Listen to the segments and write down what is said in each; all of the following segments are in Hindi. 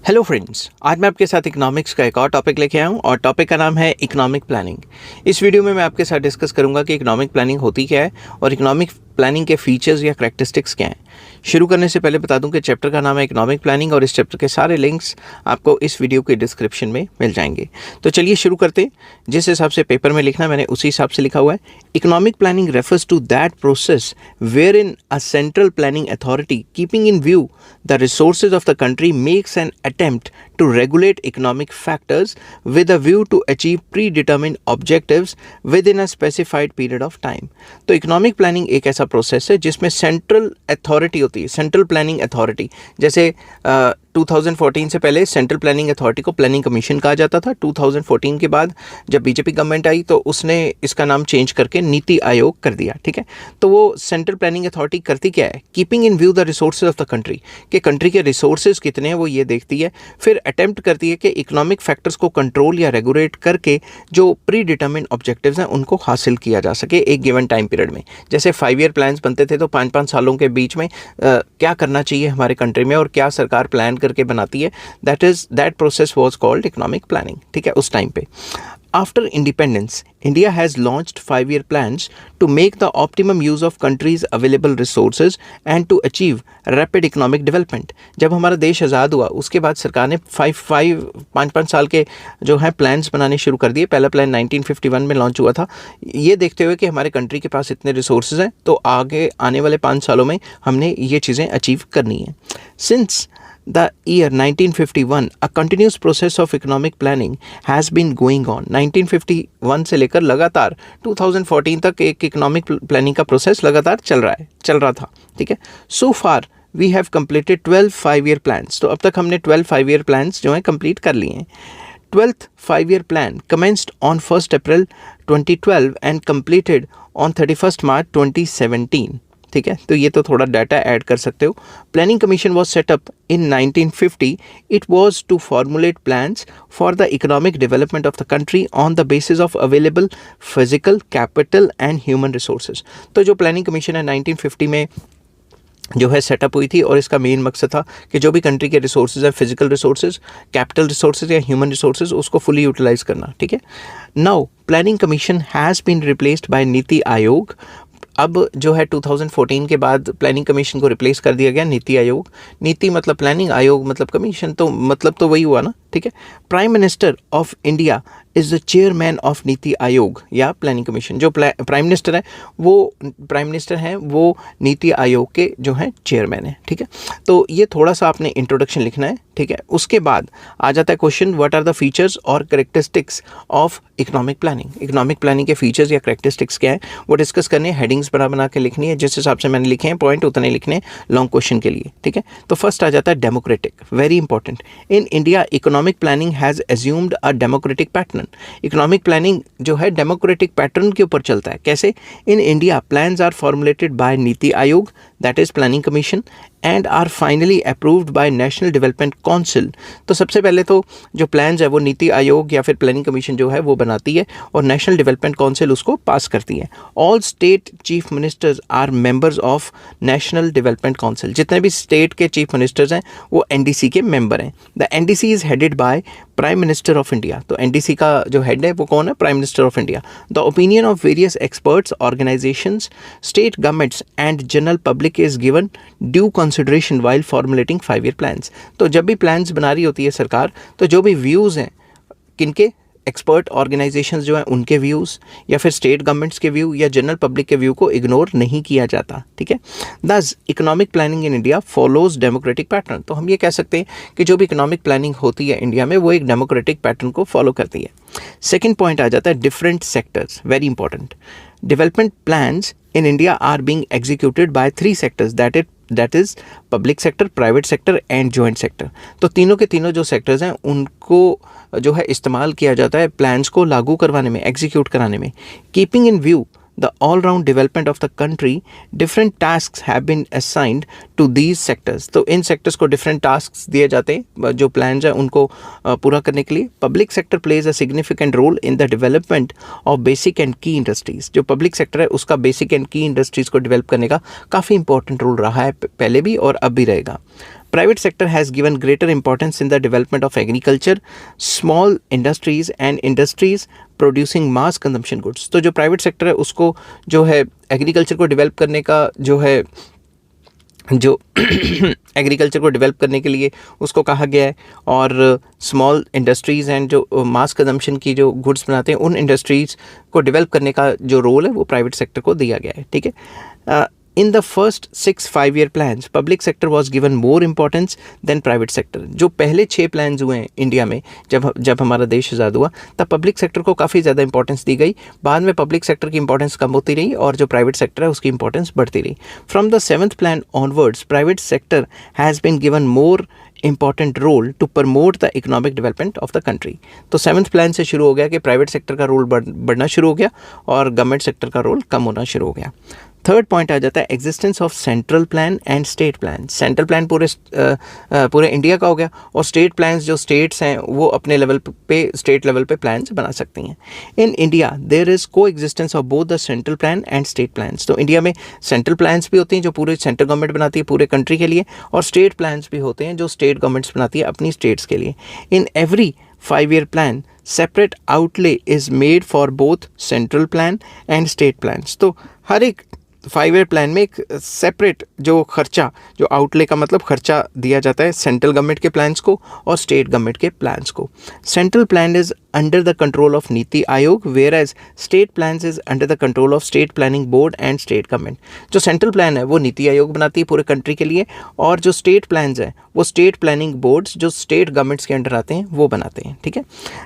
हेलो फ्रेंड्स, आज मैं आपके साथ इकोनॉमिक्स का एक और टॉपिक लेके आया हूँ और टॉपिक का नाम है इकोनॉमिक प्लानिंग। इस वीडियो में मैं आपके साथ डिस्कस करूँगा कि इकोनॉमिक प्लानिंग होती क्या है और इकोनॉमिक प्लानिंग के फीचर्स या करैक्टरिस्टिक्स क्या हैं। शुरू करने से पहले बता दूं कि चैप्टर का नाम है इकोनॉमिक प्लानिंग और इस चैप्टर के सारे लिंक्स आपको इस वीडियो के डिस्क्रिप्शन में मिल जाएंगे। तो चलिए शुरू करते हैं। जिस हिसाब से पेपर में लिखना मैंने उसी हिसाब से लिखा हुआ है। Economic planning refers to that process wherein a central planning authority keeping in view the resources of the country makes an attempt to regulate economic factors with a view to achieve predetermined objectives within a specified period of time। तो इकोनॉमिक प्लानिंग एक ऐसा प्रोसेस है जिसमें सेंट्रल अथॉरिटी होती है, सेंट्रल प्लानिंग अथॉरिटी। जैसे 2014 से पहले सेंट्रल प्लानिंग अथॉरिटी को प्लानिंग कमीशन कहा जाता था। 2014 के बाद जब बीजेपी गवर्नमेंट आई तो उसने इसका नाम चेंज करके नीति आयोग कर दिया। ठीक है, तो वो सेंट्रल प्लानिंग अथॉरिटी करती क्या है? Keeping in view the resources of the country, कि कंट्री के रिसोर्सेज कितने हैं वो ये देखती है। फिर अटेम्प्ट करती है कि इकोनॉमिक फैक्टर्स को कंट्रोल या रेगुलेट करके जो प्री डिटर्मिन्ड ऑब्जेक्टिव्स हैं उनको हासिल किया जा सके एक गिवन टाइम पीरियड में। जैसे 5 ईयर प्लान्स बनते थे तो 5-5 सालों के बीच में क्या करना चाहिए हमारे कंट्री में और क्या सरकार प्लान करके बनाती है, that process was called economic planning. ठीक है, उस टाइम पे। After independence, India has launched 5-year plans to make the optimum use of country's available resources and to achieve rapid economic development। जब हमारा देश आज़ाद हुआ उसके बाद सरकार ने 5-5 साल के जो है प्लान्स बनाने शुरू कर दिए। पहला प्लान 1951 में लॉन्च हुआ था, ये देखते हुए कि हमारे कंट्री के पास इतने रिसोर्सेज हैं तो आगे आने वाले 5 सालों में हमने ये चीज़ें अचीव करनी है। Since the year 1951, a continuous process of economic planning has been going on। 1951 से लेकर लगातार 2014 तक एक इकोनॉमिक प्लानिंग का प्रोसेस लगातार चल रहा था। ठीक है, so far we have completed 12 5-year plans। तो अब तक हमने 12 5-year plans जो हैं कंप्लीट कर लिए हैं। 12th 5-year plan commenced on 1st April 2012 and completed on 31st March 2017। ठीक है, तो ये तो थोड़ा डाटा ऐड कर सकते हो। Planning commission was set up in 1950। It was to formulate plans for the economic development of the country on the basis of available physical capital and human resources. तो जो प्लानिंग कमीशन है 1950 में जो है सेटअप हुई थी और इसका मेन मकसद था कि जो भी कंट्री के रिसोर्सेज है, फिजिकल रिसोर्सेज, कैपिटल रिसोर्सेज या ह्यूमन रिसोर्सेज, उसको फुली यूटिलाइज करना। ठीक है, now planning commission has been replaced by NITI Aayog. अब जो है 2014 के बाद प्लानिंग कमीशन को रिप्लेस कर दिया गया नीति आयोग। नीति मतलब प्लानिंग, आयोग मतलब कमीशन, तो मतलब तो वही हुआ ना। ठीक है, prime minister of India is the chairman of NITI आयोग या प्लानिंग कमीशन। जो प्राइम मिनिस्टर है वो नीति आयोग के जो हैं चेयरमैन है। ठीक है, तो ये थोड़ा सा आपने इंट्रोडक्शन लिखना है। ठीक है, उसके बाद आ जाता है question, what are the features और characteristics of economic planning. Economic planning के फीचर्स या करेक्टरिस्टिक्स क्या है वो डिस्कस करने, हेडिंग्स बना के लिखनी है। जिस हिसाब से मैंने लिखे हैं पॉइंट उतने लिखने लॉन्ग क्वेश्चन के लिए। ठीक है, तो फर्स्ट आ जाता है democratic, very important. In India economic planning has assumed a democratic pattern. Economic planning जो है डेमोक्रेटिक पैटर्न के ऊपर चलता है। कैसे? In India plans are formulated by NITI Aayog, that is planning commission, and are finally approved by national development council. तो सबसे पहले तो जो प्लान्स है वो नीति आयोग या फिर प्लानिंग कमीशन जो है वो बनाती है और नेशनल डेवलपमेंट काउंसिल उसको पास करती है। All state chief ministers are members of national development council. जितने भी स्टेट के चीफ मिनिस्टर्स हैं वो एनडीसी के मेंबर हैं। The NDC is headed by prime minister of India. तो एनडीसी का जो हेड है वो कौन है? Prime minister of India. The opinion of various experts, organisations, state governments and general public is given due consideration while formulating 5-year plans। तो जब भी प्लान्स बना रही होती है सरकार तो जो भी व्यूज़ हैं किनके, एक्सपर्ट ऑर्गेनाइजेशंस जो हैं उनके व्यूज़ या फिर स्टेट गवर्नमेंट्स के व्यू या जनरल पब्लिक के व्यू को इग्नोर नहीं किया जाता। ठीक है, दस economic planning in India follows democratic pattern. तो हम ये कह सकते हैं कि जो भी इकोनॉमिक प्लानिंग होती है इंडिया में वो एक डेमोक्रेटिक पैटर्न को फॉलो करती है। सेकेंड पॉइंट आ जाता है different sectors, very important. Development plans in India are being executed by 3 sectors, that is public sector, private sector and joint sector। तो तीनों के तीनों जो सेक्टर्स हैं उनको जो है इस्तेमाल किया जाता है प्लान्स को लागू करवाने में, एग्जीक्यूट कराने में। Keeping in view the all-round development of the country, different tasks have been assigned to these sectors। तो इन sectors को different tasks दिए जाते हैं जो plans हैं उनको पूरा करने के लिए। Public sector plays a significant role in the development of basic and key industries। जो public sector है उसका basic and key industries को develop करने का काफ़ी important role रहा है पहले भी और अब भी रहेगा। Private sector has given greater importance in the development of agriculture, small industries and industries producing mass consumption goods. तो जो प्राइवेट सेक्टर है उसको जो है एग्रीकल्चर को डेवलप करने का जो है जो एग्रीकल्चर को डेवलप करने के लिए उसको कहा गया है, और स्मॉल इंडस्ट्रीज़ एंड जो मास कंजम्पशन की जो गुड्स बनाते हैं उन इंडस्ट्रीज़ को डेवलप करने का जो रोल है वो प्राइवेट सेक्टर को दिया गया है। ठीक है। In the first 6 5-year plans public sector was given more importance than private sector. जो पहले 6 प्लान्स हुए हैं इंडिया में जब हमारा देश आज़ाद हुआ तब पब्लिक सेक्टर को काफ़ी ज़्यादा इंपॉर्टेंस दी गई। बाद में पब्लिक सेक्टर की इंपॉर्टेंस कम होती रही और जो प्राइवेट सेक्टर है उसकी इंपॉर्टेंस बढ़ती रही। From the 7th plan onwards private sector has been given more important role to promote the economic development of the country. तो 7th प्लान से शुरू हो गया कि प्राइवेट सेक्टर का रोल बढ़ना शुरू हो गया और गवर्नमेंट सेक्टर का रोल कम होना शुरू हो गया। थर्ड पॉइंट आ जाता है existence of central plan and state plan. Central plan पूरे इंडिया का हो गया और स्टेट प्लान्स जो स्टेट्स हैं वो अपने लेवल पे स्टेट लेवल पे प्लान्स बना सकती हैं। इन इंडिया देयर इज़ को existence of both the central plan and state plans. तो इंडिया में सेंट्रल प्लान्स भी होती हैं जो पूरे सेंट्रल गवर्नमेंट बनाती है पूरे कंट्री के लिए, और स्टेट प्लान्स भी होते हैं जो स्टेट गवर्नमेंट्स बनाती है अपनी स्टेट्स के लिए। In every 5-year plan separate outlay is made for both central plan and state plans। तो हर एक 5-year प्लान में एक सेपरेट जो खर्चा जो आउटले का मतलब खर्चा दिया जाता है सेंट्रल गवर्नमेंट के प्लान्स को और स्टेट गवर्नमेंट के प्लान्स को। Central plan is under the control of NITI Aayog whereas state plans is under the control of state planning board and state government. जो सेंट्रल प्लान है वो नीति आयोग बनाती है पूरे कंट्री के लिए, और जो स्टेट प्लान्स हैं वो स्टेट प्लानिंग बोर्ड्स जो स्टेट गवर्नमेंट्स के अंडर आते हैं वो बनाते हैं। ठीक है।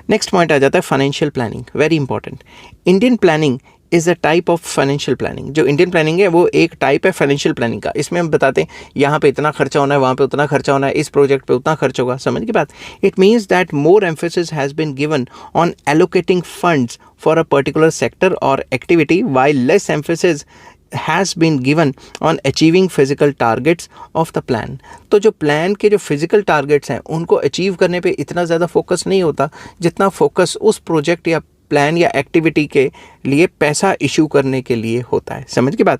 नेक्स्ट पॉइंट आ जाता है financial planning, very important. Indian planning is a type of financial planning. जो इंडियन प्लानिंग है वो एक टाइप है फाइनेंशियल प्लानिंग का। इसमें हम बताते हैं यहाँ पे इतना खर्चा होना है, वहाँ पे उतना खर्चा होना है, इस प्रोजेक्ट पे उतना खर्च होगा। समझ की बात। It means that more emphasis has been given on allocating funds for a particular sector और activity while less emphasis has been given on achieving physical targets of the plan। तो जो प्लान के जो फिजिकल टारगेट्स हैं उनको अचीव करने पे इतना ज़्यादा फोकस नहीं होता जितना फोकस उस प्रोजेक्ट या प्लान या एक्टिविटी के लिए पैसा इशू करने के लिए होता है। समझ की बात।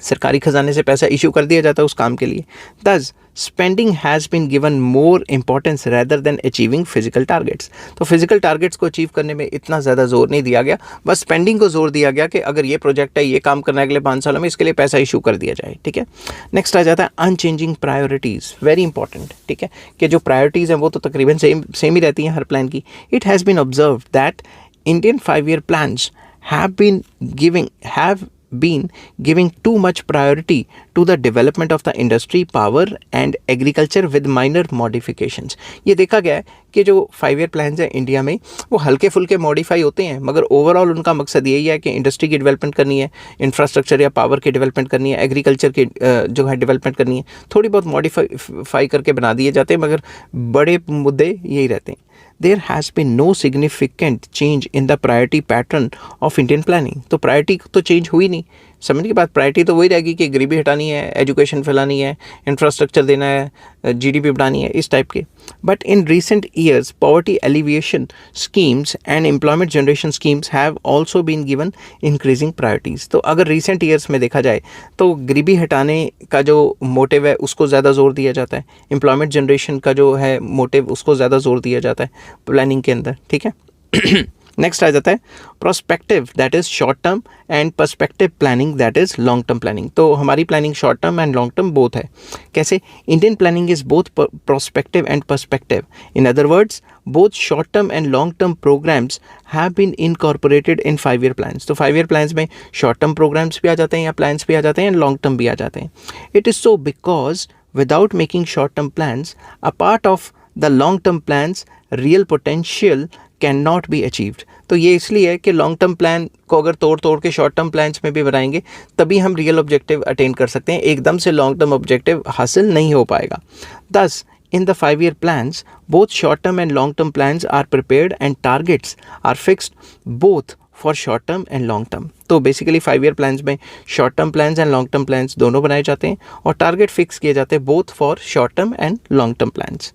सरकारी खजाने से पैसा इशू कर दिया जाता है उस काम के लिए। Thus spending has been given more importance rather than achieving physical targets. तो फिजिकल टारगेट्स को अचीव करने में इतना ज़्यादा जोर नहीं दिया गया, बस स्पेंडिंग को जोर दिया गया कि अगर ये प्रोजेक्ट है ये काम करना है अगले 5 सालों में, इसके लिए पैसा इशू कर दिया जाए। ठीक है। नेक्स्ट आ जाता है अनचेंजिंग प्रायोरिटीज़, वेरी इंपॉर्टेंट। ठीक है कि जो प्रायोरिटीज़ हैं वो तो तकरीबन सेम ही रहती हैं हर प्लान की। It has been observe that Indian 5-year plans have been giving too much priority to the development of the industry, power and agriculture with minor modifications। ये देखा गया है कि जो 5-year plans हैं इंडिया में वो हल्के फुल्के मॉडिफाई होते हैं, मगर ओवरऑल उनका मकसद यही है कि इंडस्ट्री की डेवलपमेंट करनी है, इंफ्रास्ट्रक्चर या पावर की डेवलपमेंट करनी है, एग्रीकल्चर की जो है डेवलपमेंट करनी है। थोड़ी बहुत मॉडिफाई करके बना दिए जाते हैं मगर बड़े मुद्दे यही रहते हैं। There has been no significant change in the priority pattern of Indian planning। तो प्रायोरिटी तो चेंज हुई नहीं। समझ की बात। प्रायोरिटी तो वही रहेगी कि गरीबी हटानी है, एजुकेशन फैलानी है, इंफ्रास्ट्रक्चर देना है, जीडीपी बढ़ानी है, इस टाइप के। But in recent years poverty alleviation schemes and employment generation schemes have also been given increasing priorities. तो अगर रिसेंट ईयर्स में देखा जाए तो गरीबी हटाने का जो मोटिव है उसको ज़्यादा जोर दिया जाता है, एम्प्लॉयमेंट जनरेशन का जो है मोटिव उसको ज़्यादा जोर दिया जाता है प्लानिंग के अंदर। ठीक है। नेक्स्ट आ जाता है prospective, that is short term, and perspective planning, that is long term planning. तो हमारी planning short term and long term both है। कैसे? Indian planning is both prospective and perspective. In other words both short term and long term programs have been incorporated in 5-year plans। तो 5-year plans में short term programs भी आ जाते हैं या plans भी आ जाते हैं and long term भी आ जाते हैं। It is so because without making short term plans, a part of the long term plans real potential cannot be achieved। तो ये इसलिए है कि लॉन्ग टर्म प्लान को अगर तोड़ के शॉर्ट टर्म प्लान्स में भी बनाएंगे तभी हम रियल ऑब्जेक्टिव अटेन कर सकते हैं, एकदम से लॉन्ग टर्म ऑब्जेक्टिव हासिल नहीं हो पाएगा। Thus in the 5-year plans, both short-term and long-term plans are prepared and targets are fixed both for short-term and long-term। तो बेसिकली 5-year plans में short-term plans and long-term plans दोनों बनाए जाते हैं और टारगेट फिक्स किए जाते हैं both for short-term and long-term plans।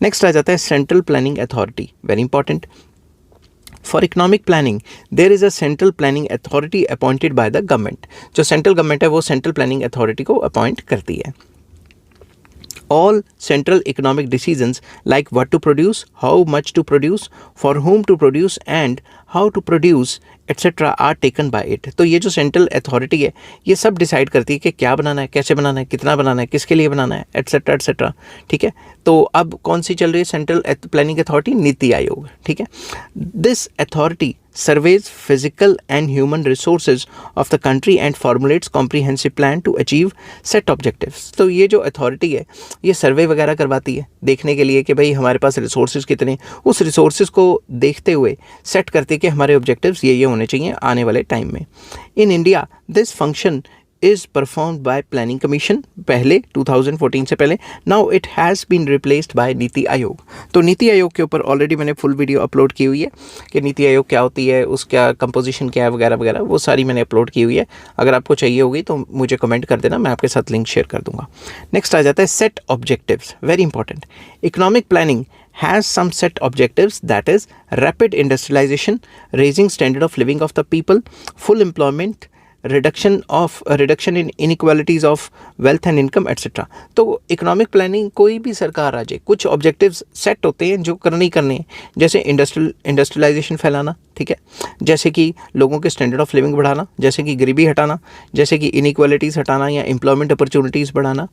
Next आ जाता है central planning authority, very important. For economic planning, there is a central planning authority appointed by the government। जो सेंट्रल गवर्नमेंट है वो सेंट्रल प्लानिंग अथॉरिटी को अपॉइंट करती है। All central economic decisions like what to produce, how much to produce, for whom to produce and how to produce etc. are taken by it. तो ये जो सेंट्रल अथॉरिटी है ये सब डिसाइड करती है कि क्या बनाना है, कैसे बनाना है, कितना बनाना है, किसके लिए बनाना है, एट्सेट्रा एट्सेट्रा. ठीक है. तो अब कौन सी चल रही है central planning authority? NITI Aayog. ठीक है. This authority surveys physical and human resources of the country and formulates comprehensive plan to achieve set objectives. तो ये जो अथॉरिटी है ये सर्वे वगैरह करवाती है देखने के लिए कि भाई हमारे पास रिसोर्सेज कितने, उस रिसोर्सेज को देखते हुए सेट करती है कि हमारे ऑब्जेक्टिव्स ये होने चाहिए आने वाले टाइम में. In India this function is performed by planning commission पहले 2014 से पहले. now it has been replaced by NITI Aayog. तो नीति आयोग के ऊपर ऑलरेडी मैंने फुल वीडियो अपलोड की हुई है कि नीति आयोग क्या होती है, उसका कंपोजिशन क्या है वगैरह वगैरह, वो सारी मैंने अपलोड की हुई है. अगर आपको चाहिए होगी तो मुझे कमेंट कर देना, मैं आपके साथ लिंक शेयर कर दूंगा. नेक्स्ट आ जाता है set objectives. Very important. Economic planning has some set objectives, that is rapid industrialization, raising standard of living of the people, full employment, reduction in inequalities of wealth and income etc. तो इकोनॉमिक प्लानिंग कोई भी सरकार आ जाए कुछ ऑब्जेक्टिव्स सेट होते हैं जो करने ही करने हैं. जैसे इंडस्ट्रियलाइजेशन फैलाना, ठीक है, जैसे कि लोगों के स्टैंडर्ड ऑफ लिविंग बढ़ाना, जैसे कि गरीबी हटाना, जैसे कि इनइक्वालिटीज़ हटाना या एम्प्लॉयमेंट अपॉर्चुनिटीज़ बढ़ाना.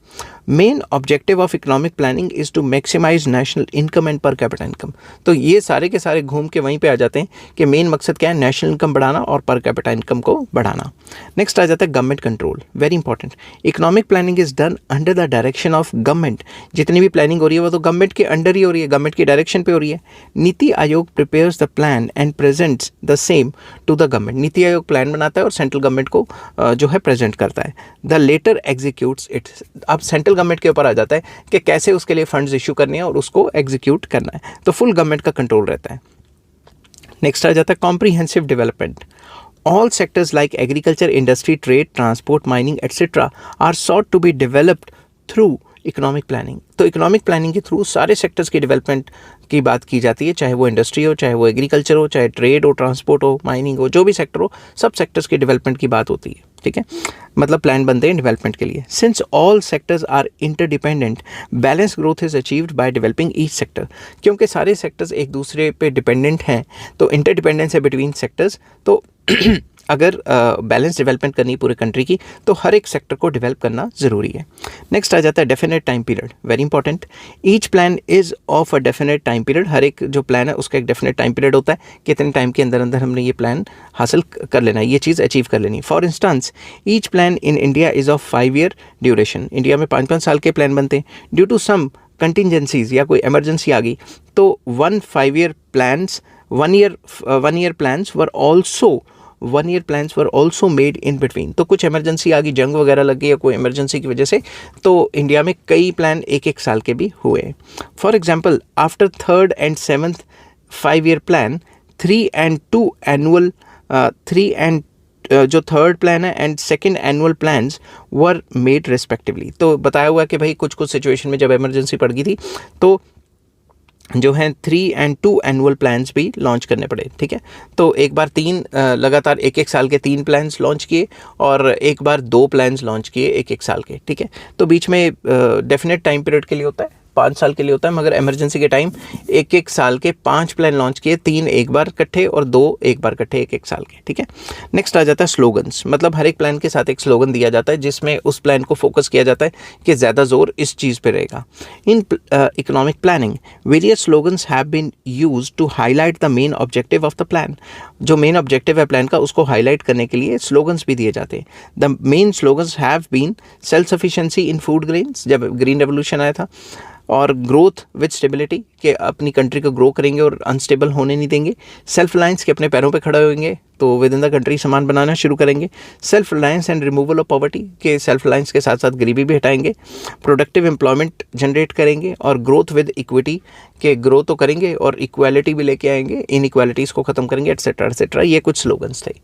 Main objective of economic planning is to maximise national income and per capita income. तो ये सारे के सारे घूम के वहीं पे आ जाते हैं कि मेन मकसद क्या है, नेशनल इनकम बढ़ाना और पर कैपिटा इनकम को बढ़ाना. नेक्स्ट आ जाता है government control. Very important. Economic planning is done under the direction of government. जितनी भी प्लानिंग हो रही है वो तो गवर्नमेंट के अंडर ही हो रही है, गवर्नमेंट की डायरेक्शन पे हो रही है. NITI Aayog prepares the plan and presents the same to the government. NITI Aayog plan बनाता है और सेंट्रल गवर्नमेंट को जो है प्रेजेंट करता है. The latter executes it. अब सेंट्रल गवर्नमेंट के ऊपर आ जाता है कि कैसे उसके लिए फंड्स इशू करने हैं और उसको एग्जीक्यूट करना है. तो फुल गवर्नमेंट का कंट्रोल रहता है. नेक्स्ट आ जाता है comprehensive development. All sectors like agriculture, industry, trade, transport, mining, etc. are sought to be developed through economic planning. तो इकोनॉमिक प्लानिंग के थ्रू सारे सेक्टर्स की डेवलपमेंट की बात की जाती है, चाहे वो इंडस्ट्री हो, चाहे वो एग्रीकल्चर हो, चाहे ट्रेड हो, ट्रांसपोर्ट हो, माइनिंग हो, जो भी सेक्टर हो, सब सेक्टर्स की डेवलपमेंट की बात होती है. ठीक है, मतलब प्लान बनते हैं डेवलपमेंट के लिए. Since all sectors are interdependent, balance growth is achieved by developing each sector. क्योंकि सारे सेक्टर्स एक दूसरे पे डिपेंडेंट हैं तो इंटरडिपेंडेंस है बिटवीन सेक्टर्स. तो अगर बैलेंस डेवलपमेंट करनी है पूरे कंट्री की तो हर एक सेक्टर को डेवलप करना ज़रूरी है. नेक्स्ट आ जाता है definite time period. Very important. Each plan is of a definite time period. हर एक जो प्लान है उसका एक डेफिनेट टाइम पीरियड होता है, कितने टाइम के अंदर अंदर हमने ये प्लान हासिल कर लेना है, ये चीज़ अचीव कर लेनी. For instance each plan in India is of 5 year duration. India में 5-5 साल के प्लान बनते हैं. ड्यू टू सम कंटिजेंसीज या कोई इमरजेंसी आ गई तो 1 5-year plans, 1 year plans were also 1 year plans were also made in between. तो कुछ इमरजेंसी आ गई, जंग वगैरह लग गई या कोई इमरजेंसी की वजह से, तो इंडिया में कई प्लान 1-1 साल के भी हुए. For example after 3rd and 7th 5-year plan 3 and 2 annual 3 and जो थर्ड प्लान है and second annual plans were made respectively. तो बताया हुआ कि भाई कुछ सिचुएशन में जब इमरजेंसी पड़ गई थी तो जो हैं 3 and 2 एनुअल प्लान्स भी लॉन्च करने पड़े. ठीक है, तो एक बार 3 लगातार 1-1 साल के 3 प्लान्स लॉन्च किए और एक बार 2 प्लान्स लॉन्च किए 1-1 साल के. ठीक है, तो बीच में डेफिनेट टाइम पीरियड के लिए होता है, 5 साल के लिए होता है, मगर इमरजेंसी के टाइम 1-1 साल के 5 प्लान लॉन्च किए, 3 एक बार इकट्ठे और 2 एक बार इकट्ठे 1-1 साल के. ठीक है, नेक्स्ट आ जाता है स्लोगन्स. मतलब हर एक प्लान के साथ एक स्लोगन दिया जाता है जिसमें उस प्लान को फोकस किया जाता है कि ज़्यादा जोर इस चीज़ पे रहेगा. In economic planning various slogans have been use to highlight the main objective of the plan. जो मेन ऑब्जेक्टिव है प्लान का उसको हाईलाइट करने के लिए स्लोगन्स भी दिए जाते हैं. The main slogans have been self sufficiency in food grains, जब ग्रीन रेवोल्यूशन आया था, और ग्रोथ विद स्टेबिलिटी कि अपनी कंट्री को ग्रो करेंगे और अनस्टेबल होने नहीं देंगे. सेल्फ रिलायंस के अपने पैरों पे खड़े होंगे तो विद इन द कंट्री सामान बनाना शुरू करेंगे. Self reliance and removal of poverty के सेल्फ रिलायंस के साथ साथ गरीबी भी हटाएंगे. प्रोडक्टिव एम्प्लॉयमेंट जनरेट करेंगे और ग्रोथ विद इक्विटी के ग्रो तो करेंगे और इक्वालिटी भी लेके आएंगे, इन इक्वालिटीज़ को ख़त्म करेंगे एट्सेट्रा एट्सेट्रा. ये कुछ स्लोगन्स थे.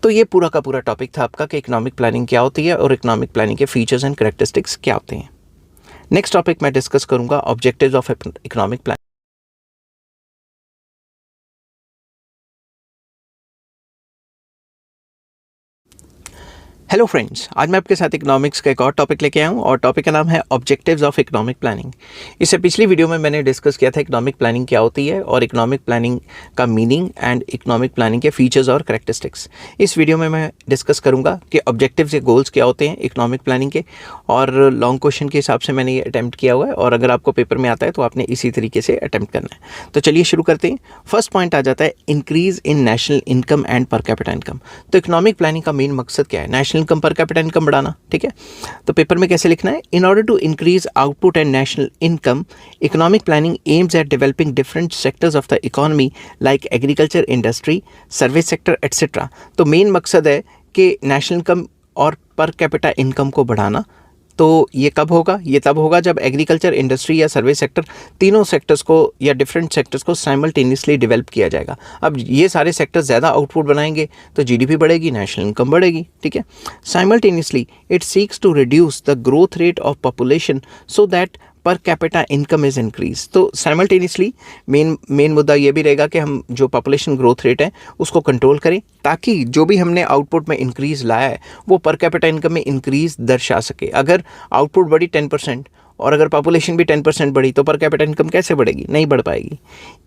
तो ये पूरा का पूरा टॉपिक था आपका कि इकोनॉमिक प्लानिंग क्या होती है और इकोनॉमिक प्लानिंग के फीचर्स एंड कैरेक्टरिस्टिक्स क्या होते हैं. नेक्स्ट टॉपिक मैं डिस्कस करूंगा objectives of economic plan. Hello friends, आज मैं आपके साथ इकोनॉमिक्स का एक और टॉपिक लेके आया हूँ और टॉपिक का नाम है ऑब्जेक्टिव्स ऑफ इकोनॉमिक प्लानिंग। इससे पिछली वीडियो में मैंने डिस्कस किया था इकोनॉमिक प्लानिंग क्या होती है और इकोनॉमिक प्लानिंग का मीनिंग एंड इकोनॉमिक प्लानिंग के फीचर्स और करैक्टरिस्टिक्स। इस वीडियो में मैं डिस्कस करूँगा कि ऑब्जेक्टिव्स या गोल्स क्या होते हैं इकोनॉमिक प्लानिंग के, और लॉन्ग क्वेश्चन के हिसाब से मैंने ये अटैम्प्ट किया हुआ है और अगर आपको पेपर में आता है तो आपने इसी तरीके से अटैम्प्ट करना है। तो चलिए शुरू करते हैं। फर्स्ट पॉइंट आ जाता है increase in national income and per capita income. तो इकोनॉमिक प्लानिंग का मेन मकसद क्या है? National income, per capita income बढ़ाना। ठीक है, तो पेपर में कैसे लिखना है? In order to increase output and national income, economic planning aims at developing different sectors of the economy like agriculture, industry, service sector etcetera. तो मेन मकसद है कि नेशनल इनकम और पर कैपिटा इनकम को बढ़ाना। तो ये कब होगा? ये तब होगा जब एग्रीकल्चर, इंडस्ट्री या सर्विस सेक्टर, तीनों सेक्टर्स को या डिफरेंट सेक्टर्स को साइमल्टेनियसली डेवलप किया जाएगा। अब ये सारे सेक्टर्स ज़्यादा आउटपुट बनाएंगे तो जीडीपी बढ़ेगी, नेशनल इनकम बढ़ेगी। ठीक है, simultaneously it seeks to reduce the growth rate of population so that per capita income is increase. तो साइमल्टेनियसली मेन मुद्दा ये भी रहेगा कि हम जो पॉपुलेशन ग्रोथ रेट है उसको कंट्रोल करें ताकि जो भी हमने आउटपुट में इंक्रीज लाया है वो पर कैपिटा इनकम में इंक्रीज दर्शा सके। अगर आउटपुट बढ़ी 10% और अगर पॉपुलेशन भी 10% बढ़ी तो पर कैपिटा इनकम कैसे बढ़ेगी? नहीं बढ़ पाएगी।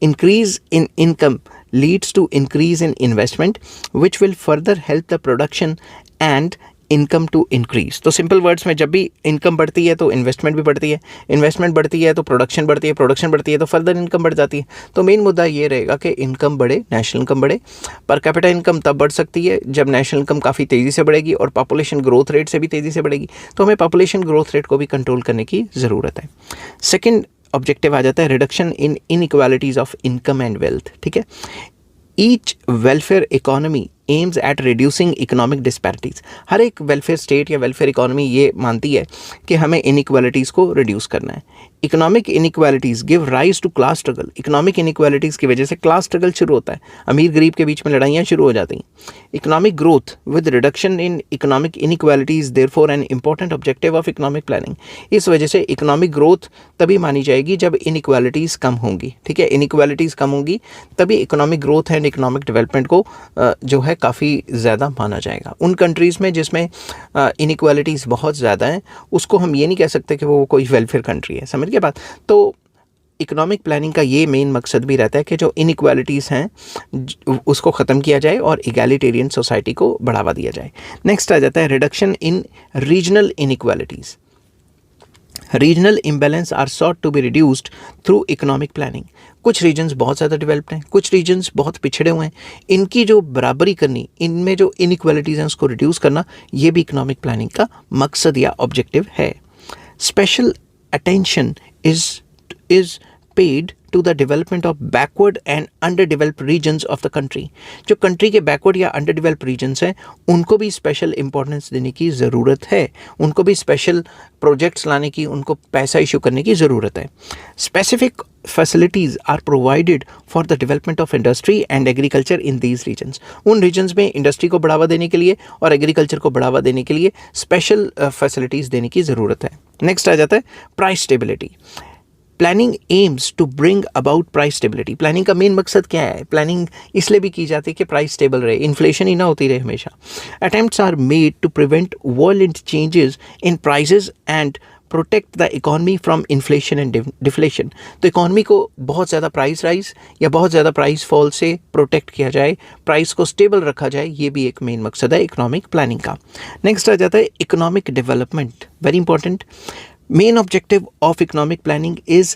Increase in income leads to increase in investment which will further help the production and income to increase. तो सिंपल वर्ड्स में जब भी इनकम बढ़ती है तो इन्वेस्टमेंट भी बढ़ती है, इन्वेस्टमेंट बढ़ती है तो प्रोडक्शन बढ़ती है, प्रोडक्शन बढ़ती है तो फर्दर इनकम बढ़ जाती है। तो मेन मुद्दा ये रहेगा कि इनकम बढ़े, नेशनल इनकम बढ़े। पर कैपिटा इनकम तब बढ़ सकती है जब नेशनल इनकम काफ़ी तेज़ी से बढ़ेगी और पॉपुलेशन ग्रोथ रेट से भी तेज़ी से बढ़ेगी। तो हमें पॉपुलेशन ग्रोथ रेट को भी कंट्रोल करने की ज़रूरत है। सेकेंड ऑब्जेक्टिव आ जाता है reduction in inequalities of income and wealth. ठीक है, each welfare economy aims at reducing economic disparities. हर एक वेलफेयर स्टेट या वेलफेयर इकोनॉमी ये मानती है कि हमें इनइक्वालिटीज़ को रिड्यूस करना है। Economic inequalities give rise to class struggle. Economic inequalities की वजह से क्लास स्ट्रगल शुरू होता है, अमीर गरीब के बीच में लड़ाइयाँ शुरू हो जाती हैं। Economic growth with reduction in economic inequalities therefore an important objective of economic planning. इस वजह से इकोनॉमिक ग्रोथ तभी मानी जाएगी जब इनइक्वालिटीज़ कम होंगी। ठीक है, इनइक्वालिटीज़ कम होंगी तभी economic growth and economic development को जो है काफ़ी ज़्यादा माना जाएगा। उन कंट्रीज़ में जिसमें इनइक्वालिटीज़ बहुत ज़्यादा हैं उसको हम ये नहीं कह सकते कि वो कोई वेलफेयर कंट्री है। समझ गए बात? तो इकोनॉमिक प्लानिंग का ये मेन मकसद भी रहता है कि जो इनइक्वालिटीज़ हैं उसको ख़त्म किया जाए और इगैलिटेरियन सोसाइटी को बढ़ावा दिया जाए। नेक्स्ट आ जाता है reduction in regional inequalities. Regional imbalance are sought to be reduced through economic planning. कुछ रीजन्स बहुत ज़्यादा डेवलप्ड हैं, कुछ रीजन्स बहुत पिछड़े हुए हैं। इनकी जो बराबरी करनी, इनमें जो इनइक्वालिटीज़ हैं उसको रिड्यूस करना, ये भी इकोनॉमिक प्लानिंग का मकसद या ऑब्जेक्टिव है। Special attention is paid to the development of backward and under developed regions of the country. जो कंट्री के बैकवर्ड या अंडर डेवलप्ड रीजन्स हैं उनको भी स्पेशल इंपॉर्टेंस देने की ज़रूरत है, उनको भी स्पेशल प्रोजेक्ट्स लाने की, उनको पैसा इशू करने की ज़रूरत है। Specific facilities are provided for the development of industry and agriculture in these regions. उन रीजन्स में इंडस्ट्री को बढ़ावा देने के लिए और एग्रीकल्चर को बढ़ावा देने के लिए स्पेशल फैसिलिटीज़ देने की ज़रूरत है। नेक्स्ट आ जाता है price stability. Planning aims to bring about price stability. Planning का मेन मकसद क्या है? प्लानिंग इसलिए भी की जाती है कि प्राइस स्टेबल रहे, इन्फ्लेशन ही ना होती रहे हमेशा। Attempts are made to prevent violent changes in prices and protect the economy from inflation and deflation. तो इकॉनमी को बहुत ज़्यादा प्राइस राइज या बहुत ज़्यादा प्राइस फॉल से प्रोटेक्ट किया जाए, प्राइस को स्टेबल रखा जाए, ये भी एक मेन मकसद है इकोनॉमिक प्लानिंग का। नेक्स्ट आ जाता है economic development, very important. Main objective of economic planning is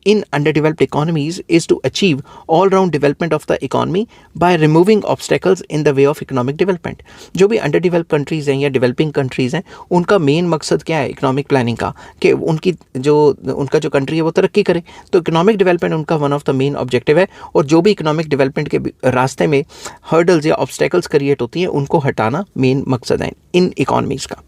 in underdeveloped economies is to achieve all-round development of the economy by removing obstacles in the way of economic development. जो भी underdeveloped countries हैं या developing countries हैं उनका main मकसद क्या है economic planning का? कि उनका जो country है वो तरक्की करे। तो economic development उनका one of the main objective है और जो भी economic development के रास्ते में hurdles या obstacles create होती हैं उनको हटाना main मकसद है इन economies का।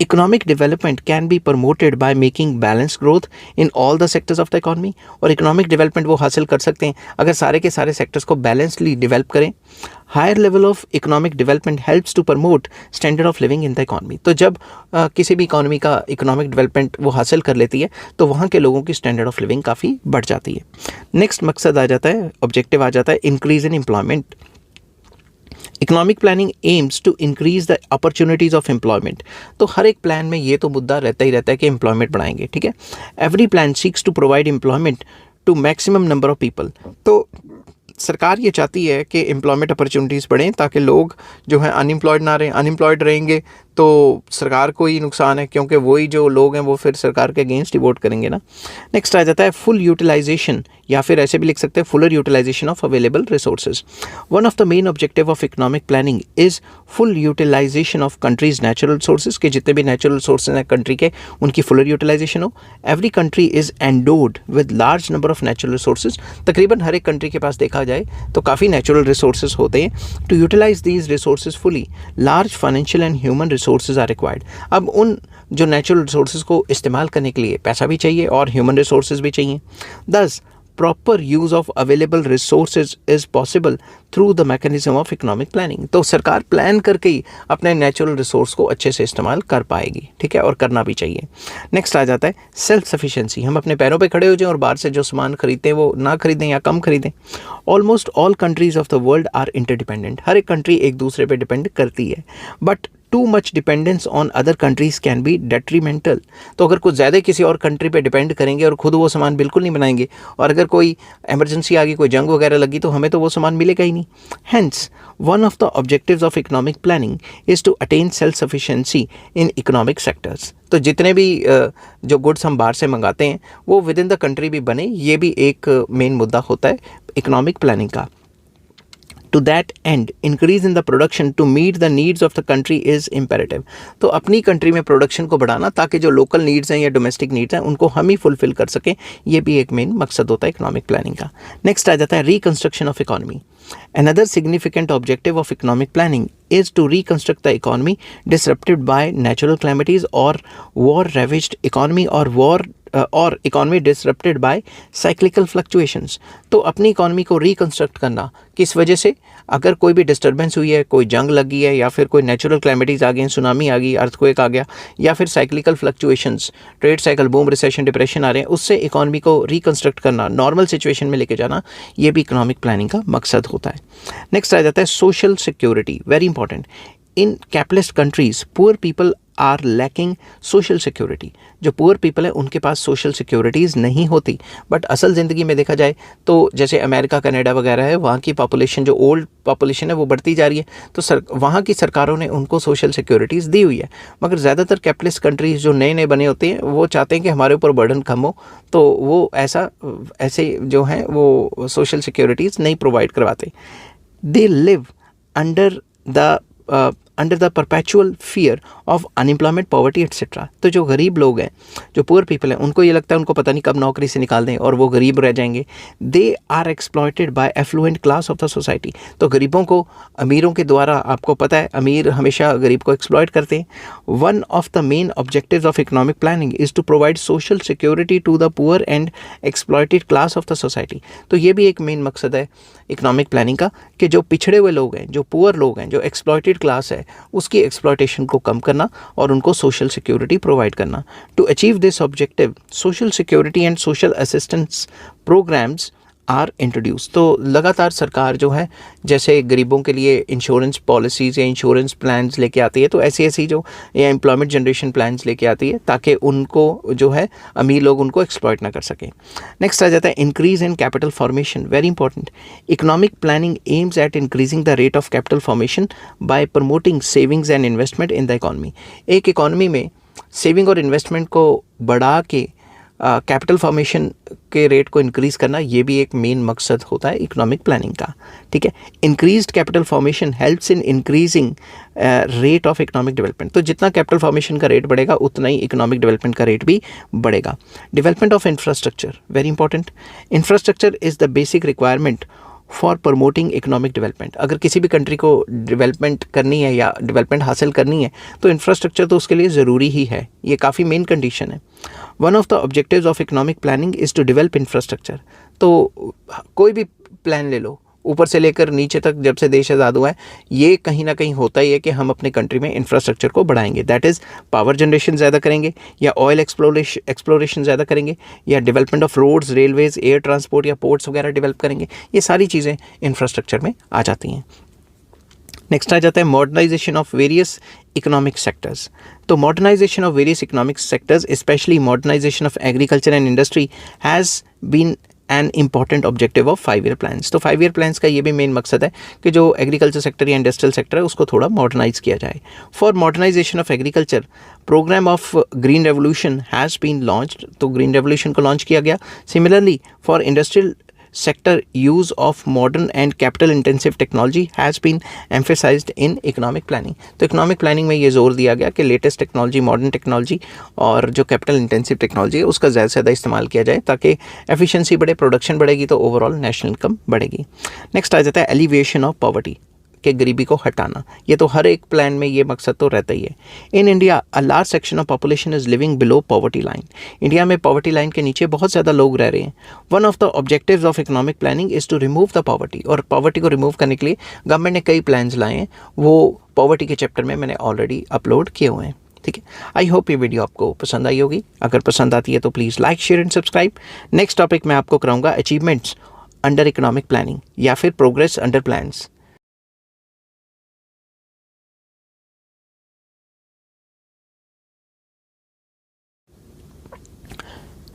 Economic development can be promoted by making balanced growth in all the sectors of the economy। और economic development वो हासिल कर सकते हैं अगर सारे के सारे sectors को balancedly develop करें। Higher level of economic development helps to promote standard of living in the economy। तो जब किसी भी economy का economic development वो हासिल कर लेती है तो वहाँ के लोगों की standard of living काफ़ी बढ़ जाती है। Next मकसद आ जाता है, objective आ जाता है increase in employment। Economic planning aims to increase the opportunities of employment. तो हर एक प्लान में ये तो मुद्दा रहता ही रहता है कि एम्प्लॉयमेंट बढ़ाएंगे, ठीक है। Every plan seeks to provide employment to maximum number of people. तो सरकार ये चाहती है कि एम्प्लॉयमेंट अपॉर्चुनिटीज़ बढ़ें ताकि लोग जो हैं अनएम्प्लॉयड ना रहें। अनएम्प्लॉयड रहेंगे तो सरकार को ही नुकसान है, क्योंकि वही जो लोग हैं वो फिर सरकार के अगेंस्ट ही वोट करेंगे ना। नेक्स्ट आ जाता है फुल यूटिलाइजेशन, या फिर ऐसे भी लिख सकते हैं fuller utilisation of available resources. One of the main objective of economic planning is full utilisation of country's natural resources, के जितने भी नेचुरल रिसोर्सेज हैं कंट्री के उनकी फुलर यूटिलाइजेशन हो। Every country is endowed with large number of natural resources. तकरीबन हर एक कंट्री के पास देखा जाए तो काफ़ी नेचुरल रिसोर्सेज होते हैं। To utilise these resources fully large financial and human resources are required. अब उन जो नेचुरल रिसोर्सेज को इस्तेमाल करने के लिए पैसा भी चाहिए और ह्यूमन रिसोर्सेज भी चाहिए। दस proper use of available resources is possible through the mechanism of economic planning. तो सरकार प्लान करके ही अपने नेचुरल रिसोर्स को अच्छे से इस्तेमाल कर पाएगी, ठीक है, और करना भी चाहिए। नेक्स्ट आ जाता है सेल्फ सफिशिएंसी। हम अपने पैरों पे खड़े हो जाएं और बाहर से जो सामान खरीदते हैं वो ना खरीदें या कम खरीदें। Almost all countries of the world are interdependent. हर एक कंट्री एक दूसरे पे डिपेंड करती है, but too much dependence on other countries can be detrimental. तो अगर कुछ ज़्यादा किसी और कंट्री पे डिपेंड करेंगे और खुद वो सामान बिल्कुल नहीं बनाएंगे, और अगर कोई एमरजेंसी आ गई, कोई जंग वगैरह लगी, तो हमें तो वो सामान मिलेगा ही नहीं। Hence one of the objectives of economic planning is to attain self sufficiency in economic sectors. तो जितने भी जो गुड्स हम बाहर से मंगाते हैं वो विद इन द कंट्री भी बने, ये भी एक मेन मुद्दा होता है इकोनॉमिक प्लानिंग का। To that end, increase in the production to meet the needs of the country is imperative. तो अपनी कंट्री में प्रोडक्शन को बढ़ाना ताकि जो लोकल नीड्स हैं या डोमेस्टिक नीड्स हैं उनको हम ही फुलफिल कर सकें, ये भी एक मेन मकसद होता है इकोनॉमिक प्लानिंग का। नेक्स्ट आ जाता है reconstruction of economy. Another significant objective of economic planning is to reconstruct the economy disrupted by natural calamities or war-ravaged economy or economy disrupted by cyclical fluctuations। तो अपनी इकोनॉमी को रिकंस्ट्रक्ट करना किस वजह से, अगर कोई भी डिस्टर्बेंस हुई है, कोई जंग लगी है, या फिर कोई नेचुरल क्लैमिटीज़ आ गई, सुनामी आ गई, अर्थक्वेक आ गया, या फिर cyclical fluctuations, trade cycle, boom, recession, depression आ रहे हैं, उससे इकोनॉमी को रिकंस्ट्रक्ट करना, नॉर्मल सिचुएशन में लेके जाना, ये भी इकोनॉमिक प्लानिंग का मकसद होता है। नेक्स्ट आ जाता है social security, very important. In capitalist countries poor people are lacking social security. जो पुअर पीपल है उनके पास सोशल सिक्योरिटीज़ नहीं होती, बट असल ज़िंदगी में देखा जाए तो जैसे अमेरिका, कनाडा वगैरह है, वहाँ की पॉपुलेशन जो ओल्ड पॉपुलेशन है वो बढ़ती जा रही है, तो वहाँ की सरकारों ने उनको सोशल सिक्योरिटीज़ दी हुई है। मगर ज़्यादातर कैपिटलिस्ट कंट्रीज़ जो नए नए बने होते हैं वो चाहते हैं कि हमारे ऊपर बर्डन कम हो, तो वो ऐसे जो हैं वो सोशल सिक्योरिटीज़ नहीं प्रोवाइड करवाते। They live under the perpetual fear of unemployment, poverty etcetera. तो जो गरीब लोग हैं, जो पुअर पीपल हैं, उनको ये लगता है उनको पता नहीं कब नौकरी से निकाल दें और वो गरीब रह जाएंगे। They are exploited by affluent class of the society. तो गरीबों को अमीरों के द्वारा, आपको पता है अमीर हमेशा गरीब को एक्सप्लॉयट करते हैं। One of the main objectives of economic planning is to provide social security to the poor and exploited class of the society. तो ये भी एक मेन मकसद है इकोनॉमिक प्लानिंग का कि जो पिछड़े हुए लोग हैं, जो पुअर लोग हैं, जो एक्सप्लॉयटेड क्लास है, उसकी एक्सप्लॉयटेशन को कम करना और उनको सोशल सिक्योरिटी प्रोवाइड करना। To achieve this objective social security and social assistance programmes are introduce. तो लगातार सरकार जो है जैसे गरीबों के लिए इंश्योरेंस पॉलिसीज़ या इंश्योरेंस प्लान्स लेके आती है, तो ऐसी जो या एम्प्लॉयमेंट जनरेशन प्लान्स लेके आती है ताकि उनको जो है अमीर लोग उनको एक्सप्लॉयट ना कर सकें। नेक्स्ट आ जाता है increase in capital formation, very important. Economic planning aims eight increasing the rate of capital formation by promoting savings and investment in the economy. एक इकॉनमी में सेविंग और इन्वेस्टमेंट को बढ़ा के कैपिटल फॉर्मेशन के रेट को इंक्रीज़ करना, ये भी एक मेन मकसद होता है इकोनॉमिक प्लानिंग का, ठीक है। Increased capital formation helps in increasing rate of economic development. तो जितना कैपिटल फॉर्मेशन का रेट बढ़ेगा उतना ही इकोनॉमिक डेवलपमेंट का रेट भी बढ़ेगा। Development of infrastructure, very important. Infrastructure is the basic requirement for promoting economic development. अगर किसी भी कंट्री को डेवलपमेंट करनी है या डेवलपमेंट हासिल करनी है तो इंफ्रास्ट्रक्चर तो उसके लिए ज़रूरी ही है, ये काफ़ी मेन कंडीशन है। One of the objectives of economic planning is to develop infrastructure. तो कोई भी प्लान ले लो, ऊपर से लेकर नीचे तक, जब से देश आज़ाद हुआ है, ये कहीं ना कहीं होता ही है कि हम अपने कंट्री में इंफ्रास्ट्रक्चर को बढ़ाएंगे। दैट इज़ पावर जनरेशन ज़्यादा करेंगे, या ऑयल एक्सप्लोरेशन ज़्यादा करेंगे, या development of roads, railways, air transport या पोर्ट्स वगैरह डेवलप करेंगे। ये सारी चीज़ें इंफ्रास्ट्रक्चर में आ जाती हैं। नेक्स्ट आ जाता है modernisation of various economic sectors. तो modernisation of various economic sectors, specially modernisation of agriculture and industry, has been an important objective of 5 year plans. तो 5 ईयर प्लान्स का ये भी मेन मकसद है कि जो एग्रीकल्चर सेक्टर या इंडस्ट्रियल सेक्टर है उसको थोड़ा मॉडर्नाइज किया जाए। For modernisation of agriculture, programme of green revolution has been launched. तो ग्रीन रेवोल्यूशन को लॉन्च किया गया। Similarly for industrial sector, use of modern and capital intensive technology has been emphasized in economic planning। तो इकोनॉमिक प्लानिंग में ये जोर दिया गया कि लेटेस्ट टेक्नोलॉजी, मॉडर्न टेक्नोलॉजी और जो कैपिटल इंटेंसिव टेक्नोलॉजी है उसका ज़्यादा से ज़्यादा इस्तेमाल किया जाए ताकि एफिशिएंसी बढ़े, प्रोडक्शन बढ़ेगी तो ओवरऑल नेशनल इनकम बढ़ेगी। नेक्स्ट आ जाता है एलिवेशन ऑफ पॉवर्टी, कि गरीबी को हटाना। ये तो हर एक प्लान में ये मकसद तो रहता ही है। In India a large section of population is living below poverty line. India में पॉवर्टी लाइन के नीचे बहुत ज़्यादा लोग रह रहे हैं। One of the objectives of economic planning is to remove the poverty. और पॉवर्टी को रिमूव करने के लिए गवर्नमेंट ने कई प्लान्स लाए हैं, वो पॉवर्टी के चैप्टर में मैंने ऑलरेडी अपलोड किए हुए हैं। ठीक है, आई होप ये वीडियो आपको पसंद आई होगी। अगर पसंद आती है तो please like, share and subscribe. Next topic मैं आपको कराऊंगा अचीवमेंट्स अंडर इकोनॉमिक प्लानिंग या फिर progress under plans.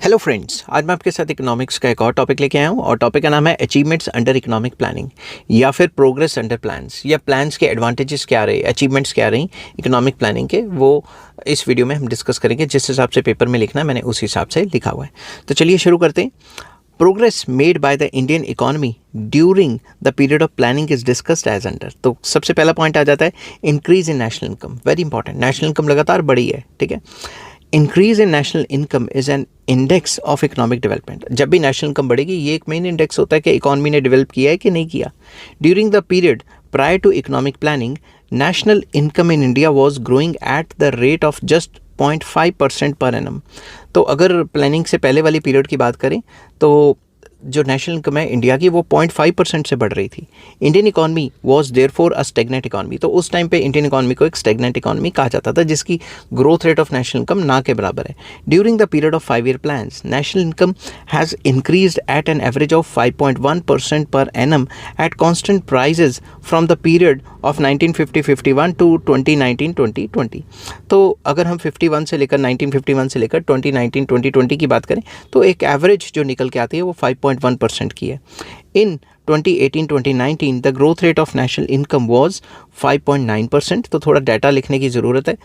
Hello friends, आज मैं आपके साथ इकोनॉमिक्स का एक और टॉपिक लेके आया हूँ और टॉपिक का नाम है अचीवमेंट्स अंडर इकोनॉमिक प्लानिंग या फिर प्रोग्रेस अंडर प्लान्स। या प्लान्स के एडवांटेजेस क्या रहे, अचीवमेंट्स क्या रही इकोनॉमिक प्लानिंग के, वो इस वीडियो में हम डिस्कस करेंगे। जिस हिसाब से पेपर में लिखना है मैंने उस हिसाब से लिखा हुआ है। तो चलिए शुरू करते हैं। Progress made by the Indian economy during the period of planning is discussed as under. तो सबसे पहला पॉइंट आ जाता है increase in national income. Very important, national income लगातार बढ़ी है। ठीक है, increase in national income is an index of economic development. जब भी नेशनल इनकम बढ़ेगी ये एक मेन इंडेक्स होता है कि इकॉनमी ने डेवलप किया है कि नहीं किया। During the period prior to economic planning, national income in India was growing at the rate of just 0.5% per annum. तो अगर प्लानिंग से पहले वाली पीरियड की बात करें तो जो नेशनल इनकम है इंडिया की वो 0.5% से बढ़ रही थी। Indian economy was therefore a stagnant economy. तो उस टाइम पे इंडियन इकॉनमी को एक स्टेगनेंट इकॉनमी कहा जाता था जिसकी growth rate of national income ना के बराबर है। During the period of 5 year plans, national income has increased at an average of 5.1% per annum at constant prices from the period of 1950-51 to 2019-2020। तो अगर हम 1951 से लेकर 2019-2020 की बात करें तो एक एवरेज जो निकल के आती है वो 5.1% की है। In 2018-2019 the growth rate of national income was 5.9%। तो थोड़ा डाटा लिखने की ज़रूरत है।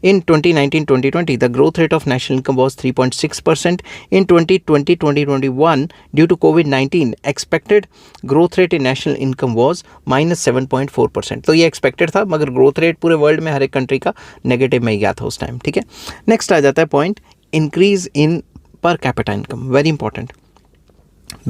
In 2019-2020 the growth rate of national income was 3.6%। In 2020-2021 due to कोविड-19 expected growth rate in national income was -7.4%। तो ये एक्सपेक्टेड था मगर ग्रोथ रेट पूरे वर्ल्ड में हर एक कंट्री का नेगेटिव में गया था उस टाइम। ठीक है, नेक्स्ट आ जाता है पॉइंट इंक्रीज इन पर capita income. Very important.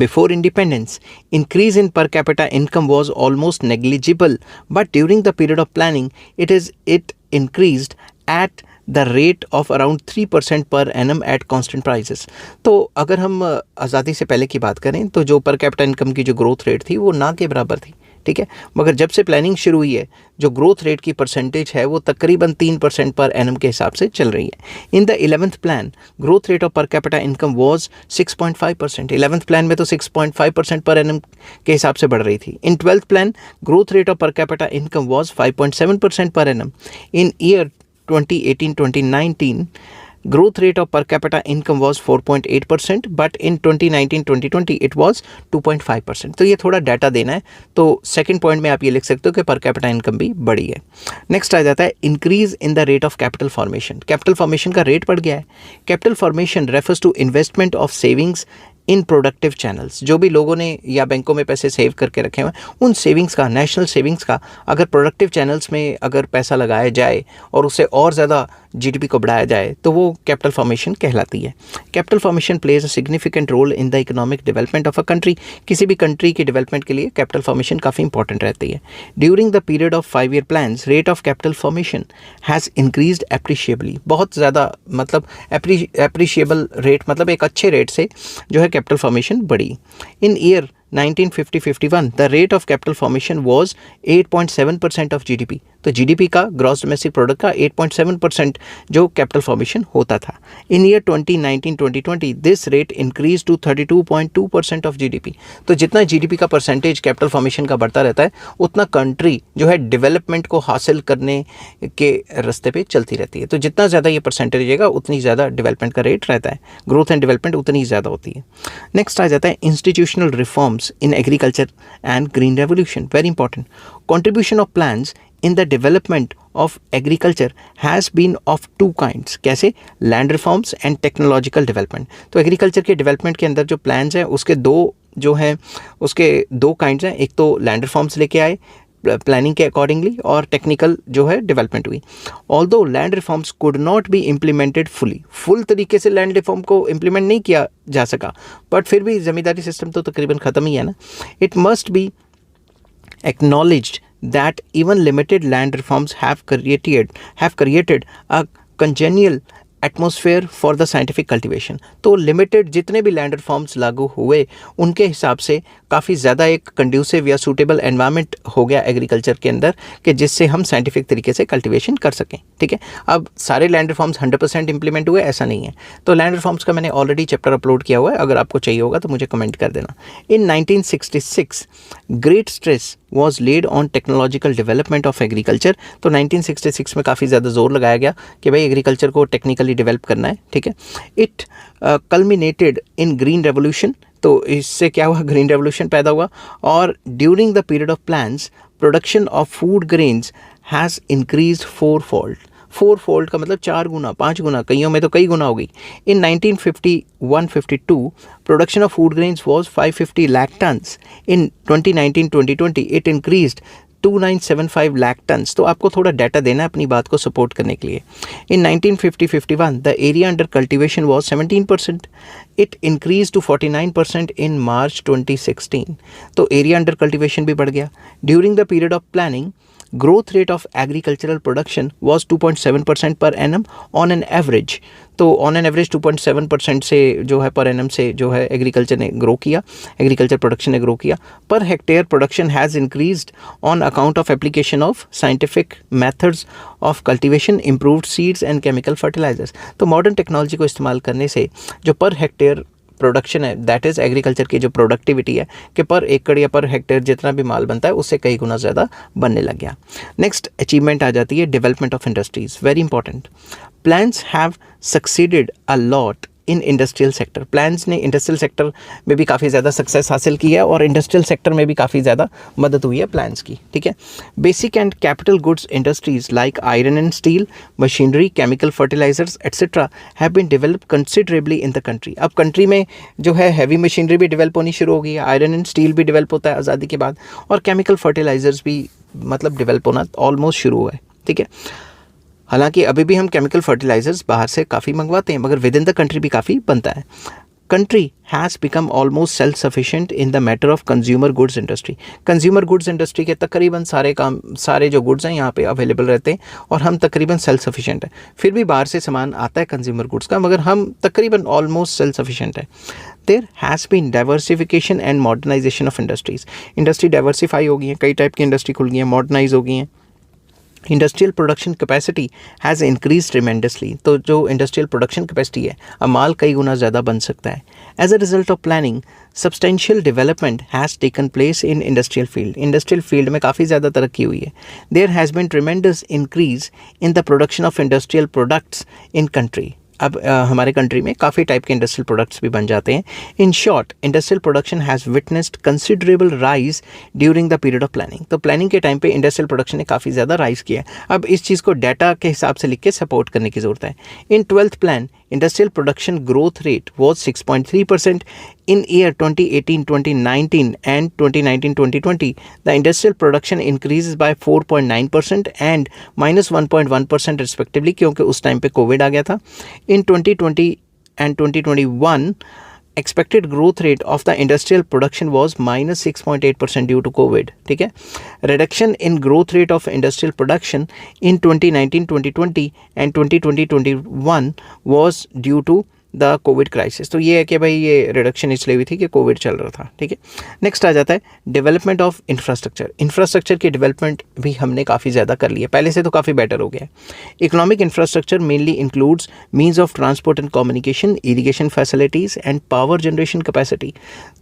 Before independence, increase in per capita income was almost negligible, but during the period of planning, it increased at the rate of around 3% per annum at constant prices। तो अगर हम आज़ादी से पहले की बात करें तो जो पर कैपिटा इनकम की जो ग्रोथ रेट थी वो ना के बराबर थी। ठीक है, मगर जब से प्लानिंग शुरू हुई है जो ग्रोथ रेट की परसेंटेज है वो तकरीबन 3% पर एनम के हिसाब से चल रही है। In the 11th plan growth rate of पर capita income was 6.5%। 11th plan में तो 6.5% पर एनम के हिसाब से बढ़ रही थी। इन 12th plan growth rate of पर capita income was 5.7% per annum. In year 2018-2019 growth rate of per capita income was 4.8%, but in 2019-2020 it was 2.5%। तो ये थोड़ा डाटा देना है। तो सेकंड पॉइंट में आप ये लिख सकते हो कि पर कैपिटा इनकम भी बढ़ी है। नेक्स्ट आ जाता है increase in the rate of capital formation. Capital formation का रेट बढ़ गया है। Capital formation refers to investment of savings in productive channels. जो भी लोगों ने या बैंकों में पैसे सेव करके रखे हुए हैं उन सेविंग्स का, नेशनल सेविंग्स का अगर प्रोडक्टिव चैनल्स में अगर पैसा लगाया जाए और उससे और ज़्यादा जीडीपी को बढ़ाया जाए तो वो कैपिटल फॉर्मेशन कहलाती है। Capital formation plays a significant role in the economic development of a country. किसी भी कंट्री की डेवलपमेंट के लिए कैपिटल फॉर्मेशन काफ़ी इंपॉर्टेंट रहती है। During the period of 5 year plans rate of capital formation has increased appreciably. बहुत ज़्यादा मतलब एप्रिशिएबल रेट मतलब एक अच्छे रेट से जो है कैपिटल फॉर्मेशन बढ़ी। In year 1950-51 the rate of capital formation was 8.7% of GDP. तो जीडीपी का, ग्रॉस डोमेस्टिक प्रोडक्ट का 8.7% जो कैपिटल फॉर्मेशन होता था। In year 2019-2020 this rate increase to 32.2% of GDP. तो जितना जीडीपी का परसेंटेज कैपिटल फॉर्मेशन का बढ़ता रहता है, उतना कंट्री जो है डेवलपमेंट को हासिल करने के रास्ते पे चलती रहती है। तो जितना ज़्यादा ये परसेंटेज रहेगा, उतनी ज़्यादा डेवलपमेंट का रेट रहता है, ग्रोथ एंड डेवलपमेंट उतनी ज़्यादा होती है। नेक्स्ट आ जाता है institutional reforms in agriculture and green revolution. Very important. Contribution of plans in the development of agriculture has been of two kinds। कैसे? Land reforms and technological development. तो एग्रीकल्चर के डेवलपमेंट के अंदर जो प्लान्स हैं, उसके दो काइंड्स हैं। एक तो लैंड रिफॉर्म्स लेके आए प्लानिंग के अकॉर्डिंगली, और टेक्निकल जो है डेवलपमेंट हुई। Although land reforms could not be implemented full तरीके से लैंड रिफॉर्म को इम्प्लीमेंट नहीं किया जा सका, बट फिर भी ज़मींदारी सिस्टम तो तकरीबन ख़त्म ही है ना। It must be acknowledged that even limited land reforms have created a congenial atmosphere for the scientific cultivation. तो लिमिटेड जितने भी लैंड रिफॉर्म्स लागू हुए, उनके हिसाब से काफ़ी ज़्यादा एक कंड्यूसिव या सूटेबल एनवायरनमेंट हो गया एग्रीकल्चर के अंदर, कि जिससे हम साइंटिफिक तरीके से कल्टीवेशन कर सकें। ठीक है, अब सारे लैंड रिफॉर्म्स 100% इंप्लीमेंट हुए ऐसा नहीं है। तो लैंड रिफॉर्म्स का मैंने ऑलरेडी चैप्टर अपलोड किया हुआ है, अगर आपको चाहिए होगा तो मुझे कमेंट कर देना। इन 1966 great stress was laid on technological development of agriculture. तो 1966 में काफ़ी ज़्यादा जोर लगाया गया कि भाई एग्रीकल्चर को टेक्निकली डेवलप करना है। ठीक है, it culminated in green revolution. तो इससे क्या हुआ? ग्रीन रेवोल्यूशन पैदा हुआ। और during the period of plans production of food grains has increase 4-fold का मतलब 4 गुना 5 गुना, कईयों में तो कई गुना हो गई। In 1951-52 production of food grains was 550 lakh tonnes. In 2019-2020 it increased 2975 lakh tonnes. तो आपको थोड़ा डाटा देना है अपनी बात को सपोर्ट करने के लिए। In 1950-51 the area under cultivation was 17%। It increase to 49% in March 2016। तो एरिया अंडर कल्टीवेशन भी बढ़ गया। During the period of planning growth rate of agricultural production was 2.7% per annum on an average। तो ऑन एन एवरेज 2.7% से जो है पर एनम से जो है एग्रीकल्चर ने ग्रो किया, एग्रीकल्चर प्रोडक्शन ने ग्रो किया। Per hectare production has increased on account of application of scientific methods of cultivation, improved seeds and chemical fertilisers. तो मॉडर्न टेक्नोलॉजी को इस्तेमाल करने से जो पर हेक्टेयर प्रोडक्शन है, दैट इज़ एग्रीकल्चर की जो प्रोडक्टिविटी है, कि पर एकड़ या पर हेक्टेयर जितना भी माल बनता है उससे कई गुना ज़्यादा बनने लग गया। नेक्स्ट अचीवमेंट आ जाती है development of industries. Very important. Plans have succeeded a lot in industrial sector. Plans ने इंडस्ट्रियल सेक्टर में भी काफ़ी ज़्यादा सक्सेस हासिल की है, और इंडस्ट्रियल सेक्टर में भी काफ़ी ज़्यादा मदद हुई है प्लान्स की। ठीक है, basic and capital goods industries like iron and steel, machinery, chemical fertilisers etcetera have been develop considerably in the country. अब कंट्री में जो है हैवी मशीनरी भी डेवलप होनी शुरू हो गई है, आयरन एंड स्टील भी डेवलप होता है आज़ादी के बाद, और केमिकल फर्टिलाइजर्स भी मतलब डेवलप होना ऑलमोस्ट शुरू हुआ है। ठीक है, हालांकि अभी भी हम केमिकल फर्टिलाइजर्स बाहर से काफ़ी मंगवाते हैं, मगर विद इन द कंट्री भी काफ़ी बनता है। Country has become almost self sufficient in the matter of consumer goods industry. Consumer goods industry के तकरीबन सारे जो गुड्स हैं यहाँ पे अवेलेबल रहते हैं, और हम तकरीबन सेल्फ सफिशिएंट हैं। फिर भी बाहर से सामान आता है कंज्यूमर गुड्स का, मगर हम तकरीबन ऑलमोस्ट सेल्फ सफिशिएंट है। There has been diversification and modernisation of industries. Industry diversify हो गई हैं, कई टाइप की इंडस्ट्री खुल गई हैं, मॉडर्नाइज हो गई हैं। Industrial production capacity has increase tremendously. तो जो इंडस्ट्रियल प्रोडक्शन कैपेसिटी है, अब माल कई गुना ज़्यादा बन सकता है। As a result of planning substantial development has taken place in industrial field. Industrial field में काफ़ी ज़्यादा तरक्की हुई है। There has been tremendous increase in the production of industrial products in country. अब हमारे कंट्री में काफ़ी टाइप के इंडस्ट्रियल प्रोडक्ट्स भी बन जाते हैं। In short, industrial production has witnessed considerable rise during the period of planning. तो प्लानिंग के टाइम पे इंडस्ट्रियल प्रोडक्शन ने काफ़ी ज़्यादा राइज किया है। अब इस चीज़ को डाटा के हिसाब से लिख के सपोर्ट करने की ज़रूरत है। इन 12th plan industrial production growth rate was 6.3% in year 2018-2019 and 2019-2020. The industrial production increases by 4.9% and -1.1% respectively, क्योंकि उस टाइम पे कोविड आ गया था। In 2020 and 2021, expected growth rate of the industrial production was -6.8% due to COVID. ठीक है, reduction in growth rate of industrial production in 2019-2020 and 2020-21 was due to the Covid crisis. तो ये है कि भाई ये रिडक्शन इसलिए हुई थी कि कोविड चल रहा था, ठीक है। नेक्स्ट आ जाता है डेवलपमेंट ऑफ इंफ्रास्ट्रक्चर। इंफ्रास्ट्रक्चर की डेवलपमेंट भी हमने काफ़ी ज़्यादा कर ली है, पहले से तो काफ़ी बेटर हो गया है। Economic infrastructure mainly includes means of transport and communication, irrigation facilities and power generation capacity.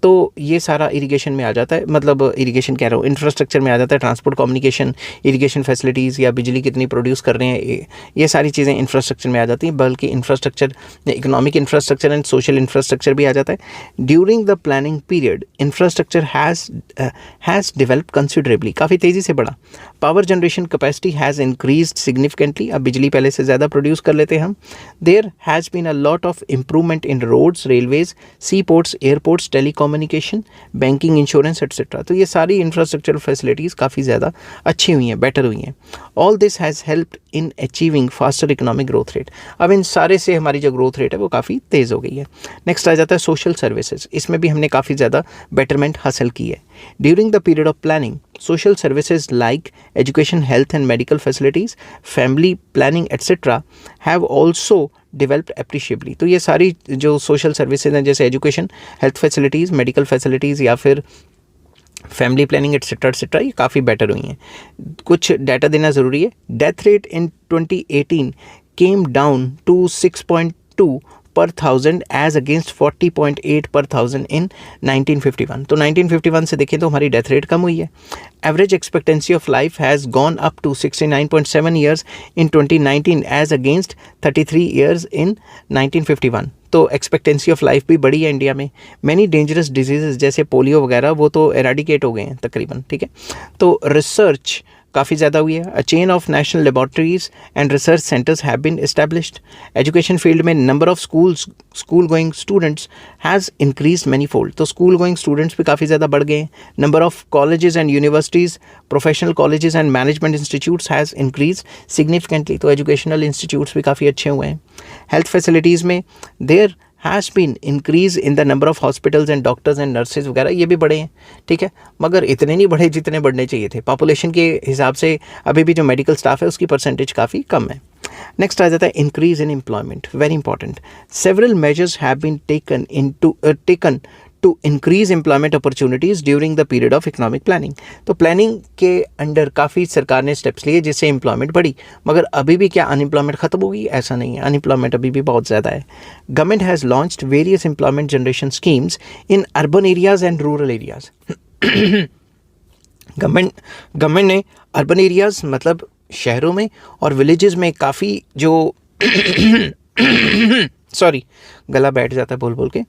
तो ये सारा इरीगेशन में आ जाता है, मतलब इरीगेशन कह रहा हूँ, इंफ्रास्ट्रक्चर में आ जाता है। ट्रांसपोर्ट, कम्युनिकेशन, इरीगेशन फैसिलिटीज़ या बिजली कितनी प्रोड्यूस कर रहे हैं, ये सारी चीज़ें इंफ्रास्ट्रक्चर में आ जाती हैं। बल्कि infrastructure, economic infrastructure and social infrastructure भी आ जाता है। During the planning period infrastructure has develop considerably, काफ़ी तेज़ी से बढ़ा। Power generation capacity has increased significantly, अब बिजली पहले से ज़्यादा प्रोड्यूस कर लेते हैं हम। There has been a lot of improvement in roads, railways, sea ports, airports, telecommunication, banking, insurance etcetera. तो ये सारी इंफ्रास्ट्रक्चर फैसिलिटीज़ काफ़ी ज़्यादा अच्छी हुई हैं, बेटर हुई हैं। All this has helped in achieving faster economic growth rate. अब इन सारे से हमारी जो ग्रोथ रेट है वो काफ़ी तेज़ हो गई है। नेक्स्ट आ जाता है सोशल सर्विसेज। इसमें भी हमने काफ़ी ज़्यादा बेटरमेंट हासिल की है। During the period of planning social services like education, health and medical facilities, family planning etcetera have also developed appreciably. तो ये सारी जो सोशल सर्विसेज हैं, जैसे education, health facilities, medical facilities या फिर फैमिली प्लानिंग एट्सेट्रा, ये काफ़ी बेटर हुई हैं। कुछ डाटा देना ज़रूरी है। Death rate in 2018 came down to 6.2 per 1000 as against 40.8 पर 1000 इन 1951। तो 1951 से देखें तो हमारी डेथ रेट कम हुई है। Average expectancy of life has gone up to 69.7 years in 2019 as against 33 years in 1951। तो एक्सपेक्टेंसी ऑफ लाइफ भी बढ़ी है इंडिया में। मैनी डेंजरस डिजीज़ जैसे पोलियो वगैरह वो तो एराडिकेट हो गए हैं तकरीबन, ठीक है। तो रिसर्च काफ़ी ज़्यादा हुई है। A chain of national laboratories and research centres have been established. Education field में number of school going students has increase many fold. तो स्कूल गोइंग स्टूडेंट्स भी काफ़ी ज़्यादा बढ़ गए हैं। Number of colleges and universities, professional colleges and management institutes has increase significantly. तो एजुकेशनल इंस्टीट्यूट्स भी काफ़ी अच्छे हुए हैं। हेल्थ फैसिलिटीज़ में there has been increase in the number of hospitals and doctors and nurses वगैरह, ये भी बढ़े हैं, ठीक है, मगर इतने नहीं बढ़े जितने बढ़ने चाहिए थे। पॉपुलेशन के हिसाब से अभी भी जो मेडिकल स्टाफ है उसकी परसेंटेज काफ़ी कम है। नेक्स्ट आ जाता है increase in employment, very important. Several measures have been taken to increase employment opportunities during the period of economic planning. तो प्लानिंग के अंडर काफ़ी सरकार ने स्टेप्स लिए जिससे एम्प्लॉयमेंट बढ़ी। मगर अभी भी क्या अनएम्प्लॉयमेंट ख़त्म होगी? ऐसा नहीं है, अनएम्प्लॉयमेंट अभी भी बहुत ज़्यादा है। Government has launched various employment generation schemes in urban areas and rural areas. Government ने अर्बन एरियाज़ मतलब शहरों में और विलेजेस में काफ़ी जो सॉरी गला बैठ जाता है बोल बोल के,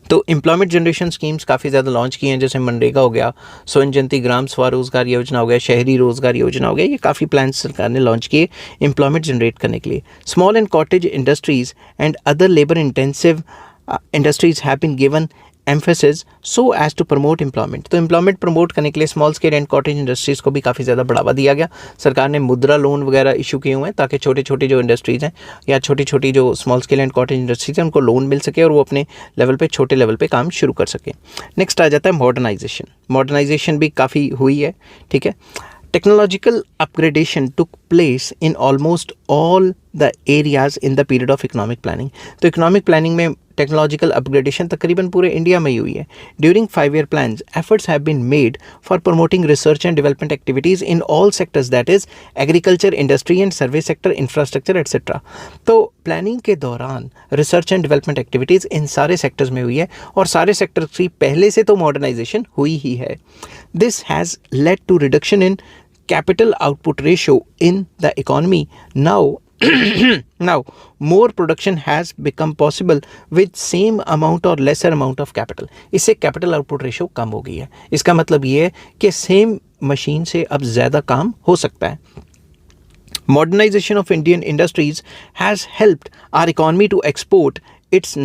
तो एम्प्लॉयमेंट जनरेशन स्कीम्स काफ़ी ज़्यादा लॉन्च की हैं, जैसे मनरेगा हो गया, स्वर्ण जयंती ग्राम स्वरोजगार योजना हो गया, शहरी रोजगार योजना हो गया। ये काफ़ी प्लान सरकार ने लॉन्च किए एम्प्लॉयमेंट जनरेट करने के लिए। Small and cottage industries and other labour intensive industries have been given emphasis so as to promote employment. तो एम्प्लॉयमेंट प्रमोट करने के लिए small scale and cottage industries को भी काफ़ी ज़्यादा बढ़ावा दिया गया। सरकार ने मुद्रा लोन वगैरह इशू किए हुए हैं ताकि छोटे छोटे जो इंडस्ट्रीज़ हैं या छोटी छोटी जो small scale and cottage industries हैं उनको लोन मिल सके और वो अपने लेवल पे, छोटे लेवल पे काम शुरू कर सकें। नेक्स्ट आ जाता है मॉडर्नाइजेशन। मॉडर्नाइजेशन भी काफ़ी हुई है, ठीक है। Technological upgradation took place in almost all the areas in the period of economic planning. तो economic planning में टेक्नोलॉजिकल अपग्रेडेशन तकरीबन पूरे इंडिया में ही हुई है। During 5 year plans, efforts have been made for promoting research and development activities in all sectors, that is agriculture, industry and service sector, infrastructure etc. तो प्लानिंग के दौरान रिसर्च एंड डेवलपमेंट एक्टिविटीज़ इन सारे सेक्टर्स में हुई है और सारे सेक्टर्स की पहले से तो मॉडर्नाइजेशन हुई ही है। This has led to reduction in capital output ratio in the economy. Now more production has become possible with same amount or lesser amount of capital. इससे capital output ratio कम हो गई है। इसका मतलब ये है कि सेम मशीन से अब ज़्यादा काम हो सकता है। Modernization of Indian industries has helped our economy to export its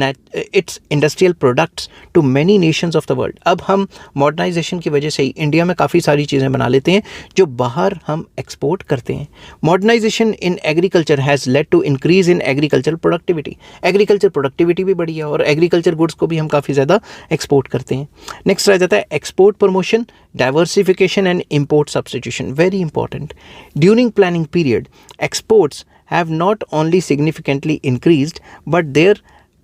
industrial products to many nations of the world. अब हम मॉडर्नाइजेशन की वजह से ही इंडिया में काफ़ी सारी चीज़ें बना लेते हैं जो बाहर हम एक्सपोर्ट करते हैं। Modernisation in agriculture has led to increase in agriculture productivity. Agriculture productivity भी बढ़ी है और एग्रीकल्चर गुड्स को भी हम काफ़ी ज़्यादा एक्सपोर्ट करते हैं। नेक्स्ट आ जाता है export promotion, diversification and import substitution, very important. During planning period exports have not only significantly increased but there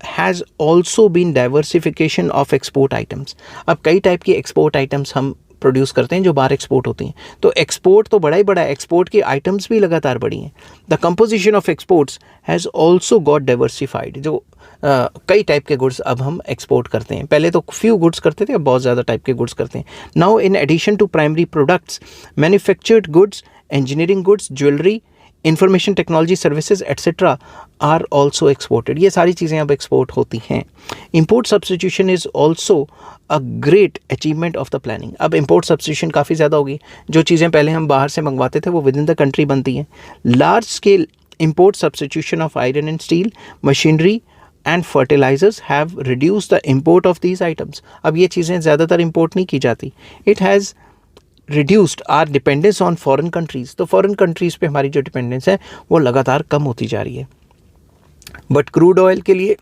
has also been diversification of export items. अब कई टाइप की एक्सपोर्ट आइटम्स हम प्रोड्यूस करते हैं जो बाहर एक्सपोर्ट होती हैं, तो एक्सपोर्ट तो बड़ा ही बड़ा है, एक्सपोर्ट की आइटम्स भी लगातार बढ़ी हैं. The composition of exports has also got diversified. जो कई टाइप के गुड्स अब हम एक्सपोर्ट करते हैं. पहले तो फ्यू गुड्स करते थे, अब बहुत ज़्यादा टाइप के गुड्स करते हैं. Now in addition to primary products, manufactured goods, engineering goods, jewelry, information technology services etc. are also exported. ये सारी चीज़ें अब एक्सपोर्ट होती हैं. Import substitution is also a great achievement of the planning. अब import substitution काफ़ी ज़्यादा होगी. जो चीज़ें पहले हम बाहर से मंगवाते थे वो विद इन द कंट्री बनती हैं. Large scale import substitution of iron and steel, machinery and fertilizers have reduced the import of these items. अब ये चीज़ें ज़्यादातर import नहीं की जाती. It has reduced our dependence on foreign countries. तो फॉरेन कंट्रीज़ पे हमारी जो डिपेंडेंस है वो लगातार कम होती जा रही है, बट क्रूड ऑयल के लिए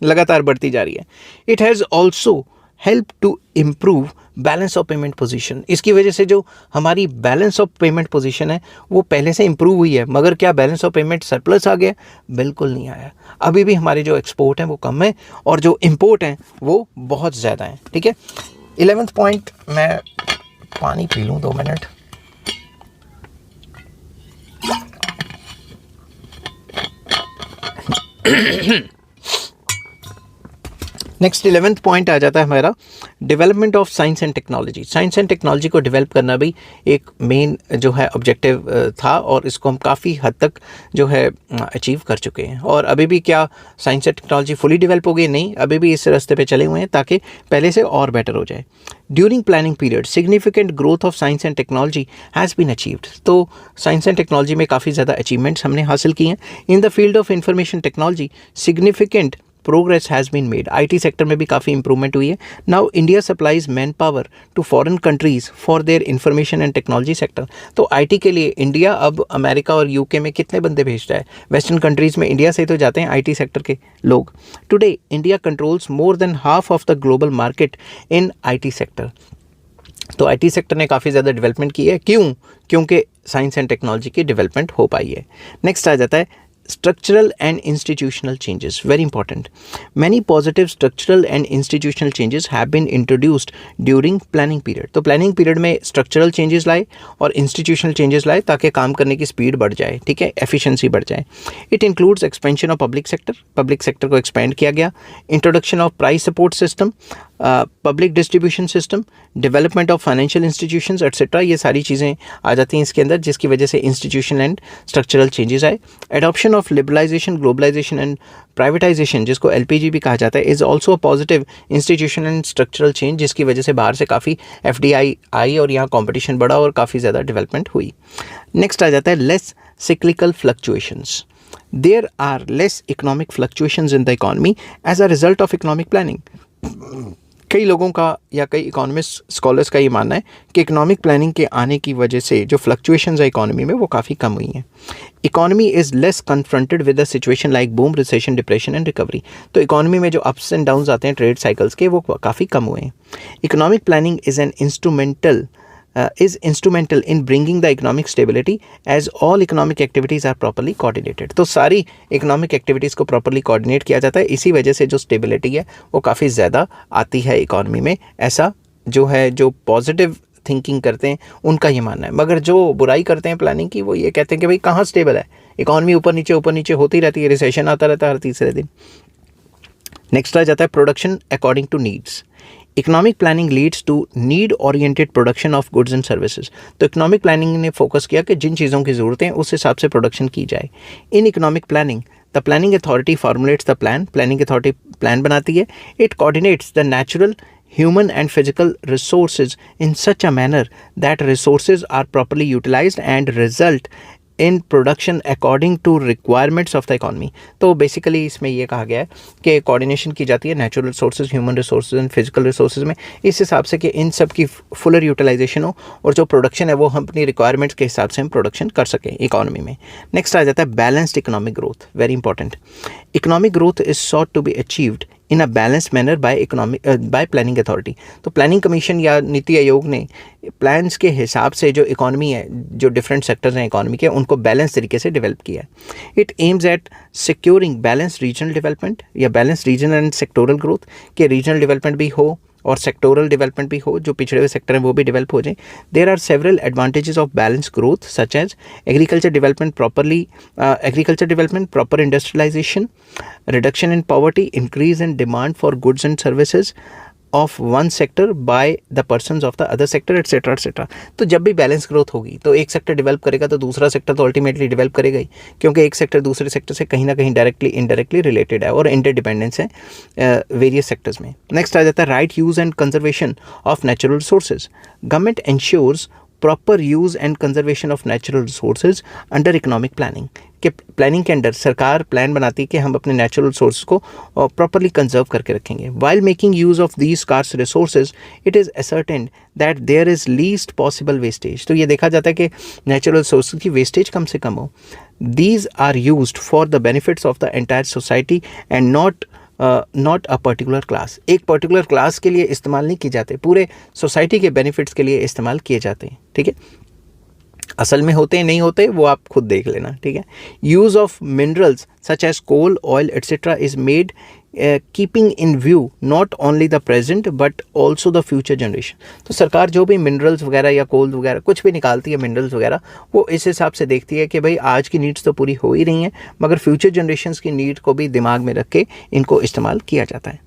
लगातार बढ़ती जा रही है. It has also help to improve balance of payment position. इसकी वजह से जो हमारी बैलेंस ऑफ पेमेंट पोजीशन है वो पहले से इम्प्रूव हुई है. मगर क्या बैलेंस ऑफ पेमेंट सरप्लस आ गया? बिल्कुल नहीं आया. अभी भी हमारे जो एक्सपोर्ट हैं वो कम है और जो इम्पोर्ट हैं वो बहुत ज़्यादा हैं. ठीक है. 11th पॉइंट, मैं पानी पी लूँ 2 मिनट. नेक्स्ट 11th पॉइंट आ जाता है हमारा development of science and technology. Science and technology को डेवलप करना भी एक मेन जो है ऑब्जेक्टिव था और इसको हम काफ़ी हद तक जो है अचीव कर चुके हैं. और अभी भी क्या science and technology fully develop हो गई? नहीं, अभी भी इस रास्ते पे चले हुए हैं ताकि पहले से और बेटर हो जाए. During planning period significant growth of science and technology has been achieved. तो साइंस एंड टेक्नोलॉजी में काफ़ी ज़्यादा अचीवमेंट्स हमने हासिल किए हैं. In the field of information technology significant progress has been made. IT sector में भी काफ़ी इंप्रूवमेंट हुई है. Now India supplies man power to foreign countries for their information and technology sector. तो IT के लिए इंडिया अब अमेरिका और UK में कितने बंदे भेजता है? वेस्टर्न कंट्रीज़ में इंडिया से ही तो जाते हैं IT सेक्टर के लोग. Today India controls more than half of the global market in IT sector. तो IT सेक्टर ने काफ़ी ज़्यादा डेवलपमेंट की है. क्यों? क्योंकि साइंस एंड टेक्नोलॉजी की डेवलपमेंट हो पाई है. नेक्स्ट आ जाता है structural and institutional changes. Very important. Many positive structural and institutional changes have been introduced during planning period. तो planning period में structural changes लाए और institutional changes लाए ताकि काम करने की speed बढ़ जाए. ठीक है, efficiency बढ़ जाए. It includes expansion of public sector. Public sector को expand किया गया. Introduction of price support system. Public distribution system, development of financial institutions etcetera. ये सारी चीज़ें आ जाती हैं इसके अंदर, जिसकी वजह से इंस्टीट्यूशन एंड स्ट्रक्चरल चेंजेस आए. Adoption of liberalisation, globalisation and privatisation, जिसको LPG भी कहा जाता है, is also a positive institution and structural change, जिसकी वजह से बाहर से काफ़ी FDI आई और यहाँ कॉम्पिटिशन बढ़ा और काफ़ी ज़्यादा डेवलपमेंट हुई. नेक्स्ट आ जाता है less cyclical fluctuations. There are less economic fluctuations in the economy as a result of economic planning. कई लोगों का या कई इकोनॉमिस्ट स्कॉलर्स का ये मानना है कि इकोनॉमिक प्लानिंग के आने की वजह से जो फ्लक्चुएशंस है इकोनॉमी में वो काफ़ी कम हुई हैं. Economy is less confronted with a situation like boom, recession, depression and recovery. तो इकोनॉमी में जो अप्स एंड डाउन्स आते हैं ट्रेड साइकिल्स के, वो काफ़ी कम हुए हैं. Economic planning is instrumental in bringing the economic stability as all economic activities are properly coordinated. तो सारी economic activities को properly coordinate किया जाता है. इसी वजह से जो stability है वो काफ़ी ज़्यादा आती है इकोनॉमी में. ऐसा जो है, जो पॉजिटिव थिंकिंग करते हैं उनका ये मानना है. मगर जो बुराई करते हैं प्लानिंग की, वो ये कहते हैं कि भाई कहाँ स्टेबल है, इकोनॉमी ऊपर नीचे होती रहती है, रिसेशन आता रहता है हर तीसरे दिन. नेक्स्ट आ जाता है production according to needs. Economic planning leads to need oriented production of goods and services. तो इकोनॉमिक प्लानिंग ने फोकस किया कि जिन चीज़ों की ज़रूरतें हैं उस हिसाब से प्रोडक्शन की जाए. इन economic planning the planning authority formulates the plan. Planning authority plan बनाती है. It coordinates the natural, human and physical resources in such a manner that resources are properly utilized and result in production according to requirements of the economy. तो बेसिकली इसमें ये कहा गया है कि कोऑर्डिनेशन की जाती है natural resources, human resources and physical resources में, इस हिसाब से कि इन सब की फुलर यूटिलाइजेशन हो और जो प्रोडक्शन है वो हम अपनी रिक्वायरमेंट्स के हिसाब से हम प्रोडक्शन कर सकें इकोनॉमी में. नेक्स्ट आ जाता है balanced economic growth. Very important. Economic growth is sought to be achieved in a balance manner by planning authority. तो प्लानिंग कमीशन या नीति आयोग ने प्लान्स के हिसाब से जो इकॉनमी है, जो डिफरेंट सेक्टर्स हैं इकॉनमी के, उनको बैलेंस तरीके से डेवलप किया है। It aims at securing balance regional development या balance regional and sectoral growth, के रीजनल डेवलपमेंट भी हो और सेक्टोरल डेवलपमेंट भी हो, जो पिछड़े हुए सेक्टर हैं वो भी डेवलप हो जाए। There are several advantages of balance growth such as agriculture development, proper industrialisation, reduction in poverty, increase in demand for goods and services of one sector by the persons of the other sector, etcetera etcetera. तो जब भी बैलेंस ग्रोथ होगी तो एक सेक्टर डेवलप करेगा तो दूसरा सेक्टर तो अल्टीमेटली डेवलप करेगा ही, क्योंकि एक सेक्टर दूसरे सेक्टर से कहीं ना कहीं डायरेक्टली इनडायरेक्टली रिलेटेड है और इंटरडिपेंडेंस है वेरियस सेक्टर्स में। नेक्स्ट आ जाता है right use and conservation of natural resources. Government ensures proper use and conservation of natural resources under economic planning, के प्लानिंग के अंडर सरकार प्लान बनाती है कि हम अपने नेचुरल रिसोर्स को प्रॉपरली कंजर्व करके रखेंगे। While making use of these scarce resources it is ascertained that there is least possible wastage. तो ये देखा जाता है कि नेचुरल रिसोर्स की वेस्टेज कम से कम हो। These are used for the benefits of the entire society and not a particular class. एक पर्टिकुलर क्लास के लिए इस्तेमाल नहीं किए जाते, पूरे सोसाइटी के बेनिफिट्स के लिए इस्तेमाल किए जाते हैं। ठीक है, असल में होते हैं नहीं होते वो आप खुद देख लेना। ठीक है, use of minerals such as coal, oil etcetera is made keeping in view not only the present but also the future generation. तो सरकार जो भी मिनरल्स वगैरह या कोल वगैरह कुछ भी निकालती है, मिनरल्स वगैरह, वो इस हिसाब से देखती है कि भाई आज की नीड्स तो पूरी हो ही रही हैं, मगर फ्यूचर जनरेशन्स की नीड को भी दिमाग में रख के इनको इस्तेमाल किया जाता है।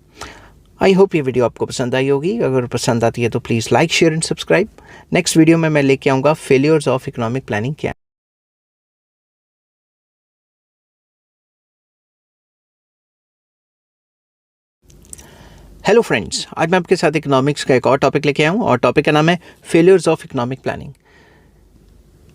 आई होप ये वीडियो आपको पसंद आई होगी। अगर पसंद आती है तो please like, share and subscribe. Next video में मैं लेके आऊँगा फेलियर्स ऑफ इकोनॉमिक प्लानिंग क्या है। हेलो फ्रेंड्स, आज मैं आपके साथ इकोनॉमिक्स का एक और टॉपिक लेके आया हूँ और टॉपिक का नाम है फेलियर्स ऑफ इकोनॉमिक प्लानिंग।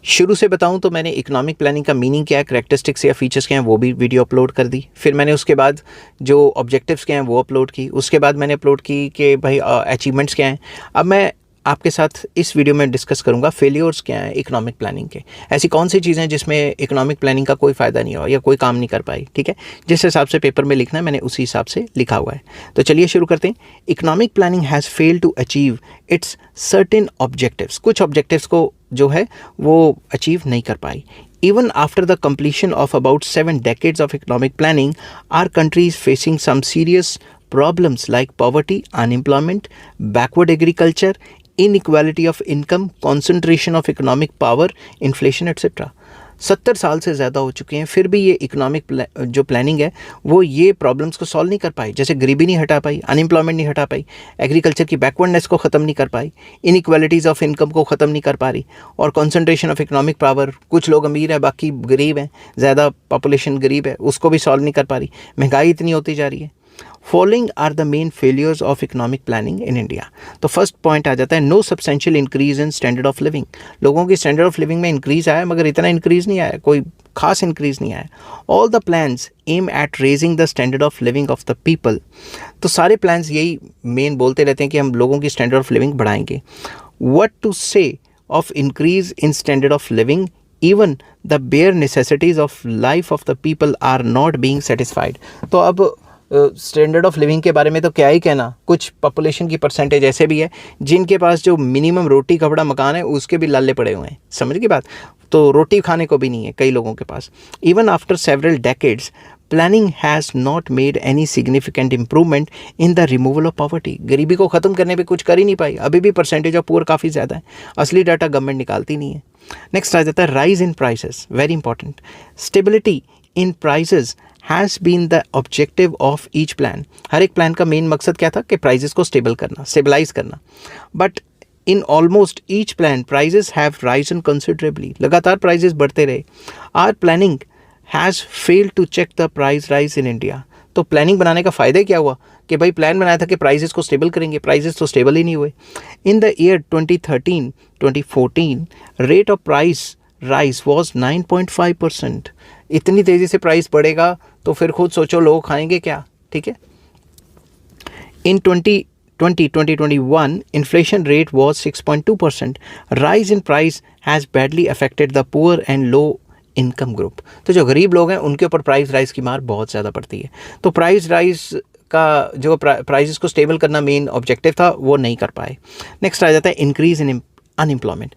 शुरू से बताऊं तो मैंने इकोनॉमिक प्लानिंग का मीनिंग क्या है, करैक्टरिस्टिक्स या फीचर्स क्या हैं, वो भी वीडियो अपलोड कर दी। फिर मैंने उसके बाद जो ऑब्जेक्टिव्स क्या हैं वो अपलोड की। उसके बाद मैंने अपलोड की कि भाई अचीवमेंट्स क्या हैं। अब मैं आपके साथ इस वीडियो में डिस्कस करूंगा फेलियर्स क्या हैं इकोनॉमिक प्लानिंग के। ऐसी कौन सी चीज़ें जिसमें इकोनॉमिक प्लानिंग का कोई फ़ायदा नहीं हुआ या कोई काम नहीं कर पाई। ठीक है, जिस हिसाब से पेपर में लिखना है मैंने उसी हिसाब से लिखा हुआ है। तो चलिए शुरू करते हैं। Economic planning has failed to achieve its certain objectives. कुछ ऑब्जेक्टिव्स को जो है वो अचीव नहीं कर पाई। Even after the completion of about 7 decades of economic planning, our country is facing some serious problems like poverty, unemployment, backward agriculture, inequality of income, concentration of economic power, inflation, etc. 70 साल से ज़्यादा हो चुके हैं, फिर भी ये इकोनॉमिक जो प्लानिंग है वो ये प्रॉब्लम्स को सॉल्व नहीं कर पाई। जैसे गरीबी नहीं हटा पाई, अनएम्प्लॉयमेंट नहीं हटा पाई, एग्रीकल्चर की बैकवर्डनेस को ख़त्म नहीं कर पाई, इनइक्वालिटीज़ ऑफ इनकम को ख़त्म नहीं कर पा रही, और कॉन्सेंट्रेशन ऑफ इकोनॉमिक पावर, कुछ लोग अमीर हैं बाकी गरीब हैं, ज़्यादा पॉपुलेशन गरीब है, उसको भी सॉल्व नहीं कर पा रही। महंगाई इतनी होती जा रही है। Following are the main failures of economic planning in India. तो फर्स्ट पॉइंट आ जाता है no substantial increase in standard of living. लोगों की स्टैंडर्ड ऑफ लिविंग में इंक्रीज आया मगर इतना इंक्रीज नहीं आया, कोई खास इंक्रीज नहीं आया। All the plans aim at raising the standard of living of the people. तो सारे प्लान्स यही मेन बोलते रहते हैं कि हम लोगों की स्टैंडर्ड ऑफ लिविंग बढ़ाएंगे। व्हाट टू से of increase in standard of living, even the bare necessities of life of the people are not being satisfied। तो अब स्टैंडर्ड ऑफ लिविंग के बारे में तो क्या ही कहना। कुछ पॉपुलेशन की परसेंटेज ऐसे भी है जिनके पास जो मिनिमम रोटी कपड़ा मकान है उसके भी लाले पड़े हुए हैं, समझ की बात। तो रोटी खाने को भी नहीं है कई लोगों के पास। Even after several decades planning has not made any significant improvement in the removal of poverty. गरीबी को ख़त्म करने पे कुछ कर ही नहीं पाई, अभी भी परसेंटेज ऑफ पुअर काफ़ी ज़्यादा है। असली डाटा गवर्नमेंट निकालती नहीं है। नेक्स्ट आ जाता है rise in prices, very important. Stability in prices has been the objective of each plan. हर एक प्लान का मेन मकसद क्या था कि प्राइजेस को स्टेबल करना, स्टेबलाइज करना। But in almost each plan prices have risen considerably. लगातार प्राइजेस बढ़ते रहे। Our planning has failed to check the price rise in India. तो प्लानिंग बनाने का फ़ायदा क्या हुआ कि भाई प्लान बनाया था कि प्राइजेस को स्टेबल करेंगे, प्राइजेस तो स्टेबल ही नहीं हुए। In the year 2013-2014 rate of price rise was 9.5%। इतनी तेज़ी से प्राइस बढ़ेगा तो फिर खुद सोचो लोग खाएंगे क्या। ठीक है, इन 2020-2021 inflation rate was 6.2%। Rise in price has badly affected the poor and low income group. तो जो गरीब लोग हैं उनके ऊपर प्राइस राइज की मार बहुत ज़्यादा पड़ती है। तो प्राइस राइज का जो प्राइसेस को स्टेबल करना मेन ऑब्जेक्टिव था वो नहीं कर पाए। नेक्स्ट आ जाता है increase in unemployment.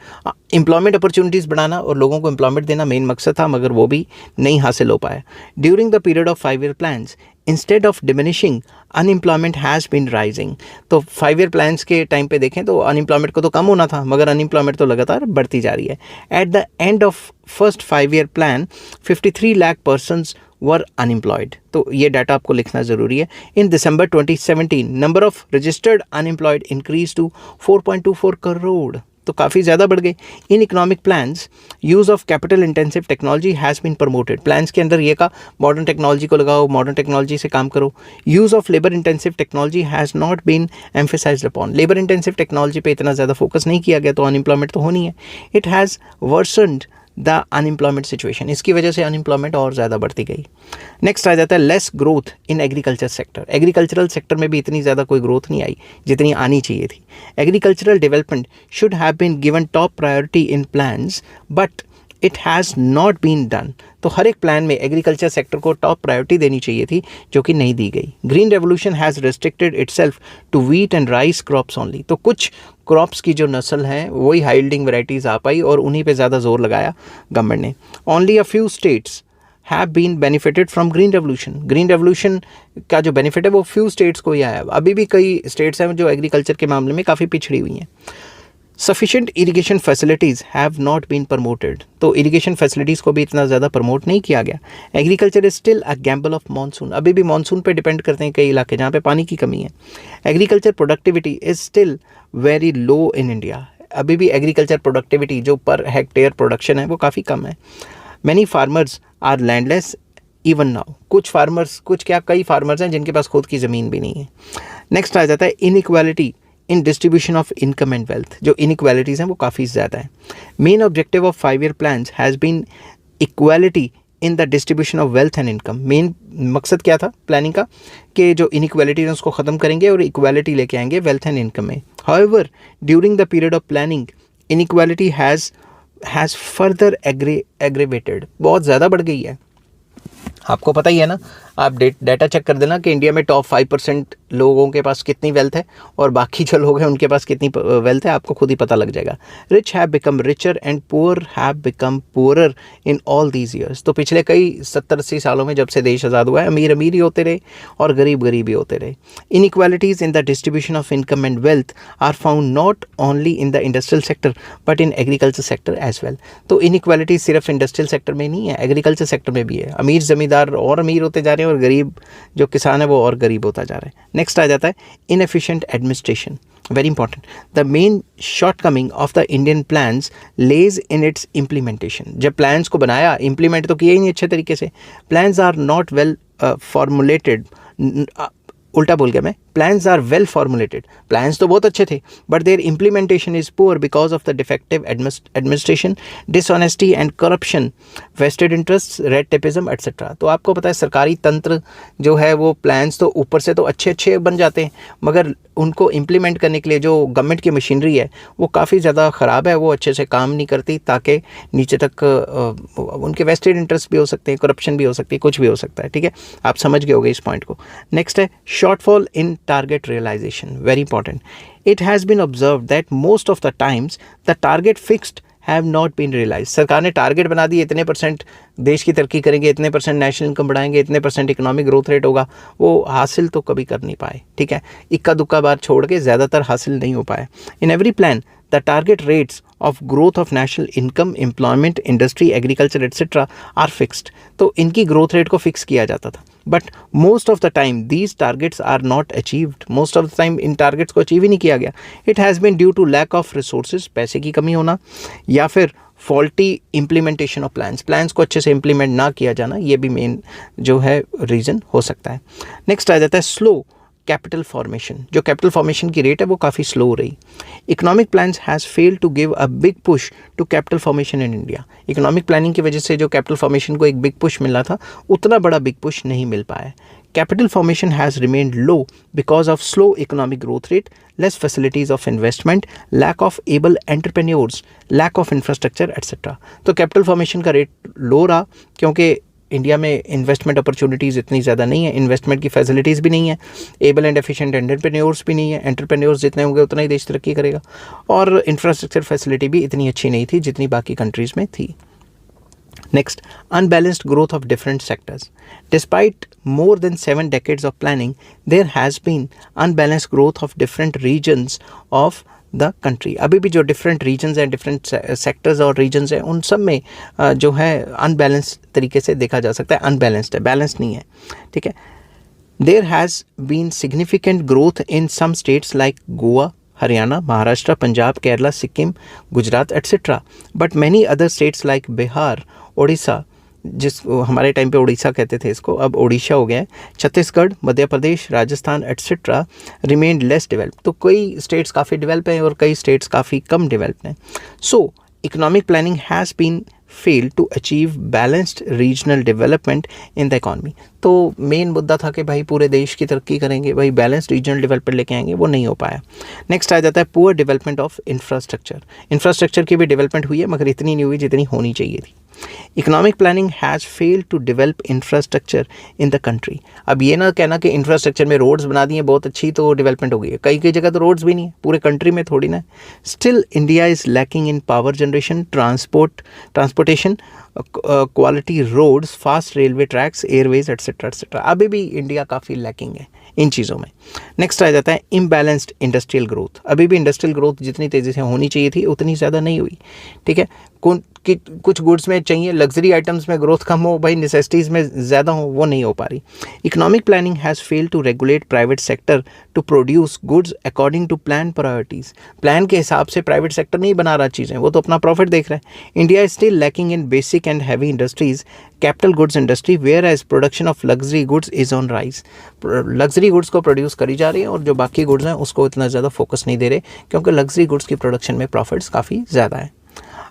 Employment opportunities बढ़ाना और लोगों को एम्प्लॉयमेंट देना मेन मकसद था, मगर वो भी नहीं हासिल हो पाया। During the period of 5 year plans instead of diminishing unemployment has been rising. तो 5 ईयर प्लान्स के टाइम पे देखें तो अनएम्प्लॉयमेंट को तो कम होना था, मगर अनएम्प्लॉयमेंट तो लगातार बढ़ती जा रही है। At the end of first 5 year plan 53 lakh persons were unemployed. तो ये डाटा आपको लिखना ज़रूरी है। In December 2017 number of registered unemployed increase to 4.24 crore, तो काफ़ी ज़्यादा बढ़ गई। In economic plans use of capital intensive technology has been promoted. Plans के अंदर ये कहा मॉडर्न टेक्नोलॉजी को लगाओ, मॉडर्न टेक्नोलॉजी से काम करो। Use of labour intensive technology has not been emphasised upon. Labour intensive technology पे इतना ज़्यादा फोकस नहीं किया गया, तो अनएम्प्लॉयमेंट तो होनी है। It has worsened the unemployment situation, इसकी वजह से अनएम्प्लॉयमेंट और ज़्यादा बढ़ती गई। नेक्स्ट आ जाता है less growth in agriculture sector. Agricultural sector में भी इतनी ज़्यादा कोई ग्रोथ नहीं आई जितनी आनी चाहिए थी। Agricultural development should have been given top priority in plans but it has not been done. तो हर एक प्लान में एग्रीकल्चर सेक्टर को टॉप प्रायोरिटी देनी चाहिए थी, जो कि नहीं दी गई। Green revolution has restricted itself to wheat and rice crops only. तो कुछ क्रॉप्स की जो नस्ल हैं वही हाई यील्डिंग वैराइटीज़ आ पाई और उन्हीं पे ज़्यादा जोर लगाया गवर्नमेंट ने। Only a few states have been benefited from green revolution. Green revolution का जो बेनिफिट है वो फ्यू स्टेट्स को ही आया। अभी भी कई स्टेट्स हैं जो एग्रीकल्चर के मामले में काफ़ी पिछड़ी हुई हैं। Sufficient irrigation facilities have not been promoted. तो इरीगेशन फैसिलिटीज़ को भी इतना ज़्यादा प्रमोट नहीं किया गया। Agriculture is still a gamble of monsoon. अभी भी मानसून पे डिपेंड करते हैं कई इलाके जहाँ पे पानी की कमी है। Agriculture productivity is still very low in India. अभी भी एग्रीकल्चर प्रोडक्टिविटी जो पर हेक्टेयर प्रोडक्शन है वो काफ़ी कम है। Many farmers are landless even now. कई फार्मर्स हैं जिनके पास खुद की ज़मीन भी नहीं है। नेक्स्ट आ जाता है inequality in distribution of income and wealth. जो इनइक्वालिटीज़ हैं वो काफ़ी ज़्यादा है। Main objective of 5 year plans has been equality in the distribution of wealth and income. Main मकसद क्या था प्लानिंग का कि जो इनइक्वालिटी है उसको ख़त्म करेंगे और इक्वालिटी लेके आएंगे वेल्थ एंड इनकम में। However during the period of planning inequality has further aggravated. बहुत ज़्यादा बढ़ गई है। आपको पता ही है ना, आप डाटा चेक कर देना कि इंडिया में टॉप 5% लोगों के पास कितनी वेल्थ है और बाकी जो लोग हैं उनके पास कितनी वेल्थ है, आपको खुद ही पता लग जाएगा। Rich have become richer and poor have become poorer in all these years. तो पिछले कई 70-80 सालों में जब से देश आज़ाद हुआ है, अमीर अमीर ही होते रहे और गरीब गरीब ही होते रहे। Inequalities in the distribution of income and wealth are found not only in the industrial sector but in agriculture sector as well. तो इनइक्वालिटी सिर्फ इंडस्ट्रियल सेक्टर में नहीं है, एग्रीकल्चर सेक्टर में भी है। अमीर ज़मींदार और अमीर होते जा रहे हैं और गरीब जो किसान है वो और गरीब होता जा रहा है। नेक्स्ट आ जाता है inefficient administration. Very important. The main shortcoming of the Indian plans lies in its implementation. जब प्लान्स को बनाया, इम्प्लीमेंट तो किया ही नहीं अच्छे तरीके से। Plans are not well formulated. उल्टा बोल गया मैं, plans are well formulated. Plans तो बहुत अच्छे थे but their implementation is poor because of the defective administration, dishonesty and corruption, vested interest, red tapism etcetera. तो आपको पता है सरकारी तंत्र जो है वो प्लान्स तो ऊपर से तो अच्छे अच्छे बन जाते हैं, मगर उनको इम्प्लीमेंट करने के लिए जो गवर्नमेंट की मशीनरी है वो काफ़ी ज़्यादा ख़राब है, वो अच्छे से काम नहीं करती, ताकि नीचे तक उनके वेस्टेड इंटरेस्ट भी हो सकते हैं, करप्शन भी हो सकती है, कुछ भी हो सकता है। ठीक है, आप समझ गए होंगे इस पॉइंट को। नेक्स्ट है shortfall in target realization. Very important. It has been observed that most of the times the target fixed have not been realized. सरकार ने टारगेट बना दिए, इतने % देश की तरक्की करेंगे, इतने % नेशनल इनकम बढ़ाएंगे, इतने % इकोनॉमिक ग्रोथ रेट होगा, वो हासिल तो कभी कर नहीं पाए। ठीक है, इक्का दुक्का बार छोड़ के ज़्यादातर हासिल नहीं हो पाए। In every plan the target rates of growth of national income, employment, industry, agriculture, etc. are fixed. तो इनकी growth rate को fix किया जाता था, but most of the time these targets are not achieved. Most of the time in targets को achieve ही नहीं किया गया. It has been due to lack of resources, पैसे की कमी होना, या फिर faulty implementation of plans. Plans को अच्छे से implement ना किया जाना, ये भी main जो है reason हो सकता है. Next आ जाता है slow कैपिटल फॉर्मेशन। जो कैपिटल फॉर्मेशन की रेट है वो काफ़ी स्लो हो रही। Economic plans has failed to give a big push to capital formation in India. Economic planning की वजह से जो कैपिटल फॉर्मेशन को एक बिग पुश मिलना था, उतना बड़ा बिग पुश नहीं मिल पाया। Capital formation has remained low because of slow economic growth rate, less facilities of investment, lack of able entrepreneurs, lack of infrastructure etcetera. तो कैपिटल फॉर्मेशन का रेट लो रहा क्योंकि इंडिया में इन्वेस्टमेंट अपॉर्चुनिटीज़ इतनी ज़्यादा नहीं है, इन्वेस्टमेंट की फैसिलिटीज़ भी नहीं है, एबल एंड एफिशिएंट एंटरप्रेन्योर्स भी नहीं है, एंटरप्रेन्योर्स जितने होंगे उतना ही देश तरक्की करेगा, और इंफ्रास्ट्रक्चर फैसिलिटी भी इतनी अच्छी नहीं थी जितनी बाकी कंट्रीज़ में थी। Next, unbalanced growth of different sectors. Despite more than 7 decades of planning, there has been unbalanced growth of different regions of the country. अभी भी जो डिफरेंट रीजन्स हैं, डिफरेंट सेक्टर्स और रीजन्स हैं, उन सब में जो है अनबैलेंस तरीके से देखा जा सकता है, अनबैलेंस्ड है, बैलेंस नहीं है, ठीक है। There has been significant growth in some states like Goa, Haryana, Maharashtra, Punjab, Kerala, Sikkim, Gujarat etcetera, but many other states like Bihar, Orissa, जिस हमारे टाइम पे उड़ीसा कहते थे इसको, अब ओडिशा हो गया है, Chhattisgarh, Madhya Pradesh, Rajasthan etcetera remained less develop. तो कई स्टेट्स काफ़ी डेवलप हैं और कई स्टेट्स काफ़ी कम डेवलप हैं। So economic planning has been fail to achieve balanced regional development in the economy. तो मेन मुद्दा था कि भाई पूरे देश की तरक्की करेंगे, भाई बैलेंस्ड रीजनल डेवलपमेंट लेके आएंगे, वो नहीं हो पाया। नेक्स्ट आ जाता है poor development of infrastructure. Infrastructure की भी डेवलपमेंट हुई है मगर इतनी नहीं हुई जितनी होनी चाहिए थी। Economic planning has failed to develop infrastructure in the country. अब ये ना कहना कि इंफ्रास्ट्रक्चर में रोड्स बना दिए बहुत अच्छी तो डेवलपमेंट हो गई है, कई कई जगह तो रोड्स भी नहीं है, पूरे कंट्री में थोड़ी ना। Still India is lacking in power generation, transportation, quality roads, fast railway tracks, airways etcetera etcetera. अभी भी इंडिया काफ़ी लैकिंग है इन चीज़ों में। नेक्स्ट आ जाता है इम्बैलेंस्ड इंडस्ट्रियल ग्रोथ। अभी भी इंडस्ट्रियल ग्रोथ जितनी तेज़ी से होनी चाहिए थी उतनी ज़्यादा नहीं हुई, ठीक है। कुछ गुड्स में चाहिए, लग्जरी आइटम्स में ग्रोथ कम हो, भाई नेसेसिटीज़ में ज़्यादा हो, वो नहीं हो पा रही। Economic planning has failed to regulate private sector to produce goods according to plan priorities. Plan के हिसाब से प्राइवेट सेक्टर नहीं बना रहा चीज़ें, वो तो अपना प्रॉफिट देख रहा है। India is still lacking in basic and heavy industries, capital goods industry, whereas production of luxury goods is on rise. Luxury goods को प्रोड्यूस करी जा रही है और जो बाकी गुड्स हैं उसको इतना ज़्यादा फोकस नहीं दे रहे, क्योंकि लग्जरी गुड्स की प्रोडक्शन में प्रॉफिट्स काफ़ी ज़्यादा है।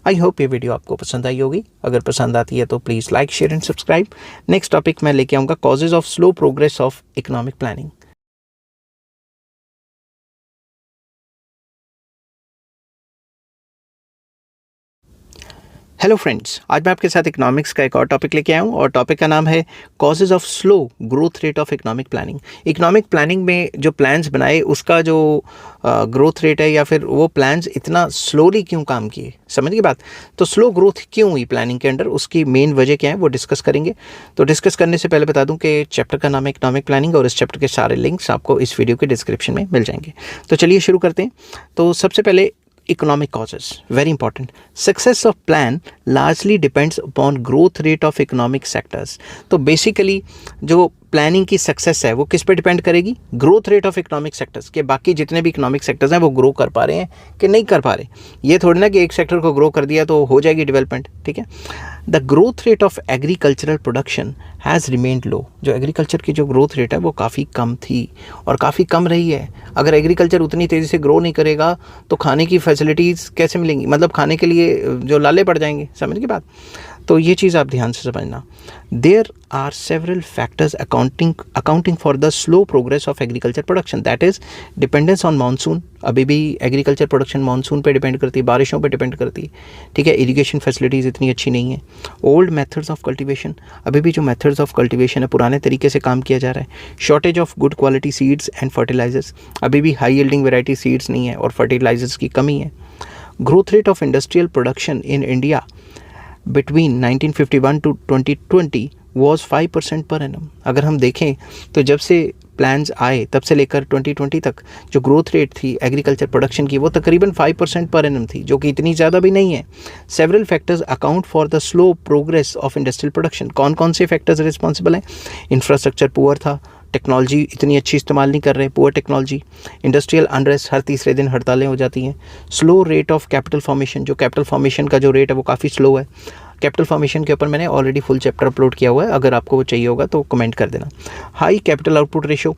आई होप ये वीडियो आपको पसंद आई होगी। अगर पसंद आती है तो please like, share and subscribe. Next topic मैं लेके आऊँगा causes of slow progress of economic planning. Hello friends, आज मैं आपके साथ इकोनॉमिक्स का एक और टॉपिक लेके आया हूँ और टॉपिक का नाम है causes of slow growth rate of economic planning. Economic planning में जो प्लान्स बनाए उसका जो ग्रोथ रेट है या फिर वो प्लान्स इतना स्लोली क्यों काम किए, समझ की बात। तो स्लो ग्रोथ क्यों हुई प्लानिंग के अंडर, उसकी मेन वजह क्या है वो डिस्कस करेंगे। तो डिस्कस करने से पहले बता दूं कि चैप्टर का नाम है इकोनॉमिक प्लानिंग और इस चैप्टर के सारे लिंक्स आपको इस वीडियो के डिस्क्रिप्शन में मिल जाएंगे। तो चलिए शुरू करते हैं। तो सबसे पहले economic causes, very important. Success of plan largely depends upon growth rate of economic sectors. तो बेसिकली जो प्लानिंग की सक्सेस है वो किस पे डिपेंड करेगी, growth rate of economic sectors के। बाकी जितने भी इकोनॉमिक सेक्टर्स हैं वो ग्रो कर पा रहे हैं कि नहीं कर पा रहे। ये थोड़ी ना कि एक सेक्टर को ग्रो कर दिया तो हो जाएगी डेवलपमेंट, ठीक है। The growth rate of agricultural production has remained low. जो एग्रीकल्चर की जो ग्रोथ रेट है वो काफ़ी कम थी और काफ़ी कम रही है। अगर एग्रीकल्चर उतनी तेज़ी से ग्रो नहीं करेगा तो खाने की फैसिलिटीज़ कैसे मिलेंगी, मतलब खाने के लिए जो लाले पड़ जाएंगे, समझ की बात। तो ये चीज़ आप ध्यान से समझना। There are several factors accounting for the slow progress of agriculture production, that is dependence on monsoon. अभी भी एग्रीकल्चर प्रोडक्शन मानसून पे डिपेंड करती है, बारिशों पे डिपेंड करती है, ठीक है। इरिगेशन फैसिलिटीज़ इतनी अच्छी नहीं है। ओल्ड मेथड्स ऑफ कल्टीवेशन, अभी भी जो मेथड्स ऑफ कल्टीवेशन है पुराने तरीके से काम किया जा रहा है। Shortage of good quality seeds and fertilisers, अभी भी हाई यील्डिंग वेराइटी सीड्स नहीं है और फर्टिलाइजर्स की कमी है। Growth rate of industrial production in India between 1951 to 2020 was 5% per annum. अगर हम देखें तो जब से प्लान्स आए तब से लेकर 2020 तक जो ग्रोथ रेट थी एग्रीकल्चर प्रोडक्शन की वो तकरीबन 5% पर एनम थी, जो कि इतनी ज़्यादा भी नहीं है। Several factors account for the slow progress of industrial production. कौन कौन से फैक्टर्स रिस्पॉन्सिबल हैं? इंफ्रास्ट्रक्चर पुअर था, टेक्नोलॉजी इतनी अच्छी इस्तेमाल नहीं कर रहे, पुअर टेक्नोलॉजी, इंडस्ट्रियल अनरेस्ट, हर तीसरे दिन हड़तालें हो जाती हैं। Slow rate of capital formation, जो कैपिटल फॉर्मेशन का जो रेट है वो काफ़ी स्लो है। कैपिटल फॉर्मेशन के ऊपर मैंने ऑलरेडी फुल चैप्टर अपलोड किया हुआ है, अगर आपको वो चाहिए होगा तो कमेंट कर देना। High capital output ratio,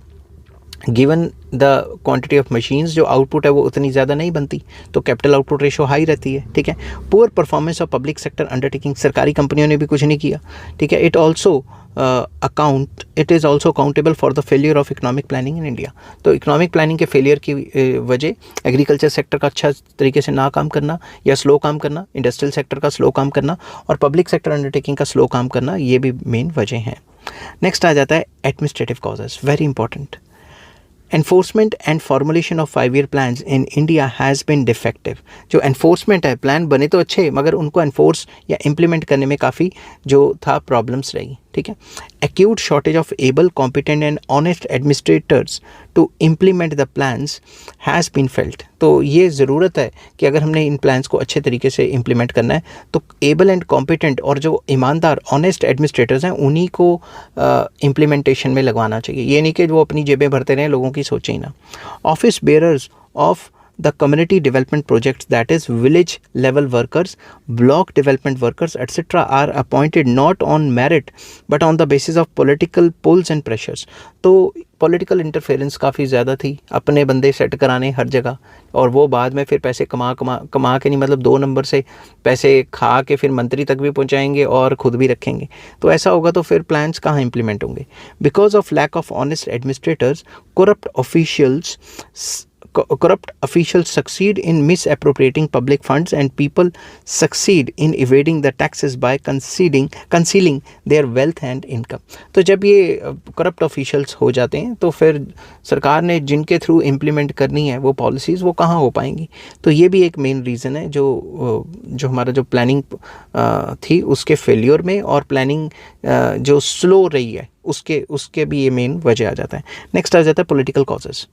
given the quantity of machines, जो आउटपुट है वो उतनी ज़्यादा नहीं बनती, तो कैपिटल आउटपुट रेशो हाई रहती है, ठीक है। Poor performance of public sector undertaking, सरकारी कंपनियों ने भी कुछ नहीं किया, ठीक है। It is also accountable for the failure of economic planning in India. तो इकोनॉमिक प्लानिंग के फेलियर की वजह एग्रीकल्चर सेक्टर का अच्छा तरीके से ना काम करना या स्लो काम करना, इंडस्ट्रियल सेक्टर का स्लो काम करना और पब्लिक सेक्टर अंडरटेकिंग का स्लो काम करना, ये भी मेन वजह हैं। नेक्स्ट आ जाता है administrative causes, very important. Enforcement and formulation of 5 year plans in India has been defective. जो एनफोर्समेंट है, प्लान बने तो अच्छे मगर उनको एनफोर्स या इम्प्लीमेंट करने में काफ़ी जो था प्रॉब्लम्स रही, ठीक है। Acute shortage of able, competent and honest administrators to implement the plans has been felt. तो ये ज़रूरत है कि अगर हमने इन प्लान्स को अच्छे तरीके से इम्प्लीमेंट करना है तो एबल एंड कॉम्पिटेंट और जो ईमानदार ऑनेस्ट एडमिनिस्ट्रेटर्स हैं उन्हीं को इम्प्लीमेंटेशन में लगवाना चाहिए। ये नहीं कि वो अपनी जेबें भरते रहें, लोगों की सोचें ही ना। Office bearers of the community development projects, that is village level workers, block development workers, etc. are appointed not on merit but on the basis of political pulls and pressures. तो पॉलिटिकल इंटरफेरेंस काफ़ी ज़्यादा थी, अपने बंदे सेट कराने हर जगह, और वो बाद में फिर पैसे कमा के नहीं, मतलब 2 नंबर से पैसे खा के फिर मंत्री तक भी पहुंचाएंगे और ख़ुद भी रखेंगे। तो ऐसा होगा तो फिर प्लान्स कहाँ इंप्लीमेंट होंगे। Because of lack of honest administrators, corrupt officials succeed in misappropriating public funds and people succeed in evading the taxes by concealing their wealth and income. तो जब ये corrupt officials हो जाते हैं तो फिर सरकार ने जिनके थ्रू इम्प्लीमेंट करनी है वो पॉलिसीज़, वो कहाँ हो पाएंगी। तो ये भी एक मेन रीज़न है जो हमारा जो प्लानिंग थी उसके फेलियर में, और प्लानिंग जो स्लो रही है उसके भी ये मेन वजह आ जाता है। नेक्स्ट आ जाता है political causes.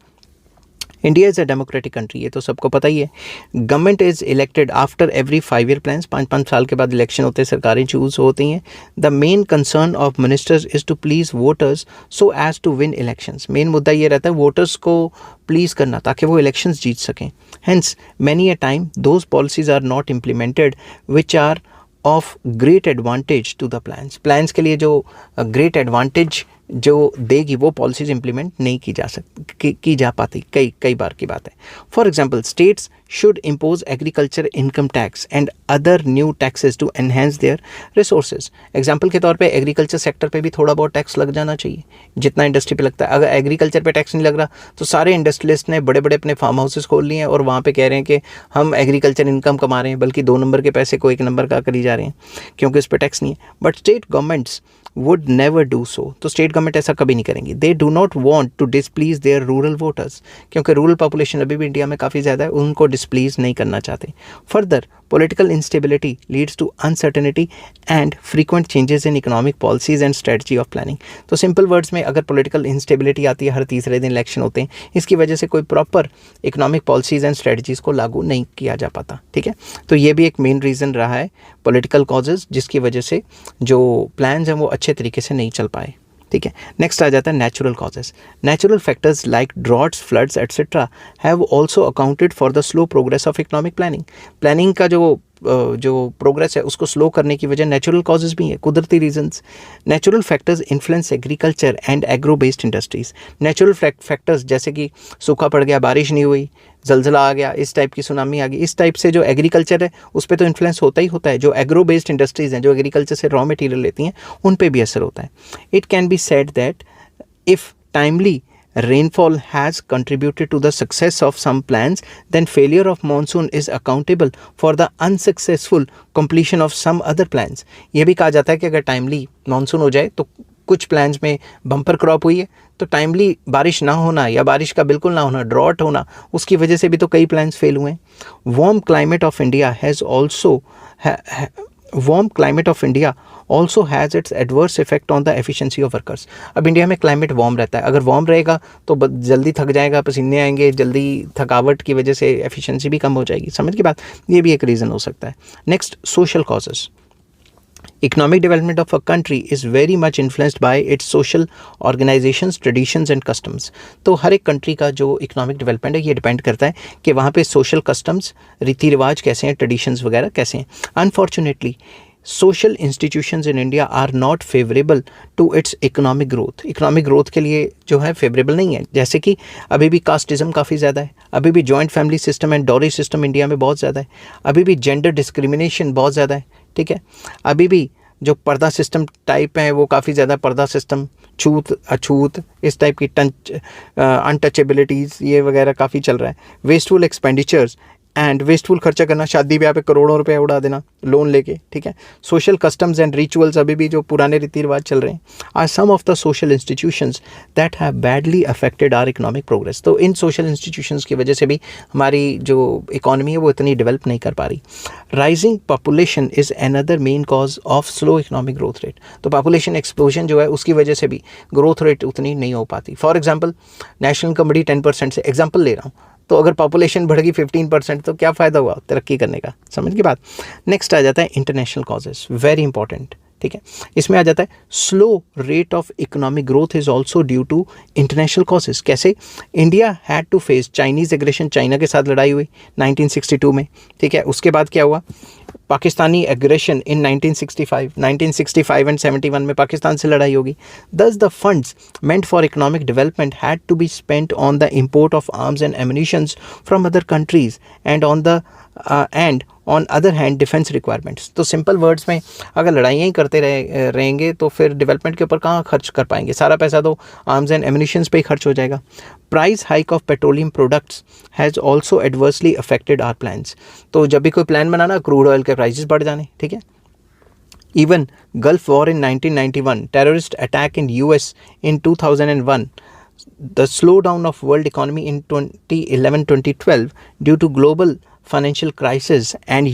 India is a democratic country, ये तो सबको पता ही है। Government is elected after every 5 year plans, 5 साल के बाद इलेक्शन होते हैं, सरकारें चूज़ होती हैं। The main concern of ministers is to please voters so as to win elections. Main मुद्दा ये रहता है वोटर्स को प्लीज़ करना ताकि वो इलेक्शंस जीत सकें। Hence many a time those policies are not implemented which are of great advantage to the plans के लिए जो ग्रेट एडवांटेज जो देगी वो पॉलिसीज इंप्लीमेंट नहीं की जा पाती, कई बार की बात है। For example, states should impose agriculture income tax and other new taxes to enhance their resources. Example के तौर पे एग्रीकल्चर सेक्टर पे भी थोड़ा बहुत टैक्स लग जाना चाहिए जितना इंडस्ट्री पे लगता है। अगर एग्रीकल्चर पे टैक्स नहीं लग रहा तो सारे इंडस्ट्रियलिस्ट ने बड़े बड़े अपने फार्म हाउसेस खोल लिए हैं और वहाँ पे कह रहे हैं कि हम एग्रीकल्चर इनकम कमा रहे हैं, बल्कि 2 नंबर के पैसे को 1 नंबर का करी जा रहे हैं क्योंकि उस पर टैक्स नहीं है। But state governments would never do so। तो स्टेट गवर्नमेंट ऐसा कभी नहीं करेंगी। They do not want to displease their rural voters, क्योंकि रूरल पॉपुलेशन अभी भी इंडिया में काफ़ी ज़्यादा है, उनको डिसप्लीज नहीं करना चाहते। Further political instability leads to uncertainty and frequent changes in economic policies and strategy of planning। तो सिंपल वर्ड्स में अगर political instability आती है, हर तीसरे दिन इलेक्शन होते हैं, इसकी वजह से कोई proper economic policies and strategies को लागू नहीं किया जा पाता, ठीक है। तो ये भी एक मेन रीज़न रहा है पॉलिटिकल कॉजेज़ जिसकी वजह से जो प्लान्स हैं वो अच्छे तरीके से नहीं चल पाए, ठीक है। नेक्स्ट आ जाता है natural causes. Natural factors like droughts, floods etcetera have also accounted for the slow progress of economic planning का जो प्रोग्रेस है उसको स्लो करने की वजह नेचुरल कॉजेज़ भी हैं, कुदरती reasons. Natural factors influence agriculture and agro based industries. Natural factors जैसे कि सूखा पड़ गया, बारिश नहीं हुई, जलजला आ गया, इस टाइप की सुनामी आ गई, इस टाइप से जो एग्रीकल्चर है उस पर तो इन्फ्लुएंस होता ही होता है। जो एग्रो बेस्ड इंडस्ट्रीज़ हैं, जो एग्रीकल्चर से रॉ मटेरियल लेती हैं, उन पर भी असर होता है। It can be said that if timely rainfall has contributed to the success of some plans, then failure of monsoon is accountable for the unsuccessful completion of some other plans। ये भी कहा जाता है कि अगर टाइमली मानसून हो जाए तो कुछ प्लान्स में बम्पर क्रॉप हुई है तो टाइमली बारिश ना होना या बारिश का बिल्कुल ना होना, ड्रॉट होना, उसकी वजह से भी तो कई प्लान्स फेल हुए हैं। Warm climate of India also has its adverse effect on the efficiency of workers. अब इंडिया में क्लाइमेट वार्म रहता है, अगर वार्म रहेगा तो जल्दी थक जाएगा, पसीने आएंगे, जल्दी थकावट की वजह से एफिशिएंसी भी कम हो जाएगी। समझ की बात, ये भी एक रीज़न हो सकता है। Next, social causes. Economic development of a country is very much influenced by its social organizations, traditions and customs। तो हर एक कंट्री का जो इकोनॉमिक डेवलपमेंट है ये डिपेंड करता है कि वहाँ पे सोशल कस्टम्स, रीति रिवाज कैसे हैं, ट्रेडिशंस वगैरह कैसे हैं। Unfortunately social institutions in India are not favourable to its economic growth. Economic growth के लिए जो है फेवरेबल नहीं है। जैसे कि अभी भी कास्टिज्म काफ़ी ज़्यादा है, अभी भी joint family system and dowry system India में बहुत ज़्यादा है, अभी भी जेंडर डिस्क्रिमिनेशन बहुत ज़्यादा है, ठीक है। अभी भी जो पर्दा सिस्टम टाइप है वो काफ़ी ज़्यादा पर्दा सिस्टम, छूत अछूत, इस टाइप की अनटचेबिलिटीज़ ये वगैरह काफ़ी चल रहा है। वेस्टफुल एक्सपेंडिचर्स एंड वेस्टफुल खर्चा करना, शादी ब्याह पे करोड़ों रुपए उड़ा देना लोन लेके, ठीक है। सोशल कस्टम्स एंड रिचुअल्स, अभी भी जो पुराने रीति रिवाज चल रहे हैं, are some of the social institutions that have badly affected our economic progress. तो इन सोशल इंस्टीट्यूशंस की वजह से भी हमारी जो इकॉनमी है वो इतनी डेवलप नहीं कर पा रही। Rising population is another main cause of slow economic growth rate. तो पॉपुलेशन एक्सप्लोजन जो है उसकी वजह से भी ग्रोथ रेट उतनी नहीं हो पाती। फॉर एग्जाम्पल, नेशनल इनकम बढ़ी 10% से, एग्जाम्पल ले रहा हूँ, तो अगर पॉपुलेशन बढ़ गई 15% तो क्या फ़ायदा हुआ तरक्की करने का, समझ की बात। नेक्स्ट आ जाता है इंटरनेशनल कॉजेज़, वेरी इंपॉर्टेंट, ठीक है। इसमें आ जाता है slow rate of economic growth is also due to international causes. कैसे? India had to face Chinese aggression, China के साथ लड़ाई हुई 1962 में, ठीक है। उसके बाद क्या हुआ? पाकिस्तानी एग्रेशन इन 1965 एंड 71 में पाकिस्तान से लड़ाई होगी। Thus the funds meant for economic development had to be spent on the import of arms and ammunitions from other countries and on other hand defence requirements. तो सिंपल वर्ड्स में अगर लड़ाइयाँ ही करते रहेंगे तो फिर डेवलपमेंट के ऊपर कहाँ खर्च कर पाएंगे? सारा पैसा तो आर्म्स एंड एम्यूनिशंस पे ही खर्च हो जाएगा। Price hike of petroleum products has also adversely affected our plans. तो जब भी कोई प्लान बनाना, क्रूड ऑयल के प्राइसेस बढ़ जाने, ठीक है। Even Gulf War in 1991, terrorist attack in US in 2001, the slowdown of world economy in 2011-2012 due to global financial crisis and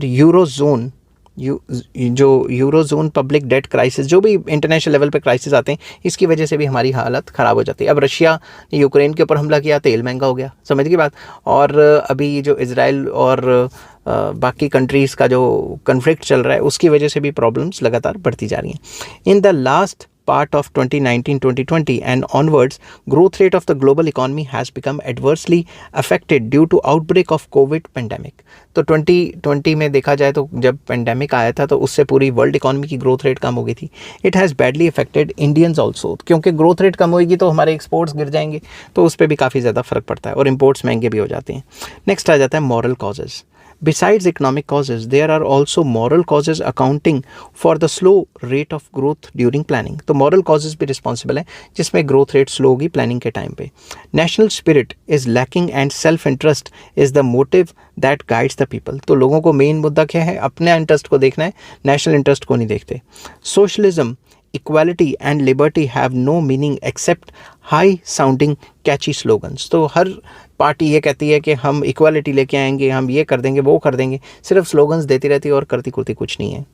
eurozone जो यूरोजोन पब्लिक डेट क्राइसिस, जो भी इंटरनेशनल लेवल पे क्राइसिस आते हैं, इसकी वजह से भी हमारी हालत ख़राब हो जाती है। अब रशिया ने यूक्रेन के ऊपर हमला किया, तेल महंगा हो गया, समझ की बात। और अभी जो इजराइल और बाकी कंट्रीज़ का जो कन्फ्लिक्ट चल रहा है उसकी वजह से भी प्रॉब्लम्स लगातार बढ़ती जा रही हैं। In the last part of 2019-2020 and onwards, growth rate of the global economy has become adversely affected due to outbreak of COVID pandemic. तो 2020 में देखा जाए तो जब पेंडेमिक आया था तो उससे पूरी वर्ल्ड इकोनॉमी की ग्रोथ रेट कम हो गई थी। It has badly affected Indians also, क्योंकि ग्रोथ रेट कम होगी तो हमारे एक्सपोर्ट्स गिर जाएंगे, तो उस पर भी काफ़ी ज़्यादा फर्क पड़ता है और इम्पोर्ट्स महंगे भी हो जाते हैं। नेक्स्ट आ जाता है moral causes. Besides economic causes, there are also moral causes accounting for the slow rate of growth during planning. तो moral causes भी responsible है जिसमें growth rate slow होगी planning के time पे। National spirit is lacking and self-interest is the motive that guides the people. तो लोगों को मेन मुद्दा क्या है? अपने इंटरेस्ट को देखना है, नेशनल इंटरेस्ट को नहीं देखते। Socialism, equality and liberty have no meaning except high sounding catchy slogans. तो हर पार्टी ये कहती है कि हम इक्वालिटी लेके आएंगे, हम ये कर देंगे, वो कर देंगे, सिर्फ स्लोगन्स देती रहती है और करती कुर्ती कुछ नहीं है।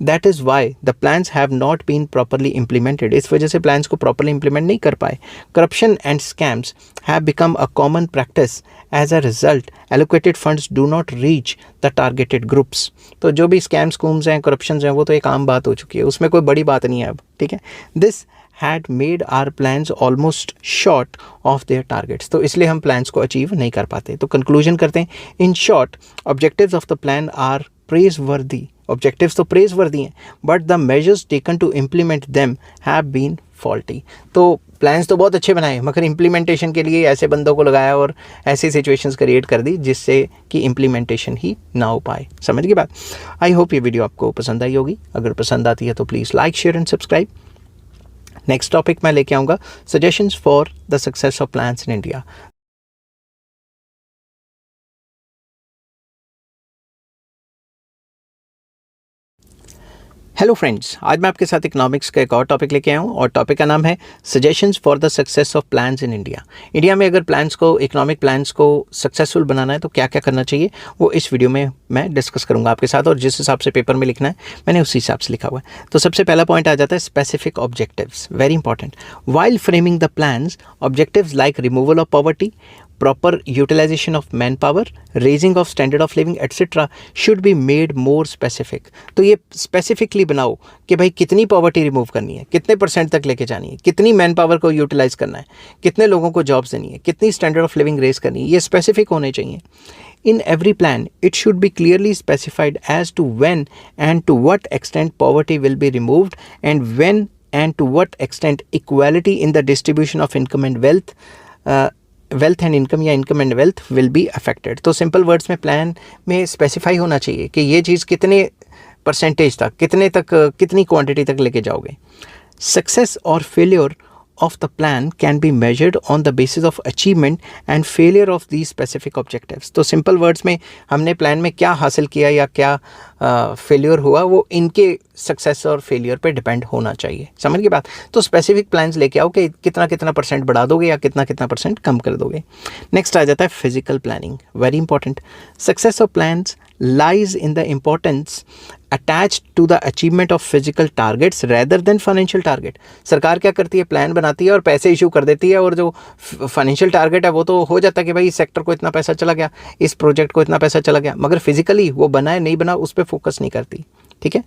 That is why the plans have not been properly implemented. इस वजह से प्लान्स को प्रॉपरली इम्प्लीमेंट नहीं कर पाए। Corruption and scams have become a common practice. As a result allocated funds do not reach the targeted groups. तो जो भी स्कैम स्कूम्स हैं, करप्शन हैं, वो तो एक आम बात हो चुकी है, उसमें कोई बड़ी बात नहीं है अब, ठीक है। This had made our plans almost short of their targets. तो इसलिए हम plans को achieve नहीं कर पाते। तो conclusion करते हैं, in short, objectives of the plan are praiseworthy. Objectives तो praiseworthy हैं, but the measures taken to implement them have been faulty. तो प्लान्स तो बहुत अच्छे बनाए मगर इम्प्लीमेंटेशन के लिए ऐसे बंदों को लगाया और ऐसी सिचुएशंस क्रिएट कर दी जिससे कि इम्प्लीमेंटेशन ही ना हो पाए। समझ गए बात? आई होप ये वीडियो आपको पसंद आई होगी। अगर पसंद आती है तो please like, share and subscribe. Next topic मैं लेके आऊँगा suggestions for the success of plans in India. Hello friends, आज मैं आपके साथ इकोनॉमिक्स का एक और टॉपिक लेके आया हूँ और टॉपिक का नाम है suggestions for the success of plans in India. India में अगर प्लान्स को, इकोनॉमिक प्लान्स को सक्सेसफुल बनाना है तो क्या क्या करना चाहिए वो इस वीडियो में मैं डिस्कस करूँगा आपके साथ, और जिस हिसाब से पेपर में लिखना है मैंने उसी हिसाब से लिखा हुआ है। तो सबसे पहला पॉइंट आ जाता है specific objectives, very important. While framing the plans, objectives like removal of poverty, proper utilization of manpower, raising of standard of living etc. should be made more specific. तो ये स्पेसिफिकली बनाओ कि भाई कितनी पॉवर्टी रिमूव करनी है, कितने % तक लेके जानी है, कितनी मैन पावर को यूटिलाइज करना है, कितने लोगों को जॉब्स देनी है, कितनी स्टैंडर्ड ऑफ लिविंग रेज करनी है, ये स्पेसिफिक होने चाहिए। In every plan, it should be clearly specified as to when and to what extent poverty will be removed, and when and to what extent equality in the distribution of income and wealth and income या income and wealth will be affected. तो सिंपल वर्ड्स में प्लान में स्पेसिफाई होना चाहिए कि ये चीज़ कितने परसेंटेज तक, कितने तक, कितनी क्वांटिटी तक लेके जाओगे. सक्सेस और failure of the plan can be measured on the basis of achievement and failure of these specific objectives. तो सिंपल वर्ड्स में हमने प्लान में क्या हासिल किया या क्या फेलियर हुआ, वो इनके सक्सेस और फेलियर पे डिपेंड होना चाहिए. समझ की बात. तो स्पेसिफिक प्लान्स लेके आओ कि कितना कितना परसेंट बढ़ा दोगे या कितना कितना परसेंट कम कर दोगे. नेक्स्ट आ जाता है physical planning. Very important. Success of plans lies in the importance attached to the achievement of physical targets rather than financial target. सरकार क्या करती है, प्लान बनाती है और पैसे इशू कर देती है, और जो फाइनेंशियल टारगेट है वो तो हो जाता है कि भाई इस सेक्टर को इतना पैसा चला गया, इस प्रोजेक्ट को इतना पैसा चला गया, मगर फिजिकली वो बना है नहीं बना उस पर फोकस नहीं करती. ठीक है.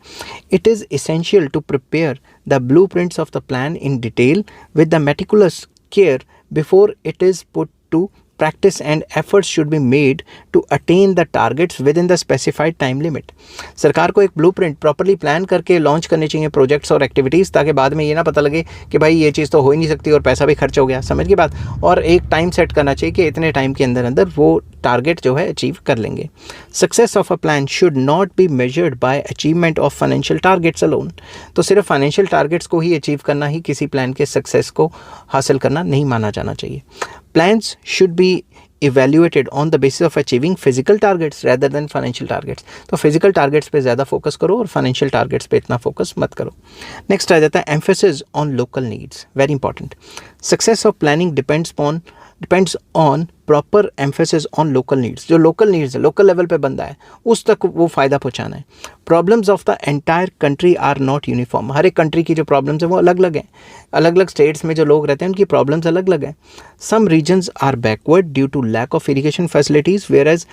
It is essential to prepare the blue prints of the plan in detail with the meticulous care before it is put to practice, and efforts should be made to attain the targets within the specified time limit. सरकार को एक ब्लूप्रिंट प्रॉपर्ली प्लान करके लॉन्च करने चाहिए प्रोजेक्ट्स और एक्टिविटीज़, ताकि बाद में ये ना पता लगे कि भाई ये चीज़ तो हो ही नहीं सकती और पैसा भी खर्च हो गया. समझ की बात. और एक टाइम सेट करना चाहिए कि इतने टाइम के अंदर अंदर वो टारगेट जो है अचीव कर लेंगे. Success of a plan should not be measured by achievement of financial targets alone. तो सिर्फ फाइनेंशियल टारगेट्स को ही अचीव करना ही किसी प्लान के सक्सेस को हासिल करना नहीं माना जाना चाहिए. Plans should be evaluated on the basis of achieving physical targets rather than financial targets. तो physical targets पे ज़्यादा फोकस करो और financial targets पे इतना फोकस मत करो. नेक्स्ट आ जाता है emphasis on local needs. Very important. Success of planning depends on proper emphasis on local needs. जो लोकल नीड्स है, लोकल लेवल पे बंदा है, उस तक वो फ़ायदा पहुंचाना है. Problems of the entire country are not uniform. हर एक कंट्री की जो प्रॉब्लम्स हैं वो अलग अलग हैं. अलग अलग स्टेट्स में जो लोग रहते हैं उनकी प्रॉब्लम्स अलग अलग हैं. Some regions are backward due to lack of irrigation facilities, whereas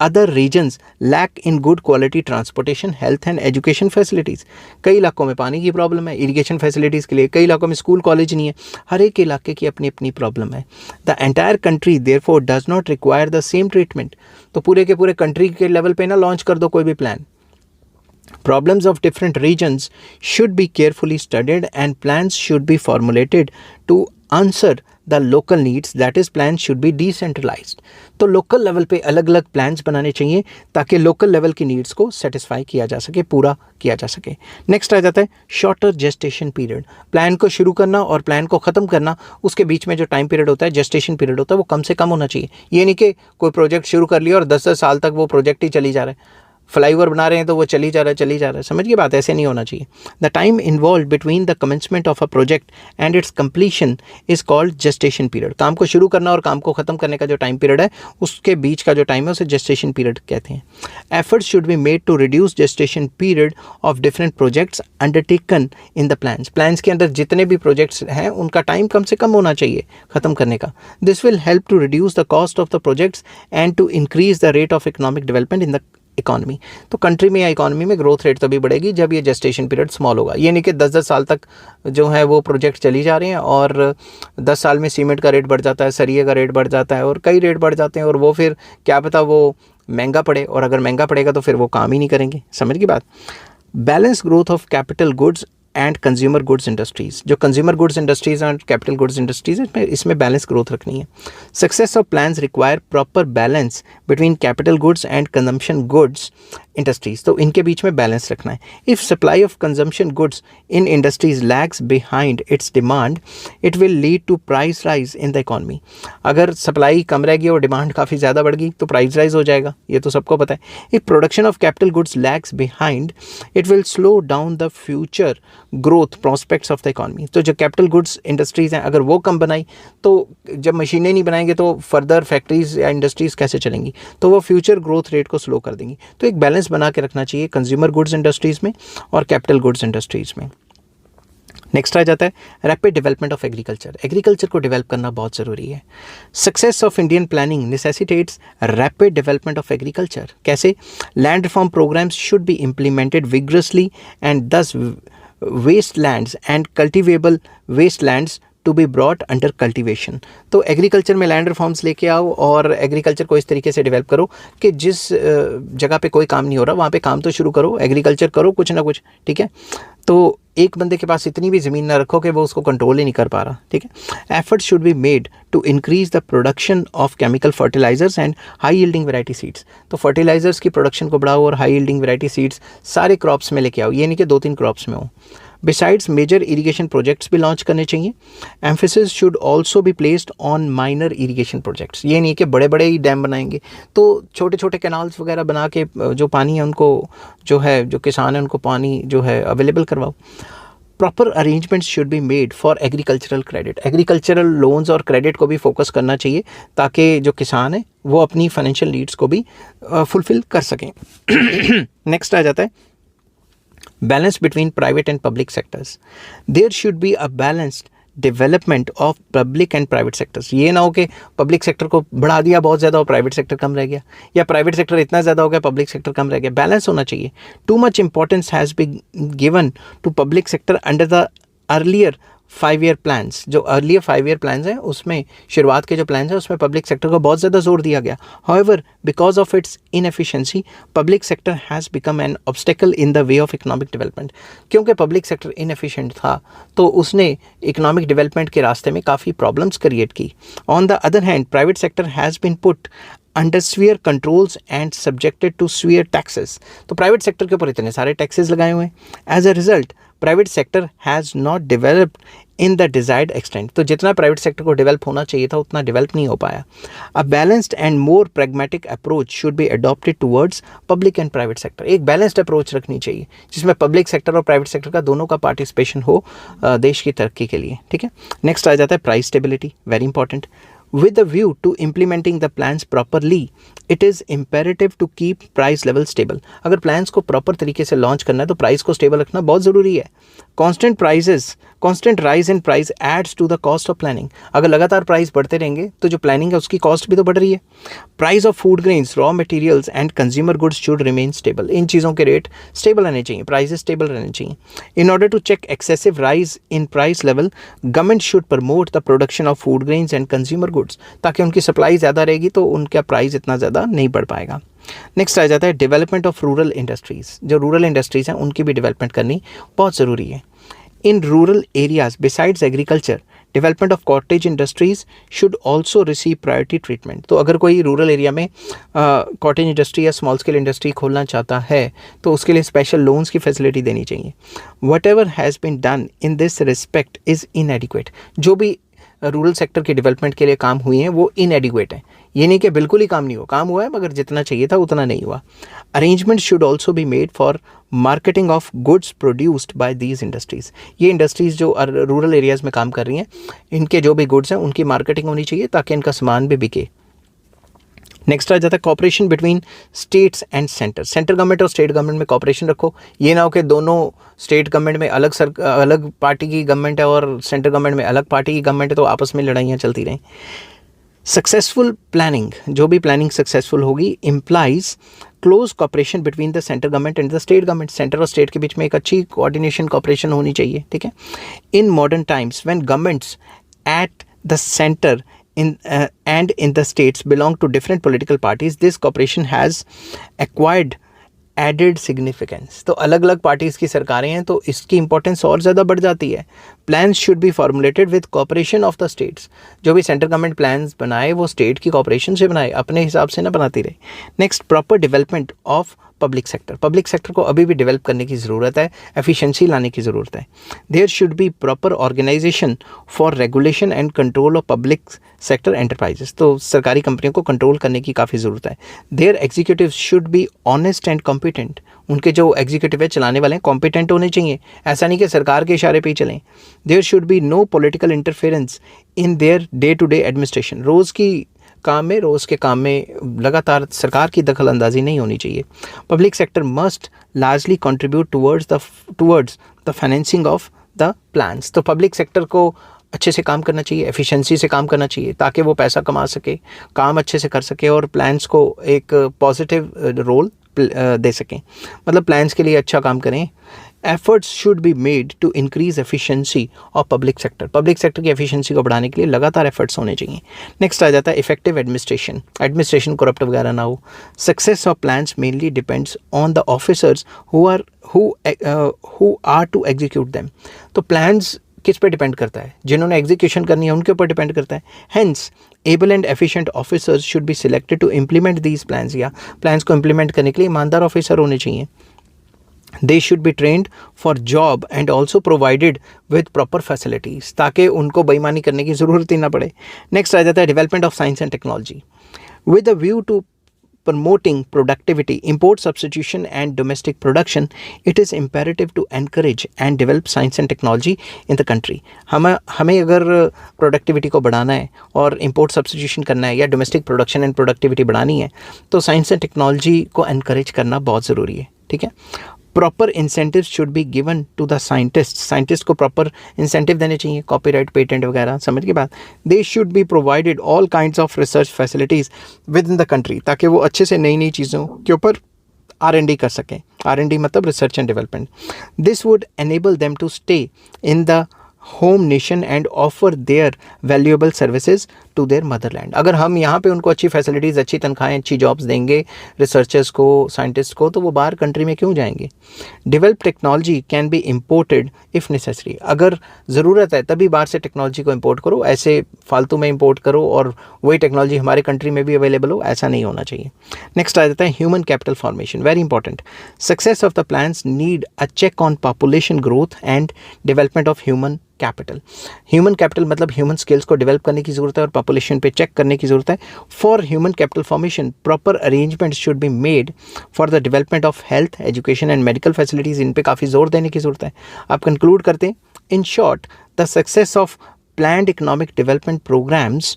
other regions lack in good quality transportation, health and education facilities. कई इलाकों में पानी की प्रॉब्लम है इरीगेशन फैसिलिटीज़ के लिए, कई इलाकों में स्कूल कॉलेज नहीं है. हर एक इलाके की अपनी अपनी प्रॉब्लम है. The entire country therefore does not require the same treatment. तो पूरे के पूरे कंट्री के लेवल पे ना लॉन्च कर दो कोई भी plan. Problems of different regions should be carefully studied and plans should be formulated to answer the local needs. That is, plans should be decentralized. तो लोकल लेवल पे अलग अलग प्लान्स बनाने चाहिए ताकि लोकल लेवल की नीड्स को सेटिस्फाई किया जा सके, पूरा किया जा सके. नेक्स्ट आ जाता है शॉर्टर जेस्टेशन पीरियड. प्लान को शुरू करना और प्लान को ख़त्म करना, उसके बीच में जो टाइम पीरियड होता है, जेस्टेशन पीरियड होता है, वो कम से कम होना चाहिए. ये नहीं कि कोई प्रोजेक्ट शुरू कर लिया और 10-10 साल तक वो प्रोजेक्ट ही चली जा रहा है. फ्लाईओवर बना रहे हैं तो वो चली जा रहा है. समझ की बात. ऐसे नहीं होना चाहिए. The time involve between the commencement of a project and it's completion is called gestation period. काम को शुरू करना और काम को ख़त्म करने का जो टाइम पीरियड है, उसके बीच का जो टाइम है उसे जेस्टेशन पीरियड कहते हैं. Efforts should be made to reduce gestation period of different projects undertaken in the plans. Plans के अंदर जितने भी प्रोजेक्ट्स हैं उनका टाइम कम से कम होना चाहिए ख़त्म करने का. This will help to reduce the cost of the projects and to increase the rate of economic development in the economy. तो कंट्री में या इकॉनमी में ग्रोथ रेट तभी बढ़ेगी जब ये जेस्टेशन पीरियड स्मॉल होगा. ये नहीं कि 10-10 साल तक जो है वो प्रोजेक्ट चली जा रहे हैं और 10 साल में सीमेंट का रेट बढ़ जाता है, सरिये का रेट बढ़ जाता है और कई रेट बढ़ जाते हैं, और वो फिर क्या पता वो महंगा पड़े, और अगर महंगा पड़ेगा तो फिर वो काम ही नहीं करेंगे. समझ की बात. Balance growth of capital goods and consumer goods industries. जो कंज्यूमर गुड्स इंडस्ट्रीज़ और कैपिटल गुड्स इंडस्ट्रीज़ है, इसमें बैलेंस ग्रोथ रखनी है. Success of plans require proper balance between capital goods and consumption goods industries. तो इनके बीच में बैलेंस रखना है. If supply of consumption goods in industries lags behind its demand, it will lead to price rise in the economy. अगर सप्लाई कम रहेगी और डिमांड काफ़ी ज़्यादा बढ़ गई तो प्राइस राइज हो जाएगा, ये तो सबको पता है. If production of capital goods lags behind, it will slow down the future growth prospects of the economy. तो जो कैपिटल गुड्स इंडस्ट्रीज़ हैं, अगर वो कम बनाई तो जब मशीनें नहीं बनाएंगे तो फर्दर फैक्ट्रीज या इंडस्ट्रीज़ कैसे चलेंगी, तो वो फ्यूचर ग्रोथ रेट को स्लो कर देंगी. तो एक बैलेंस बना के रखना चाहिए कंज्यूमर गुड्स इंडस्ट्रीज़ में और कैपिटल गुड्स इंडस्ट्रीज़ में. नेक्स्ट आ जाता है rapid development of agriculture. Agriculture को डेवलप करना बहुत ज़रूरी है. Success of Indian planning necessitates rapid development of agriculture. कैसे? Land reform programmes should be implemented vigorously and these wastelands and cultivable wastelands to be brought under cultivation. तो एग्रीकल्चर में लैंड रिफॉर्म्स लेके आओ और एग्रीकल्चर को इस तरीके से डेवलप करो कि जिस जगह पे कोई काम नहीं हो रहा वहाँ पे काम तो शुरू करो, एग्रीकल्चर करो कुछ ना कुछ, ठीक है। तो एक बंदे के पास इतनी भी ज़मीन ना रखो कि वो उसको कंट्रोल ही नहीं कर पा रहा, ठीक है। Effort should be made to increase the production of chemical fertilisers and high yielding variety seeds. तो फर्टिलाइजर्स की प्रोडक्शन को बढ़ाओ और हाई यील्डिंग वैरायटी सीड्स सारे क्रॉप्स में लेके आओ, ये नहीं कि 2-3 क्रॉप्स में हो। बिसाइड्स मेजर इरीगेशन प्रोजेक्ट्स भी लॉन्च करने चाहिए। Emphasis should also be placed on minor irrigation projects. ये नहीं कि बड़े बड़े ही डैम बनाएंगे, तो छोटे छोटे कैनाल्स वगैरह बना के जो पानी है उनको जो किसान है उनको पानी जो है अवेलेबल करवाओ। Proper arrangements should be made for agricultural credit. Agricultural loans और क्रेडिट को भी फोकस करना चाहिए ताकि जो किसान है वो अपनी फाइनेंशियल नीड्स को भी फुलफिल कर सकें। नेक्स्ट आ जाता है balance between private and public sectors. There should be a balanced development of public and private sectors. ये ना हो कि पब्लिक सेक्टर को बढ़ा दिया बहुत ज़्यादा और प्राइवेट सेक्टर कम रह गया, या प्राइवेट सेक्टर इतना ज़्यादा हो गया पब्लिक सेक्टर कम रह गया। बैलेंस होना चाहिए। Too much importance has been given to public sector under the earlier 5-year plans. जो अर्लियर 5-year प्लान्स हैं उसमें शुरुआत के जो प्लान्स हैं उसमें पब्लिक सेक्टर को बहुत ज़्यादा जोर दिया गया। However because of its inefficiency public sector has become an obstacle in the way of economic development. क्योंकि पब्लिक सेक्टर इनएफिशिएंट था तो उसने इकोनॉमिक डेवलपमेंट के रास्ते में काफ़ी प्रॉब्लम्स क्रिएट की। On the other hand private sector has been put under severe controls and subjected to severe taxes. तो प्राइवेट सेक्टर के ऊपर इतने सारे टैक्सेस लगाए हुए हैं। As a result private sector has not developed in the desired extent. तो जितना प्राइवेट सेक्टर को डेवलप होना चाहिए था उतना डेवलप नहीं हो पाया। A balanced and more pragmatic approach should be adopted towards public and private sector. एक बैलेंस्ड अप्रोच रखनी चाहिए जिसमें पब्लिक सेक्टर और प्राइवेट सेक्टर का दोनों का पार्टिसिपेशन हो देश की तरक्की के लिए, ठीक है। नेक्स्ट आ जाता है price stability, very important. With a view to implementing the plans properly, it is imperative to keep price level stable. अगर plans को proper तरीके से launch करना है तो price को stable रखना बहुत ज़रूरी है। Constant rise in price adds to the cost of planning. अगर लगातार price बढ़ते रहेंगे तो जो planning है उसकी cost भी तो बढ़ रही है। Price of food grains, raw materials and consumer goods should remain stable. इन चीज़ों के रेट stable रहने चाहिए, prices stable रहने चाहिए। In order to check excessive rise in price level, government should promote the production of food grains and consumer goods, ताकि उनकी सप्लाई ज़्यादा रहेगी तो उनका प्राइस इतना ज़्यादा नहीं बढ़ पाएगा। नेक्स्ट आ जाता है डेवलपमेंट ऑफ रूरल इंडस्ट्रीज़। जो रूरल इंडस्ट्रीज़ हैं उनकी भी डेवलपमेंट करनी बहुत ज़रूरी है। In rural areas besides agriculture development of cottage industries should also receive priority treatment. तो अगर कोई रूरल एरिया में कॉटेज इंडस्ट्री या स्मॉल स्केल इंडस्ट्री खोलना चाहता है तो उसके लिए स्पेशल लोन्स की फैसिलिटी देनी चाहिए। Whatever has been done in this respect is inadequate. जो भी रूरल सेक्टर के डेवलपमेंट के लिए काम हुए हैं वो इनएडिक्वेट है। ये नहीं कि बिल्कुल ही काम नहीं हुआ, काम हुआ है मगर जितना चाहिए था उतना नहीं हुआ। Arrangement should also be made for marketing of goods produced by these industries. ये इंडस्ट्रीज़ जो रूरल एरियाज़ में काम कर रही हैं इनके जो भी गुड्स हैं उनकी मार्केटिंग होनी चाहिए ताकि इनका सामान भी बिके। नेक्स्ट आ जाता है cooperation between states and centre. Central government और स्टेट गवर्नमेंट में कॉपरेशन रखो। ये ना हो कि दोनों स्टेट गवर्नमेंट में अलग पार्टी की गवर्नमेंट है और सेंट्रल गवर्नमेंट में अलग पार्टी की गवर्नमेंट है तो आपस में लड़ाइयाँ चलती रहें। सक्सेसफुल प्लानिंग, जो भी प्लानिंग सक्सेसफुल होगी implies close cooperation between the central government and the state government. Centre और स्टेट के बीच में एक अच्छी कोऑर्डिनेशन कॉपरेशन होनी चाहिए, ठीक है। In modern times when governments at the centre and in the states belong to different political parties, this cooperation has acquired added significance. तो अलग अलग पार्टीज़ की सरकारें हैं तो इसकी इंपॉर्टेंस और ज़्यादा बढ़ जाती है। Plans should be formulated with cooperation of the states. जो भी सेंट्रल गवर्नमेंट प्लान्स बनाए वो स्टेट की कोऑपरेशन से बनाए, अपने हिसाब से ना बनाती रहे। Next proper development of public sector. Public sector को अभी भी डेवलप करने की ज़रूरत है, एफिशिएंसी लाने की ज़रूरत है। There should be proper organisation for regulation and control of public sector enterprises. तो सरकारी कंपनियों को कंट्रोल करने की काफ़ी ज़रूरत है। Their executive should be honest and competent. उनके जो एग्जीक्यूटिव है चलाने वाले हैं कॉम्पिटेंट होने चाहिए, ऐसा नहीं कि सरकार के इशारे पे ही चलें। There should be no political interference in their day to day administration. रोज़ के काम में लगातार सरकार की दखल अंदाजी नहीं होनी चाहिए। Public sector must largely contribute towards the financing of the plans. तो पब्लिक सेक्टर को अच्छे से काम करना चाहिए, एफिशिएंसी से काम करना चाहिए ताकि वो पैसा कमा सके, काम अच्छे से कर सके और प्लान्स को एक पॉजिटिव रोल दे सकें, मतलब प्लान्स के लिए अच्छा काम करें। Efforts should be made to increase efficiency of public sector, public sector की एफिशिएंसी को बढ़ाने के लिए लगातार एफर्ट्स होने चाहिए। नेक्स्ट आ जाता है इफेक्टिव एडमिनिस्ट्रेशन, एडमिनिस्ट्रेशन करप्ट वगैरह ना हो। Success of plans mainly depends on the officers who are to execute them, तो प्लान्स किस पे डिपेंड करता है, जिन्होंने एग्जीक्यूशन करनी है उनके ऊपर डिपेंड करता है। Hence able and efficient officers should be selected to implement these plans, या प्लान्स को इम्प्लीमेंट करने के लिए ईमानदार ऑफिसर होने चाहिए। They should be trained for job and also provided with proper facilities, ताकि उनको बेईमानी करने की ज़रूरत ही ना पड़े। नेक्स्ट आ जाता है development of science and technology with a view to promoting productivity, import substitution and domestic production. It is imperative to encourage and develop science and technology in the country. हमें अगर प्रोडक्टिविटी को बढ़ाना है और इम्पोर्ट सब्सटीट्यूशन करना है या डोमेस्टिक प्रोडक्शन एंड प्रोडक्टिविटी बढ़ानी है, तो साइंस एंड टेक्नोलॉजी को एनकरेज करना बहुत ज़रूरी है। ठीक है, proper incentive should be given to the scientist को प्रॉपर इंसेंटिव देने चाहिए, कॉपीराइट, पेटेंट वगैरह, समझ के बाद। They should be provided all kinds of research facilities within the country, ताकि वो अच्छे से नई नई चीज़ों के ऊपर R&D कर सकें। R&D मतलब research and development. This would enable them to stay in the home nation and offer their valuable services to their motherland. अगर हम यहाँ पे उनको अच्छी फैसिलिटीज़, अच्छी तनख्वाहें, अच्छी जॉब्स देंगे रिसर्चर्स को, साइंटिस्ट को, तो वो बाहर कंट्री में क्यों जाएंगे। Develop technology can be imported if necessary, अगर ज़रूरत है तभी बाहर से टेक्नोलॉजी को इम्पोर्ट करो, ऐसे फालतू में इम्पोर्ट करो और वही टेक्नोलॉजी हमारे कंट्री में भी अवेलेबल हो, ऐसा नहीं होना चाहिए। नेक्स्ट आ जाता है human capital formation, very important. Success of the plans need a check on population growth and development of human capital. Human capital मतलब ह्यूमन स्किल्स को डेवलप करने की ज़रूरत है और पॉपुलेशन पे चेक करने की ज़रूरत है। For human capital formation proper arrangement should be made for the development of health, education and medical facilities, इन पे काफ़ी जोर देने की ज़रूरत है। आप कंक्लूड करते हैं, in short the success of planned economic development programmes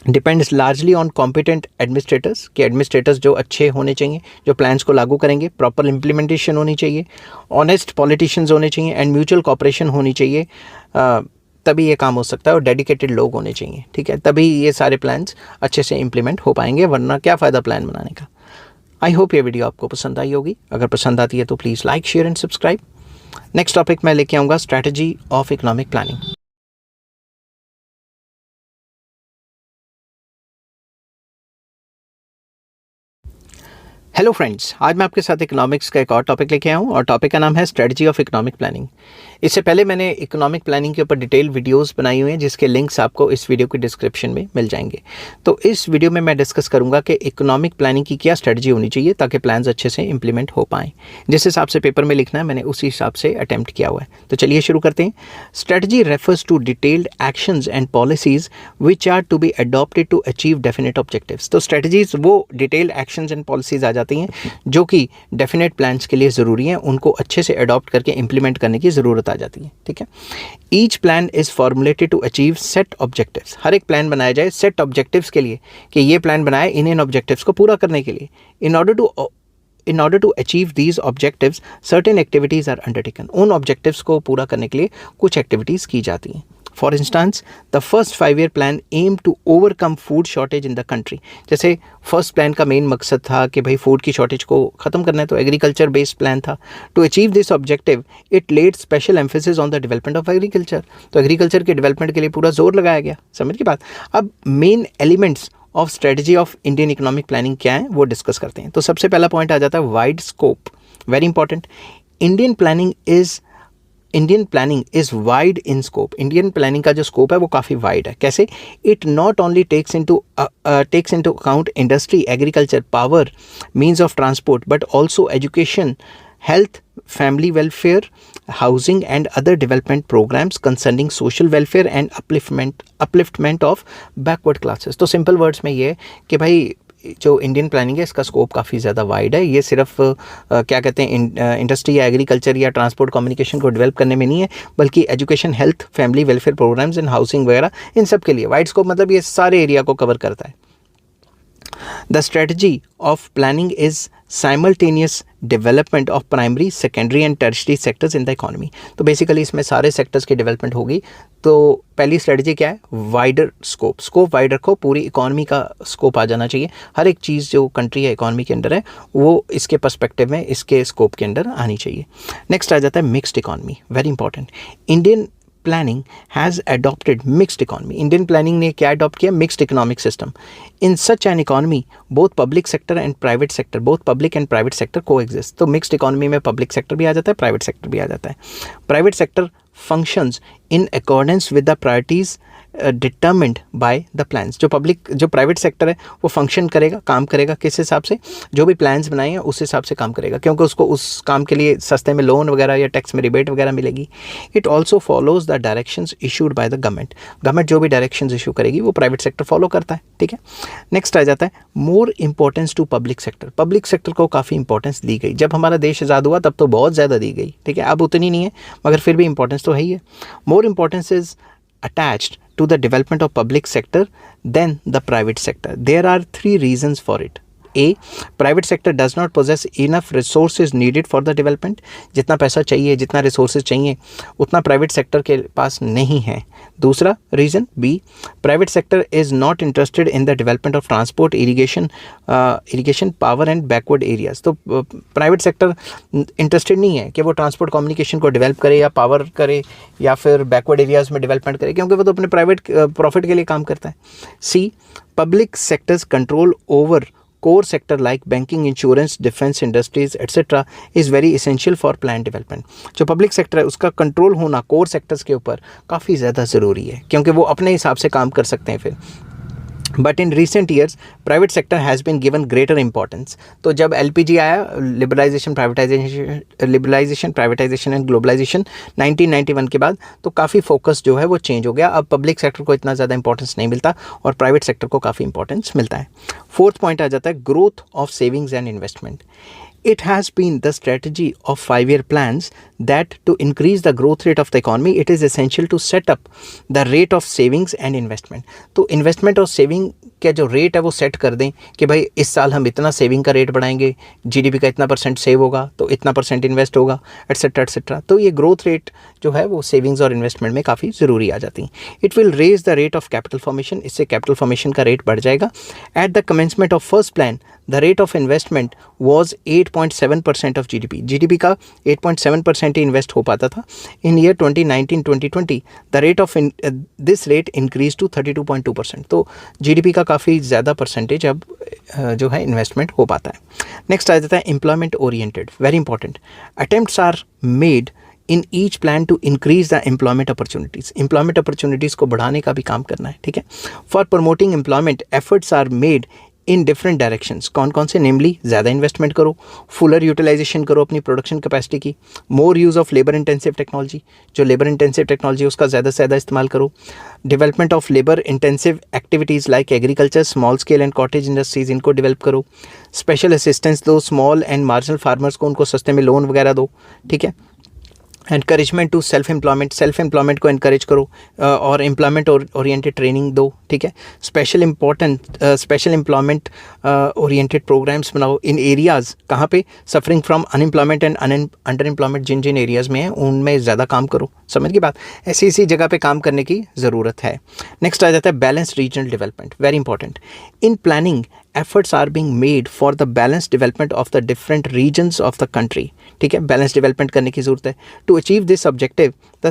depends largely on competent administrators, कि एडमिनिस्ट्रेटर्स जो अच्छे होने चाहिए, जो प्लान्स को लागू करेंगे, प्रॉपर इम्प्लीमेंटेशन होनी चाहिए, ऑनेस्ट पॉलिटिशियंस होने चाहिए एंड म्यूचुअल कॉपरेशन होनी चाहिए, तभी ये काम हो सकता है, और डेडिकेटेड लोग होने चाहिए। ठीक है, तभी ये सारे प्लान्स अच्छे से इम्प्लीमेंट हो पाएंगे, वरना क्या फ़ायदा प्लान बनाने का। आई होप ये वीडियो आपको पसंद आई होगी। अगर पसंद आती है तो please like, share and subscribe. Next topic मैं लेके आऊँगा strategy of economic planning. Hello friends, आज मैं आपके साथ इकोनॉमिक्स का एक और टॉपिक लेके आया हूँ और टॉपिक का नाम है स्ट्रेटजी ऑफ इकोनॉमिक प्लानिंग। इससे पहले मैंने इकोनॉमिक प्लानिंग के ऊपर डिटेल वीडियोस बनाई हुई हैं, जिसके लिंक्स आपको इस वीडियो की डिस्क्रिप्शन में मिल जाएंगे। तो इस वीडियो में मैं डिस्कस करूँगा कि इकोनॉमिक प्लानिंग की क्या स्ट्रेटजी होनी चाहिए ताकि प्लान्स अच्छे से इंप्लीमेंट हो पाएँ। जिस हिसाब से पेपर में लिखना है मैंने उसी हिसाब से अटैम्प्ट किया हुआ है। तो चलिए शुरू करते हैं। Strategy refers to detailed actions and policies which are to be adopted to achieve definite objectives. तो स्ट्रेटजीज वो डिटेल्ड एक्शंस एंड पॉलिसीज़ आ जाती हैं जो कि डेफिनेट प्लान्स के लिए ज़रूरी हैं, उनको अच्छे से अडॉप्ट करके इंप्लीमेंट करने की ज़रूरत आ जाती है। ठीक है, each plan is formulated to achieve set objectives. हर एक प्लान बनाया जाए सेट ऑब्जेक्टिव्स के लिए, कि ये प्लान बनाए इन ऑब्जेक्टिव्स को पूरा करने के लिए। In order to achieve these objectives, certain activities are undertaken. उन objectives को पूरा करने के लिए कुछ activities की जाती हैं। For instance, the first 5-year plan aimed to overcome food shortage in the country. जैसे फर्स्ट प्लान का मेन मकसद था कि भाई फूड की शॉर्टेज को ख़त्म करना है, तो एग्रीकल्चर बेस्ड प्लान था। To achieve this objective it laid special emphasis on the development of agriculture. तो एग्रीकल्चर के डेवलपमेंट के लिए पूरा जोर लगाया गया। समझ की बात। अब main elements of strategy of Indian economic planning क्या है वो डिस्कस करते हैं। तो सबसे पहला पॉइंट आ जाता है wide scope, very important. Indian planning is wide in scope. Indian planning का जो स्कोप है वो काफ़ी वाइड है। कैसे? It not only takes into account industry, agriculture, power, means of transport, but also education, health, family welfare, housing and other development programmes concerning social welfare and upliftment of backward classes. तो सिंपल वर्ड्स में ये कि भाई जो इंडियन प्लानिंग है इसका स्कोप काफ़ी ज़्यादा वाइड है। ये सिर्फ क्या कहते हैं इंडस्ट्री या एग्रीकल्चर या ट्रांसपोर्ट कम्युनिकेशन को डेवलप करने में नहीं है, बल्कि education, health, family welfare programmes and housing वगैरह इन सब के लिए। वाइड स्कोप मतलब ये सारे एरिया को कवर करता है। The strategy of planning is simultaneous development of primary, secondary and tertiary sectors in the economy. तो बेसिकली इसमें सारे सेक्टर्स की डेवलपमेंट होगी। तो पहली स्ट्रेटजी क्या है, वाइडर स्कोप वाइड रखो, पूरी इकोनॉमी का स्कोप आ जाना चाहिए। हर एक चीज़ जो कंट्री है इकोनॉमी के अंदर है वो इसके पर्सपेक्टिव में, इसके स्कोप के अंदर आनी चाहिए। नेक्स्ट आ जाता है mixed economy, very important. Indian planning has adopted mixed economy. Indian planning ने क्या अडॉप्ट किया, mixed economic system. In such an economy both public sector and private sector, both public and private sector को एग्जिस्ट। तो मिक्स्ड इकोनॉमी में पब्लिक सेक्टर भी आ जाता है, प्राइवेट सेक्टर भी आ जाता है। Private sector functions in accordance with the priorities determined by the plans. जो प्राइवेट सेक्टर है वो फंक्शन करेगा, काम करेगा किस हिसाब से, जो भी प्लान्स बनाए हैं उस हिसाब से काम करेगा, क्योंकि उसको उस काम के लिए सस्ते में लोन वगैरह या टैक्स में रिबेट वगैरह मिलेगी। It also follows the directions issued by the government जो भी डायरेक्शंस इशू करेगी वो प्राइवेट सेक्टर फॉलो करता है, ठीक है। नेक्स्ट आ जाता है more importance to public sector. Public sector को काफ़ी इंपॉर्टेंस दी गई। जब हमारा देश आज़ाद हुआ तब तो बहुत ज़्यादा दी गई, ठीक है, अब उतनी नहीं है मगर फिर भी इंपॉर्टेंस तो है ही है। More importance is attached to the development of public sector than the private sector. There are three reasons for it. A, private sector does not possess enough resources needed for the development. जितना पैसा चाहिए, जितना रिसोर्सेज चाहिए उतना प्राइवेट सेक्टर के पास नहीं है। दूसरा reason B, private sector is not interested in the development of transport, irrigation, power and backward areas. तो प्राइवेट सेक्टर इंटरेस्टेड नहीं है कि वो ट्रांसपोर्ट कम्युनिकेशन को डेवलप करे या पावर करे या फिर बैकवर्ड एरियाज़ में डेवलपमेंट करे, क्योंकि वो तो अपने प्राइवेट प्रॉफिट के लिए काम करता है। See, public sectors control over core sector like banking, insurance, defense industries etc. is very essential for planned development. जो पब्लिक सेक्टर है उसका कंट्रोल होना कोर सेक्टर्स के ऊपर काफ़ी ज़्यादा ज़रूरी है, क्योंकि वो अपने हिसाब से काम कर सकते हैं फिर। But in recent years private sector has been given greater importance. तो जब LPG आया, लिबरलाइजेशन प्राइवेटाइजेशन एंड ग्लोबलाइजेशन 1991 के बाद, तो काफ़ी फोकस जो है वो चेंज हो गया। अब पब्लिक सेक्टर को इतना ज़्यादा इंपॉर्टेंस नहीं मिलता और प्राइवेट सेक्टर को काफ़ी इंपॉर्टेंस मिलता है। फोर्थ पॉइंट आ जाता है growth of savings and investment. It has been the strategy of 5-year plans that to increase the growth rate of the economy, it is essential to set up the rate of savings and investment. तो इन्वेस्टमेंट और सेविंग का जो रेट है वो सेट कर दें कि भाई इस साल हम इतना सेविंग का रेट बढ़ाएंगे, GDP का इतना % सेव होगा तो इतना % इन्वेस्ट होगा, एट्सेट्रा एट्सेट्रा। तो ये ग्रोथ रेट जो है वो सेविंग्स और इन्वेस्टमेंट में काफ़ी ज़रूरी आ जाती हैं। It will raise the rate of capital formation, इससे कैपिटल फॉर्मेशन का रेट बढ़ जाएगा। At the commencement of first plan the rate of investment was 8.7% of GDP का 8.7% ही इन्वेस्ट हो पाता था। In year 2019-2020 the rate of this rate increase to 32.2%। तो GDP का काफ़ी ज़्यादा परसेंटेज अब जो है इन्वेस्टमेंट हो पाता है। नेक्स्ट आ जाता है employment oriented, very important. Attempts are made in each plan to increase the employment opportunities. Employment opportunities को बढ़ाने का भी काम करना है, ठीक है। For promoting employment efforts are made in different directions. कौन कौन से, नेमली ज़्यादा इन्वेस्टमेंट करो, फुलर यूटिलाइजेशन करो अपनी प्रोडक्शन कैपेसिटी की, more use of labour intensive technology, जो लेबर इंटेंसिव टेक्नोलॉजी उसका ज़्यादा से ज़्यादा इस्तेमाल करो। Development of labour intensive activities like agriculture, small scale and cottage industries, इनको डेवलप करो। स्पेशल असिस्टेंस दो स्मॉल एंड मार्जिनल फार्मर्स को, उनको सस्ते में लोन वगैरह दो, ठीक है। एनकरेजमेंट टू सेल्फ एम्प्लॉयमेंट को एनकरेज करो और एम्प्लॉयमेंट ओरिएंटेड ट्रेनिंग दो, ठीक है। स्पेशल एम्प्लॉयमेंट ओरिएंटेड प्रोग्राम्स बनाओ इन एरियाज़ कहाँ पे suffering from unemployment and underemployment, जिन जिन एरियाज़ में है उनमें ज़्यादा काम करो। समझ की बात, ऐसी जगह पे काम करने की ज़रूरत है। नेक्स्ट आ जाता है balance regional development, very important. In planning efforts are being made for the balanced development of the different regions of the country, ठीक है, बैलेंस डेवलपमेंट करने की ज़रूरत है। To achieve this objective the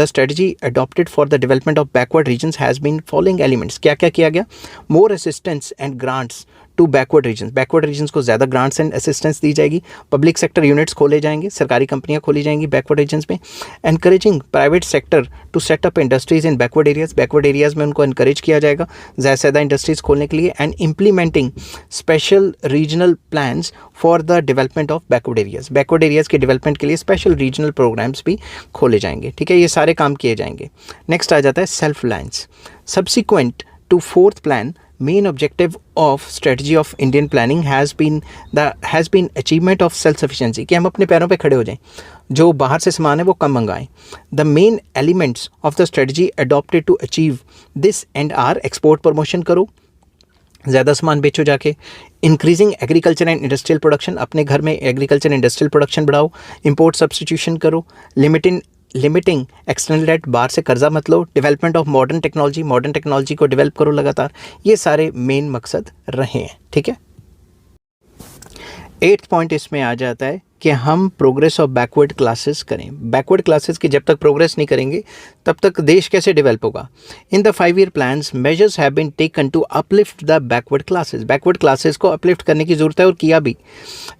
strategy adopted for the development of backward regions has been following elements। क्या क्या किया गया, more assistance and grants to backward regions को ज़्यादा ग्रांट्स एंड असिस्टेंस दी जाएगी। पब्लिक सेक्टर यूनिट्स खोले जाएंगे, सरकारी कंपनियां खोली जाएंगी बैकवर्ड रीजन्स में। Encouraging private sector to set up industries in backward areas में उनको एनकरेज किया जाएगा ज़्यादा से ज़्यादा इंडस्ट्रीज़ खोलने के लिए। And implementing special regional plans for the development of backward areas के डेवलपमेंट के लिए स्पेशल रीजनल प्रोग्राम्स भी खोले जाएंगे, ठीक है। ये सारे काम किए जाएंगे। नेक्स्ट आ जाता है self reliance. Subsequent to fourth plan, main objective of strategy of Indian planning has been achievement of self sufficiency, कि हम अपने पैरों पे खड़े हो जाएं, जो बाहर से सामान है वो कम मंगाएं। The main elements of the strategy adopted to achieve this and are export promotion करो, ज़्यादा सामान बेचो जाके। Increasing agriculture and industrial production, अपने घर में एग्रीकल्चर इंडस्ट्रियल प्रोडक्शन बढ़ाओ। इंपोर्ट सब्सटीट्यूशन करो। लिमिटिंग एक्सटर्नल डेट, बाहर से कर्जा मत लो। डेवलपमेंट ऑफ मॉडर्न टेक्नोलॉजी को डेवलप करो लगातार। ये सारे मेन मकसद रहे हैं, ठीक है। 8th पॉइंट इसमें आ जाता है कि हम प्रोग्रेस ऑफ बैकवर्ड क्लासेस करें। बैकवर्ड क्लासेस की जब तक प्रोग्रेस नहीं करेंगे तब तक देश कैसे डेवलप होगा। In the 5-year plans measures have been taken to uplift the backward classes. Backward classes को अपलिफ्ट करने की ज़रूरत है और किया भी।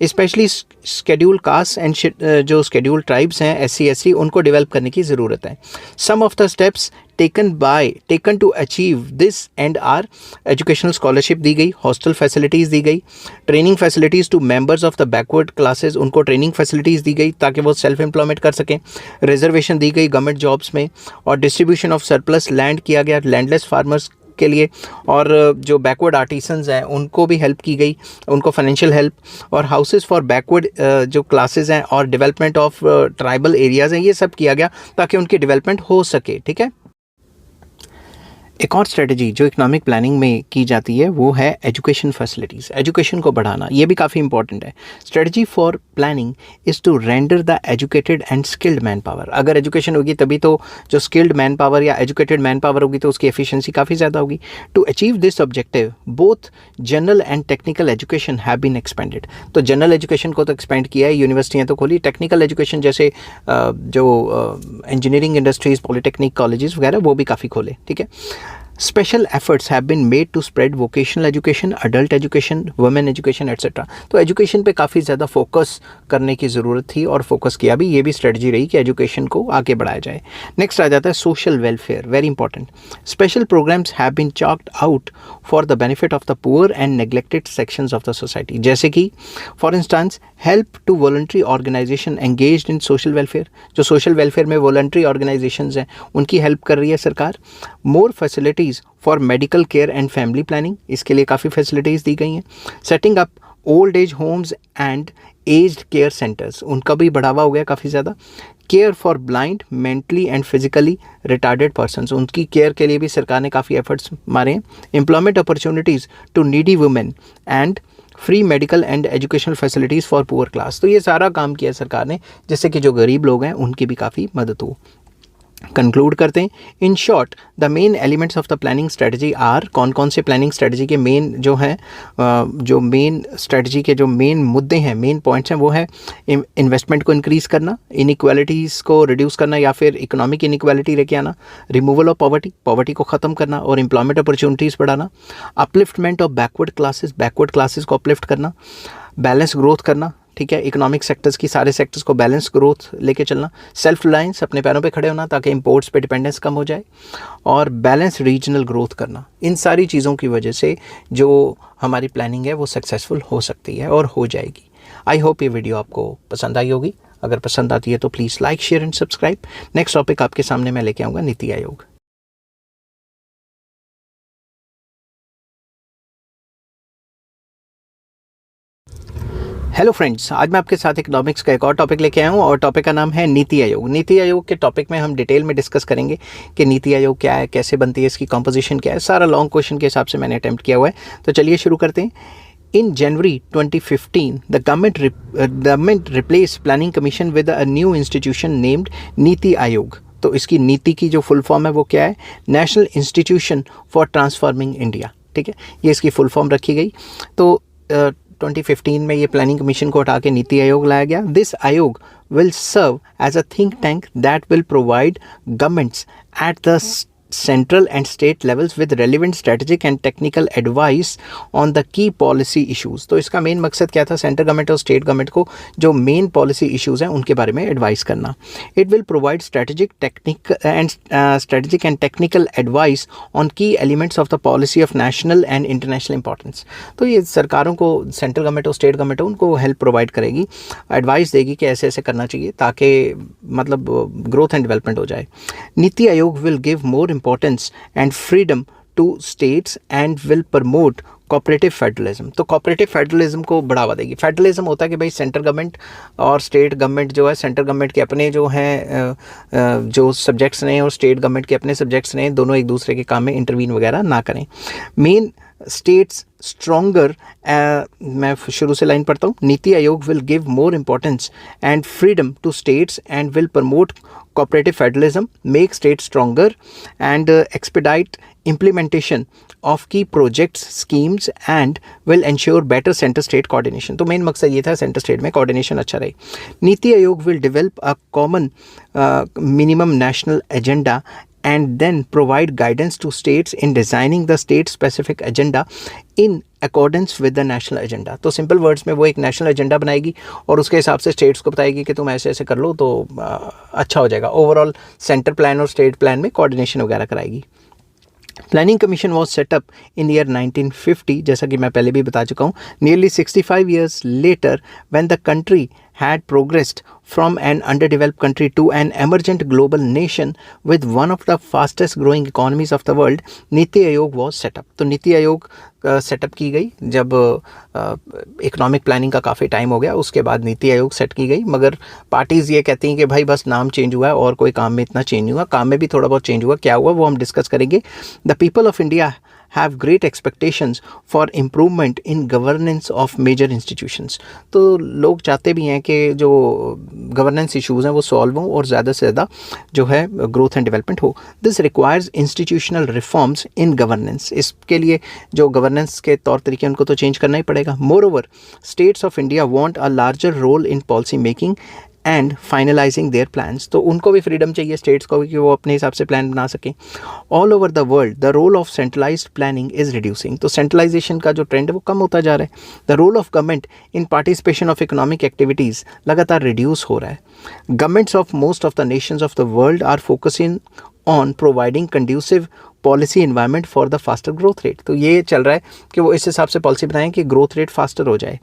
स्पेशली शेड्यूल कास्ट एंड जो शेड्यूल ट्राइब्स हैं SC उनको डेवलप करने की ज़रूरत है। Some of the steps taken to achieve this end are educational scholarship दी गई, हॉस्टल फैसिलिटीज़ दी गई, training facilities to members of the backward classes, उनको ट्रेनिंग फैसिलिटीज़ दी गई ताकि वो सेल्फ एम्प्लॉयमेंट कर सकें, रिजर्वेशन दी गई गवर्नमेंट जॉब्स में, और डिस्ट्रीब्यूशन ऑफ सरप्लस लैंड किया गया लैंडलेस फार्मर्स के लिए, और जो बैकवर्ड आर्टिसंस हैं उनको भी हेल्प की गई, उनको फाइनेंशियल हेल्प, और हाउसेस फॉर बैकवर्ड जो क्लासेस हैं और डेवलपमेंट ऑफ ट्राइबल एरियाज़ हैं, ये सब किया गया ताकि उनकी डेवलपमेंट हो सके, ठीक है। एक और स्ट्रेटजी जो इकोनॉमिक प्लानिंग में की जाती है वो है एजुकेशन फैसिलिटीज़, एजुकेशन को बढ़ाना। ये भी काफ़ी इंपॉर्टेंट है। Strategy for planning is to render the educated and skilled manpower. अगर एजुकेशन होगी तभी तो जो स्किल्ड मैन पावर या एजुकेटेड मैन पावर होगी तो उसकी एफिशिएंसी काफ़ी ज़्यादा होगी। To achieve this objective both general and technical education have been expanded. तो जनरल एजुकेशन को तो एक्सपेंड किया है, यूनिवर्सिटियाँ तो खोली, टेक्निकल एजुकेशन जैसे जो इंजीनियरिंग इंडस्ट्रीज़, पॉलीटेक्निक कॉलेजेस वगैरह वो भी काफ़ी खोले, ठीक है। Special efforts have been made to spread vocational education, adult education, women education etc. तो एजुकेशन पे काफ़ी ज़्यादा फोकस करने की ज़रूरत थी और फोकस किया भी। ये भी स्ट्रेटजी रही कि एजुकेशन को आगे बढ़ाया जाए। नेक्स्ट आ जाता है social welfare, very important. Special programmes have been chart out for the benefit of the poor and neglected sections of the society, जैसे कि for instance help to voluntary organisation engaged in social welfare. जो सोशल वेलफेयर में वॉलंटरी ऑर्गेनाइजेशंस हैं उनकी हेल्प कर रही है सरकार। More facilities for medical care and family planning, इसके लिए काफ़ी फैसिलिटीज़ दी गई हैं। Setting up old age homes and aged care centres, उनका भी बढ़ावा हो गया काफ़ी ज़्यादा। Care for blind, mentally and physically retarded persons, उनकी केयर के लिए भी सरकार ने काफ़ी एफर्ट्स मारे हैं। Employment opportunities to needy women and free medical and educational facilities for poor class. तो ये सारा काम किया सरकार ने जिससे कि जो गरीब लोग हैं उनकी भी काफ़ी मदद हो। कंक्लूड करते हैं। In short the main elements of the planning strategy are, कौन कौन से प्लानिंग स्ट्रेटजी के मेन जो हैं जो मेन स्ट्रेटजी के जो मेन मुद्दे हैं, मेन पॉइंट्स हैं, वो है इन्वेस्टमेंट को इंक्रीज़ करना, इनइक्वालिटीज़ को रिड्यूस करना या फिर इकोनॉमिक इनइक्वालिटी लेके आना, रिमूवल ऑफ पॉवर्टी को ख़त्म करना और एम्प्लॉयमेंट अपॉर्चुनिटीज़ बढ़ाना, अपलिफ्टमेंट ऑफ बैकवर्ड क्लासेस को अपलिफ्ट करना, बैलेंस ग्रोथ करना, ठीक है, इकोनॉमिक सेक्टर्स की सारे सेक्टर्स को बैलेंस ग्रोथ लेके चलना, सेल्फ रिलायंस, अपने पैरों पे खड़े होना ताकि इंपोर्ट्स पे डिपेंडेंस कम हो जाए, और बैलेंस रीजनल ग्रोथ करना। इन सारी चीज़ों की वजह से जो हमारी प्लानिंग है वो सक्सेसफुल हो सकती है और हो जाएगी। आई होप ये वीडियो आपको पसंद आई होगी। अगर पसंद आती है तो please like, share and subscribe. Next topic आपके सामने मैं लेके आऊँगा नीति आयोग। हेलो फ्रेंड्स, आज मैं आपके साथ इकोनॉमिक्स का एक और टॉपिक लेके आया हूँ और टॉपिक का नाम है नीति आयोग। नीति आयोग के टॉपिक में हम डिटेल में डिस्कस करेंगे कि नीति आयोग क्या है, कैसे बनती है, इसकी कॉम्पोजिशन क्या है। सारा लॉन्ग क्वेश्चन के हिसाब से मैंने अटैम्प्ट किया हुआ है। तो चलिए शुरू करते हैं। In January 2015, the government replaced Planning Commission with a new institution named NITI Aayog. तो इसकी नीति की जो फुल फॉर्म है वो क्या है? National institution for transforming India, ठीक है, ये इसकी फुल फॉर्म रखी गई। तो 2015 में ये प्लानिंग कमीशन को हटा के नीति आयोग लाया गया। This Aayog will serve as a think tank that will provide governments at the central and state levels with relevant strategic and technical advice on the key policy issues। तो इसका मेन मकसद क्या था? सेंट्रल गवर्नमेंट और स्टेट गवर्नमेंट को जो मेन पॉलिसी इश्यूज़ हैं उनके बारे में एडवाइस करना। It will provide strategic and technical advice on key elements of the policy of national and international importance. तो ये सरकारों को, सेंट्रल गवर्नमेंट और स्टेट गवर्नमेंट उनको हेल्प प्रोवाइड करेगी, एडवाइस देगी कि ऐसे ऐसे करना चाहिए ताकि मतलब ग्रोथ एंड डेवलपमेंट हो जाए। NITI Aayog will give more importance and freedom to states and will promote cooperative federalism. तो कोऑपरेटिव फेडरलिज्म को बढ़ावा देगी। फेडरलिज्म होता है कि भाई सेंट्रल गवर्नमेंट और स्टेट गवर्नमेंट जो है, सेंट्रल गवर्नमेंट के अपने जो हैं जो सब्जेक्ट्स रहें और स्टेट गवर्नमेंट के अपने सब्जेक्ट्स रहें, दोनों एक दूसरे के काम में इंटरवीन वगैरह ना करें। Main states stronger. मैं शुरू से लाइन पढ़ता हूँ. NITI Aayog will give more importance and freedom to states and will promote cooperative federalism, make states stronger and expedite implementation of key projects, schemes and will ensure better center state coordination. तो मेन मकसद ये था सेंटर स्टेट में कोऑर्डिनेशन अच्छा रहे. NITI Aayog will develop a common minimum national agenda and then provide guidance to states in designing the state specific agenda in accordance with the national agenda. तो सिंपल वर्ड्स में वो एक नेशनल एजेंडा बनाएगी और उसके हिसाब से स्टेट्स को बताएगी कि तुम ऐसे ऐसे कर लो तो अच्छा हो जाएगा. ओवरऑल सेंटर प्लान और स्टेट प्लान में कोऑर्डिनेशन वगैरह कराएगी. Planning commission was set up in year 1950, जैसा कि मैं पहले भी बता चुका हूँ. Nearly 65 years letter when the country had progressed from an underdeveloped country to an emergent global nation with one of the fastest growing economies of the world, NITI Aayog was set up. तो नीति आयोग सेटअप की गई जब इकोनॉमिक प्लानिंग का काफ़ी टाइम हो गया, उसके बाद नीति आयोग सेट की गई. मगर पार्टीज़ ये कहती हैं कि भाई बस नाम चेंज हुआ है और कोई काम में इतना चेंज नहीं हुआ. काम में भी थोड़ा बहुत चेंज हुआ. क्या हुआ वो हम डिस्कस करेंगे. The people of India have great expectations for improvement in governance of major institutions. तो लोग चाहते भी हैं कि जो गवर्नेंस इश्यूज़ हैं वो सॉल्व हों और ज़्यादा से ज़्यादा जो है ग्रोथ एंड डेवलपमेंट हो. This requires institutional reforms in governance. इसके लिए जो गवर्नेंस के तौर तरीके उनको तो चेंज करना ही पड़ेगा. Moreover states of India want a larger role in policy making and finalising their plans. तो उनको भी फ्रीडम चाहिए स्टेट्स को भी कि वो अपने हिसाब से प्लान बना सकें. All over the world the role of centralised planning is reducing. तो सेंट्रलाइजेशन का जो ट्रेंड है वो कम होता जा रहा है. The role of government in participation of economic activities लगातार रिड्यूस हो रहा है. Governments of most of the nations of the world are focusing on providing conducive policy environment for the faster growth rate. तो ये चल रहा है कि वो इस हिसाब से पॉलिसी बनाएं कि ग्रोथ रेट फास्टर हो जाए.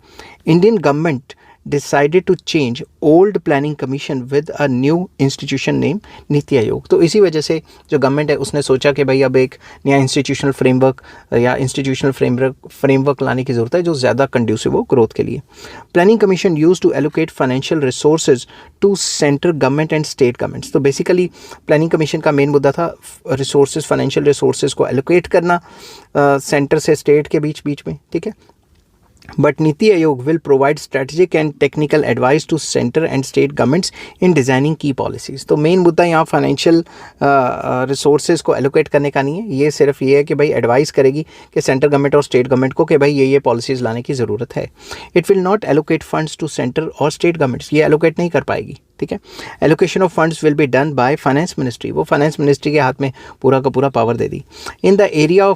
Indian government decided to change old planning commission with a new institution name NITI Aayog. तो इसी वजह से जो गवर्नमेंट है उसने सोचा कि भाई अब एक नया इंस्टीट्यूशनल फ्रेमवर्क लाने की ज़रूरत है जो ज़्यादा कंड्यूसिव हो ग्रोथ के लिए. Planning commission use to allocate financial resources to central government and state governments. तो बेसिकली प्लानिंग कमीशन का मेन मुद्दा था रिसोर्सेज, फाइनेंशियल रिसोर्सेज को एलोकेट करना सेंटर से स्टेट के बीच में. ठीक है. But Niti Aayog will provide strategic and technical advice to center and state governments in designing key policies. तो मेन मुद्दा यहाँ फाइनेंशियल रिसोर्सेज को एलोकेट करने का नहीं है. ये सिर्फ ये है कि भाई एडवाइस करेगी कि सेंट्रल गवर्नमेंट और स्टेट गवर्नमेंट को कि भाई ये पॉलिसीज़ लाने की ज़रूरत है. It will not allocate funds to centre और स्टेट गवर्नमेंट्स. ये एलोकेट नहीं कर पाएगी. ठीक है. Allocation of funds will be done by finance ministry. वो फाइनेंस मिनिस्ट्री के हाथ में पूरा का पूरा पावर दे दी. In the era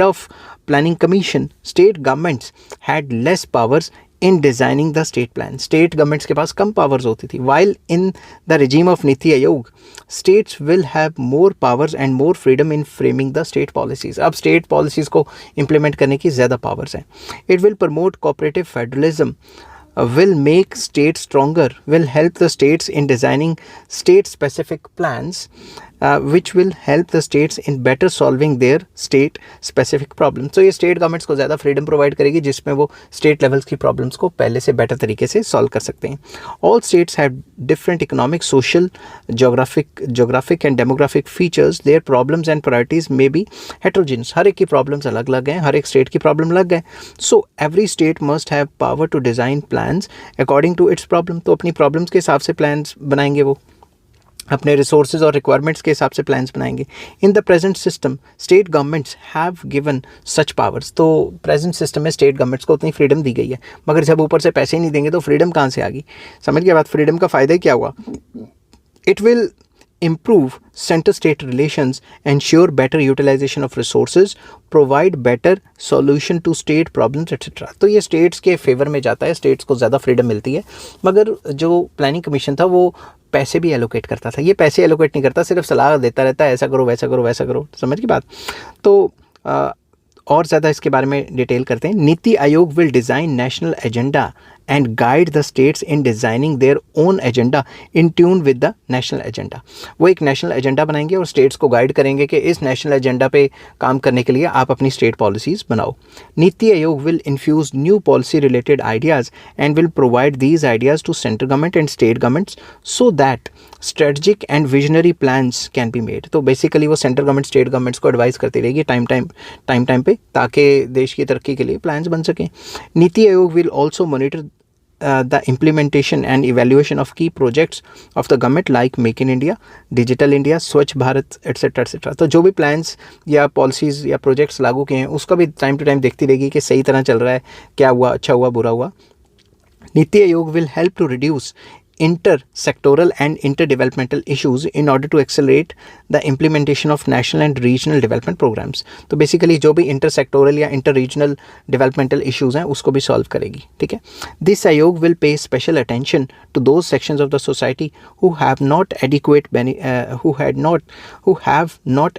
of planning commission state governments had less powers in designing the state plan. State governments के पास कम पावर्स होती थी. While in the regime of NITI आयोग states will have more powers and more freedom in framing the state policies. अब स्टेट पॉलिसीज़ को इम्प्लीमेंट करने की ज़्यादा पावर्स हैं. It will promote cooperative federalism, will make states stronger, will help the states in designing state-specific plans, which will help the states in better solving their state-specific problems. तो ये स्टेट गवर्नमेंट्स को ज़्यादा फ्रीडम प्रोवाइड करेगी जिसमें वो स्टेट लेवल्स की प्रॉब्लम्स को पहले से बेटर तरीके से सॉल्व कर सकते हैं. All states have different economic, social, geographic and demographic features. Their problems and priorities may be heterogeneous. हर एक की प्रॉब्लम्स अलग अलग हैं, हर एक स्टेट की प्रॉब्लम अलग है. So every state must have power to design plans according to its problem. तो अपनी प्रॉब्लम्स के हिसाब से प्लान्स बनाएंगे, वो अपने रिसोर्सेज और रिक्वायरमेंट्स के हिसाब से प्लान्स बनाएंगे. In the present system state governments have given such powers. तो प्रेजेंट सिस्टम में स्टेट गवर्नमेंट्स को उतनी फ्रीडम दी गई है, मगर जब ऊपर से पैसे ही नहीं देंगे तो फ्रीडम कहाँ से आ गई. समझ के बाद फ्रीडम का फ़ायदा क्या हुआ. It will improve center-state relations, ensure better utilization of resources, provide better solution to state problems, etc. तो ये स्टेट्स के फेवर में जाता है, स्टेट्स को ज़्यादा फ्रीडम मिलती है. मगर जो प्लानिंग कमीशन था वो पैसे भी एलोकेट करता था. ये पैसे एलोकेट नहीं करता, सिर्फ सलाह देता रहता है, ऐसा करो वैसा करो वैसा करो. समझ की बात. तो और ज़्यादा इसके बारे में डिटेल करते हैं. नीति आयोग will design national agenda and guide the states in designing their own agenda in tune with the national agenda। वो एक नेशनल एजेंडा बनाएंगे और स्टेट्स को गाइड करेंगे कि इस नेशनल एजेंडा पे काम करने के लिए आप अपनी स्टेट पॉलिसीज़ बनाओ। NITI Aayog will infuse new policy related ideas and will provide these ideas to central government and state governments so that strategic and visionary plans can be made। तो बेसिकली वो सेंट्रल गवर्नमेंट स्टेट गवर्नमेंट्स को एडवाइस करती रहेगी टाइम पे, ताकि देश की तरक्की के लिए प्लान्स बन सकें। NITI Aayog will also monitor the implementation and evaluation of key projects of the government like Make in India, Digital India, स्वच्छ भारत etc। तो जो भी प्लान्स या पॉलिसीज़ या प्रोजेक्ट्स लागू किए हैं उसका भी टाइम टू टाइम देखती रहेगी कि सही तरह चल रहा है, क्या हुआ, अच्छा हुआ, बुरा हुआ। NITI Aayog will help to reduce inter-sectoral and inter-developmental issues in order to accelerate the implementation of national and regional development programs। तो बेसिकली जो भी इंटर-सेक्टोरल या इंटर-रीजनल डेवलपमेंटल इश्यूज़ हैं उसको भी सॉल्व करेगी, ठीक है। दिस आयोग will pay special attention to those sections of the society who have not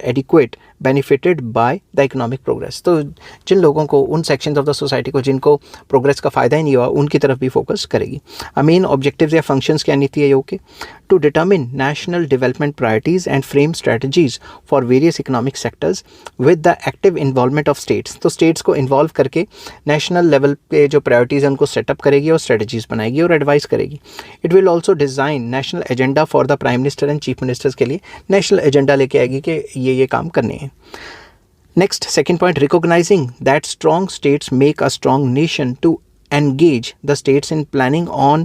adequate benefited by the economic progress। तो जिन लोगों को, उन sections of the society को जिनको प्रोग्रेस का फ़ायदा ही नहीं हुआ, उनकी तरफ भी फोकस करेगी। मेन ऑब्जेक्टिव्स या फंक्शंस क्या नीति आयोग के? To determine national development priorities and frame strategies for various economic sectors with the active involvement of states. तो स्टेट्स को इन्वॉल्व करके नेशनल लेवल पे जो प्रायोरिटीज़ हैं उनको सेटअप करेगी और स्ट्रेटजीज बनाएगी और एडवाइस करेगी। It will also design national agenda for the prime minister and chief ministers के लिए नेशनल एजेंडा लेके आएगी कि ये काम करने हैं। Next, second point, recognizing that strong states make a strong nation to engage the states in planning on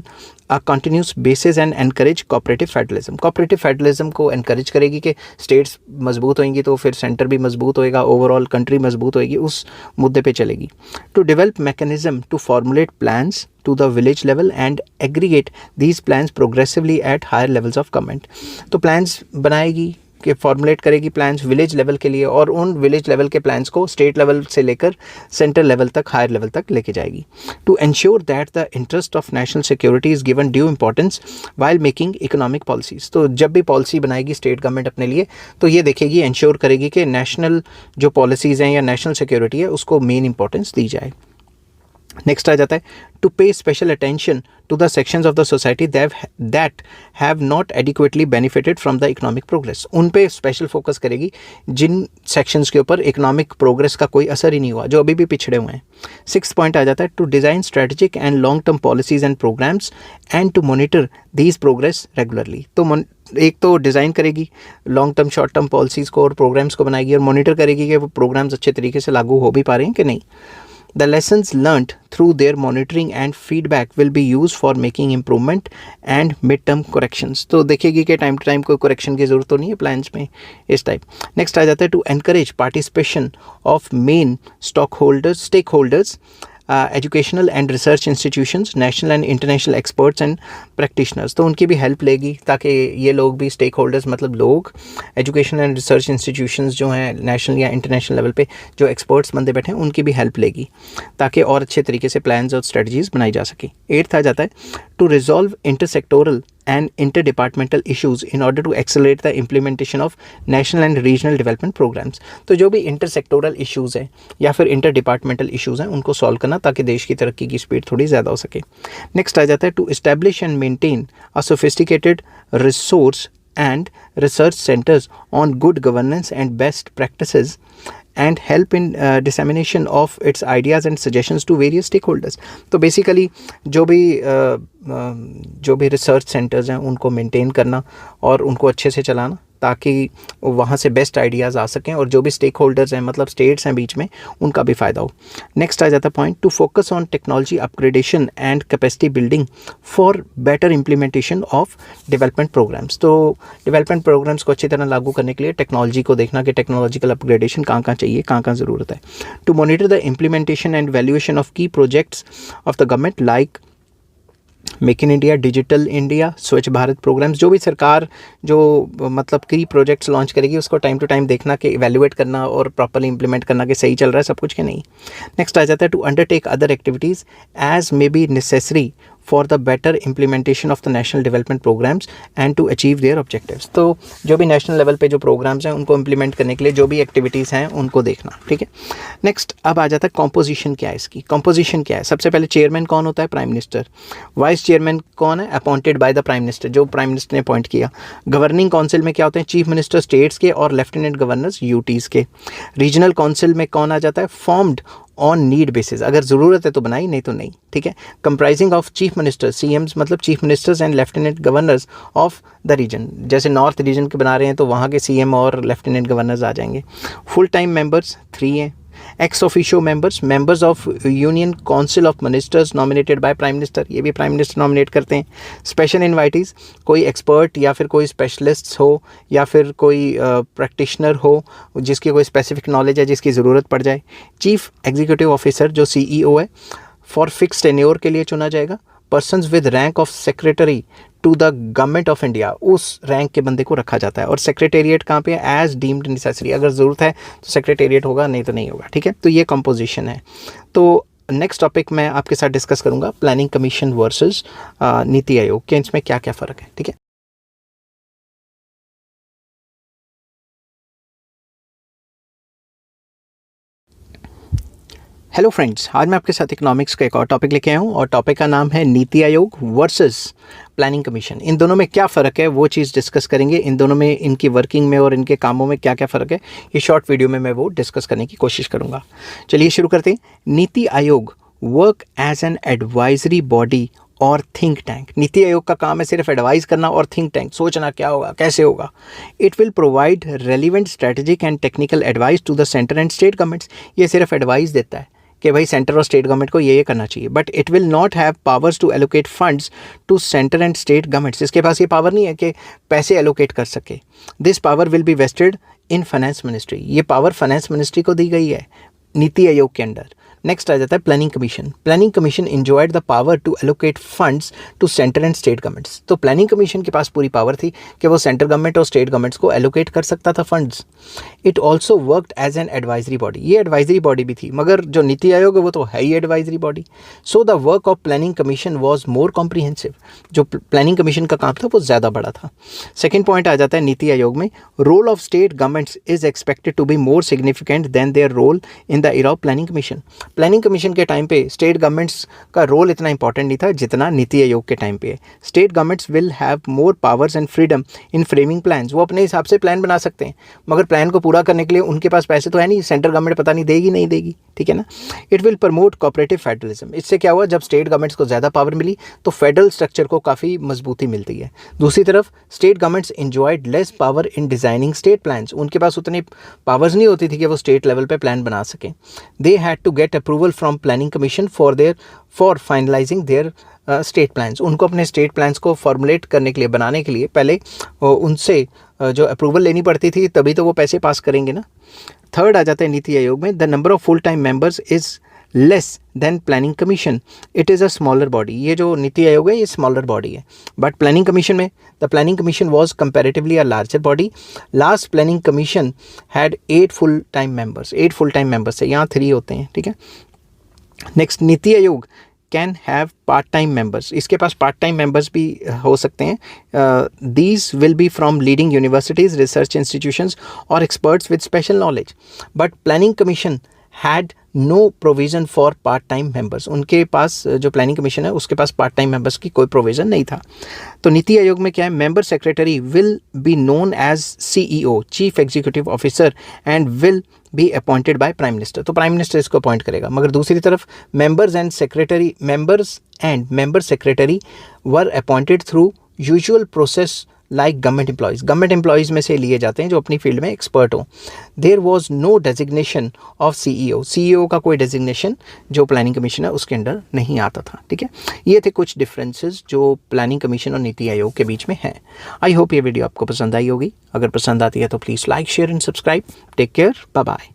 a continuous basis and encourage cooperative federalism। cooperative federalism को encourage करेगी कि states मजबूत होंगी तो फिर सेंटर भी मजबूत होएगा, ओवरऑल कंट्री मजबूत होएगी, उस मुद्दे पे चलेगी। to develop mechanism to formulate plans to the village level and aggregate these plans progressively at higher levels of government। तो plans बनाएगी कि फॉर्मुलेट करेगी प्लान्स विलेज लेवल के लिए और उन विलेज लेवल के प्लान्स को स्टेट लेवल से लेकर सेंट्रल लेवल तक, हायर लेवल तक लेके जाएगी। To ensure that the interest of national security is given due importance while making economic policies. तो जब भी पॉलिसी बनाएगी स्टेट गवर्नमेंट अपने लिए तो ये देखेगी, एंश्योर करेगी कि नेशनल जो पॉलिसीज़ हैं या नेशनल सिक्योरिटी है उसको मेन इंपॉर्टेंस दी जाए। नेक्स्ट आ जाता है to pay special attention to the sections of the society that have not adequately benefited from the economic progress. उन पे स्पेशल फोकस करेगी जिन सेक्शंस के ऊपर इकोनॉमिक प्रोग्रेस का कोई असर ही नहीं हुआ, जो अभी भी पिछड़े हुए हैं। 6th पॉइंट आ जाता है to design strategic and long term policies and programmes and to monitor these progress regularly. तो एक तो डिज़ाइन करेगी long term, short term policies को और प्रोग्राम्स को बनाएगी और मॉनिटर करेगी कि वो प्रोग्राम्स अच्छे तरीके से लागू हो भी पा रहे हैं कि नहीं। The lessons learnt through their monitoring and feedback will be used for making improvement and mid-term corrections। तो देखेगी कि टाइम टू टाइम कोई करेक्शन की ज़रूरत तो नहीं है प्लान्स में, इस टाइप। नेक्स्ट आ जाता है to encourage participation of main stakeholders, educational and research institutions, national and international experts and practitioners. तो उनकी भी हेल्प लेगी ताकि ये लोग भी स्टेक होल्डर्स, मतलब लोग एजुकेशनल एंड रिसर्च इंस्टीट्यूशंस जो हैं नेशनल या इंटरनेशनल लेवल पे जो एक्सपर्ट्स बंदे बैठे हैं उनकी भी हेल्प लेगी ताकि और अच्छे तरीके से प्लान्स और स्ट्रेटजीज बनाई जा सके। 8th आ जाता है to resolve intersectoral and interdepartmental issues in order to accelerate the implementation of national and regional development programs। तो जो भी इंटरसेक्टोरल इश्यूज़ हैं या फिर इंटरडिपार्टमेंटल इश्यूज़ हैं उनको सॉल्व करना ताकि देश की तरक्की की स्पीड थोड़ी ज़्यादा हो सके। नेक्स्ट आ जाता है to establish and maintain a sophisticated resource and research centers on good governance and best practices and help in dissemination of its ideas and suggestions to various stakeholders। तो बेसिकली जो भी रिसर्च सेंटर्स हैं उनको मेंटेन करना और उनको अच्छे से चलाना ताकि वहाँ से बेस्ट आइडियाज़ आ सकें और जो भी स्टेक होल्डर्स हैं, मतलब स्टेट्स हैं बीच में, उनका भी फ़ायदा हो। नेक्स्ट आ जाता है point to focus on technology upgradation and capacity building for better implementation of development programmes. तो डेवलपमेंट प्रोग्राम्स को अच्छी तरह लागू करने के लिए टेक्नोलॉजी को देखना कि टेक्नोलॉजिकल अपग्रेडेशन कहाँ कहाँ चाहिए, कहाँ कहाँ ज़रूरत है। To monitor the implementation and evaluation of key projects of the government like make in India, digital India, Swachh Bharat programmes. जो भी सरकार जो मतलब की प्रोजेक्ट्स लॉन्च करेगी उसको टाइम टू टाइम देखना कि इवैल्यूएट करना और प्रॉपर्ली इंप्लीमेंट करना कि सही चल रहा है सब कुछ कि नहीं। नेक्स्ट आ जाता है to undertake other activities as may be necessary for the better implementation of the national development programmes and to achieve their objectives. तो जो भी नेशनल लेवल पे जो प्रोग्राम्स हैं उनको इम्प्लीमेंट करने के लिए जो भी एक्टिविटीज़ हैं उनको देखना, ठीक है। नेक्स्ट अब आ जाता है कॉम्पोजिशन क्या है इसकी। कॉम्पोजिशन क्या है, सबसे पहले चेयरमैन कौन होता है, प्राइम मिनिस्टर। वाइस चेयरमैन कौन है, appointed by the prime minister, जो प्राइम मिनिस्टर ने अपॉइंट किया। गवर्निंग काउंसिल में क्या होते हैं, चीफ मिनिस्टर स्टेट्स के और लेफ्टिनेंट गवर्नर्स यूटीज़ के। रीजनल काउंसिल में कौन आ जाता है, फॉर्म्ड ऑन नीड बेसिस, अगर ज़रूरत है तो बनाई, नहीं तो नहीं, ठीक है। Comprising of chief minister, CMs मतलब chief ministers and lieutenant governors of the region. जैसे नॉर्थ रीजन के बना रहे हैं तो वहाँ के सीएम और लेफ्टिनेंट गवर्नर्स आ जाएंगे। फुल टाइम मेंबर्स 3 हैं। Ex officio members, members of union council of ministers nominated by prime minister, ये भी प्राइम मिनिस्टर नॉमिनेट करते हैं। स्पेशल इन्वाइटीज़, कोई एक्सपर्ट या फिर कोई स्पेशलिस्ट हो या फिर कोई प्रैक्टिशनर हो जिसकी कोई स्पेसिफिक नॉलेज है, जिसकी ज़रूरत पड़ जाए। चीफ एग्जीक्यूटिव ऑफिसर जो CEO है, फॉर फिक्स टेन्योर के लिए चुना जाएगा। Persons with rank of secretary to the government of India, उस रैंक के बंदे को रखा जाता है। और सेक्रेटेरिएट कहाँ पे है, एज डीम्ड नेसेसरी, अगर ज़रूरत है तो सेक्रेटेरिएट होगा, नहीं तो नहीं होगा, ठीक है। तो ये कंपोजिशन है। तो नेक्स्ट टॉपिक मैं आपके साथ डिस्कस करूंगा प्लानिंग कमीशन वर्सेस नीति आयोग के, इसमें क्या क्या फ़र्क है, ठीक है। हेलो फ्रेंड्स, आज मैं आपके साथ इकोनॉमिक्स का एक और टॉपिक लेके आया हूँ और टॉपिक का नाम है नीति आयोग वर्सेस प्लानिंग कमीशन। इन दोनों में क्या फ़र्क है वो चीज़ डिस्कस करेंगे। इन दोनों में, इनकी वर्किंग में और इनके कामों में क्या क्या फ़र्क है, ये शॉर्ट वीडियो में मैं वो डिस्कस करने की कोशिश करूँगा। चलिए शुरू करते हैं। NITI Aayog work as an advisory body और थिंक टैंक। नीति आयोग का काम है सिर्फ एडवाइस करना और थिंक टैंक, सोचना क्या होगा, कैसे होगा। It will provide relevant strategic and technical advice to the centre and state governments. ये सिर्फ एडवाइस देता है कि भाई सेंटर और स्टेट गवर्नमेंट को ये करना चाहिए, but it will not have powers to allocate funds to centre and state governments. इसके पास ये पावर नहीं है कि पैसे एलोकेट कर सके। This power will be vested in finance ministry. ये पावर फाइनेंस मिनिस्ट्री को दी गई है नीति आयोग के अंडर। नेक्स्ट आ जाता है planning commission. Planning commission enjoyed the power to allocate funds to centre and state governments. तो प्लानिंग कमीशन के पास पूरी पावर थी कि वो सेंटर गवर्नमेंट और स्टेट गवर्नमेंट्स को एलोकेट कर सकता था funds. It also worked as an advisory body. ये एडवाइजरी बॉडी भी थी, मगर जो नीति आयोग है वो तो है ही advisory body. So the work of planning commission was more comprehensive. जो प्लानिंग कमीशन का काम था वो ज़्यादा बड़ा था। सेकेंड पॉइंट आ जाता है नीति आयोग में, role of state governments is expected to be more significant than their role in the era of planning commission. Planning commission के टाइम पे स्टेट गवर्नमेंट्स का रोल इतना इंपॉर्टेंट नहीं था जितना नीति आयोग के टाइम पे है। State governments will have more powers and freedom in framing plans. वो अपने हिसाब से प्लान बना सकते हैं, मगर प्लान को पूरा करने के लिए उनके पास पैसे तो है नहीं, सेंट्रल गवर्नमेंट पता नहीं देगी नहीं देगी, ठीक है ना। It will promote cooperative federalism. इससे क्या हुआ, जब स्टेट गवर्नमेंट्स को ज़्यादा पावर मिली तो फेडरल स्ट्रक्चर को काफ़ी मजबूती मिलती है। दूसरी तरफ state governments enjoyed less power in designing state plans. उनके पास उतनी पावर्स नहीं होती थी कि वो स्टेट लेवल पे प्लान बना सकें। They had to get approval from planning commission for finalising their state plans. उनको अपने स्टेट प्लान्स को फॉर्मुलेट करने के लिए, बनाने के लिए पहले उनसे जो अप्रूवल लेनी पड़ती थी, तभी तो वो पैसे पास करेंगे ना। थर्ड आ जाता है नीति आयोग में, the number of full time members is less than planning commission. It is a smaller body. ये जो नीति आयोग है ये स्मॉलर बॉडी है, बट प्लानिंग कमीशन में the planning commission was comparatively a larger body. Last planning commission had 8 full time members. 8 full time members है, यहाँ 3 होते हैं, ठीक है। Next, NITI Aayog can have part time members. इसके पास पार्ट टाइम मेंबर्स भी हो सकते हैं। These will be from leading universities, research institutions और experts with special knowledge. But planning commission had no provision for part time members. उनके पास, जो प्लानिंग कमीशन है उसके पास पार्ट टाइम मेंबर्स की कोई प्रोविज़न नहीं था। तो नीति आयोग में क्या है, member secretary will be known as CEO, chief executive officer, and will be appointed by prime minister. तो प्राइम मिनिस्टर इसको अपॉइंट करेगा। मगर दूसरी तरफ members and member secretary were appointed through usual process like government employees. Government employees में से लिए जाते हैं जो अपनी फील्ड में एक्सपर्ट हो। There was no designation of CEO का कोई डेजिग्नेशन जो प्लानिंग कमीशन है उसके अंडर नहीं आता था, ठीक है। ये थे कुछ डिफरेंसेस जो प्लानिंग कमीशन और नीति आयोग के बीच में हैं। आई होप ये वीडियो आपको पसंद आई होगी। अगर पसंद आती है तो please like, share and subscribe. Take care, bye bye.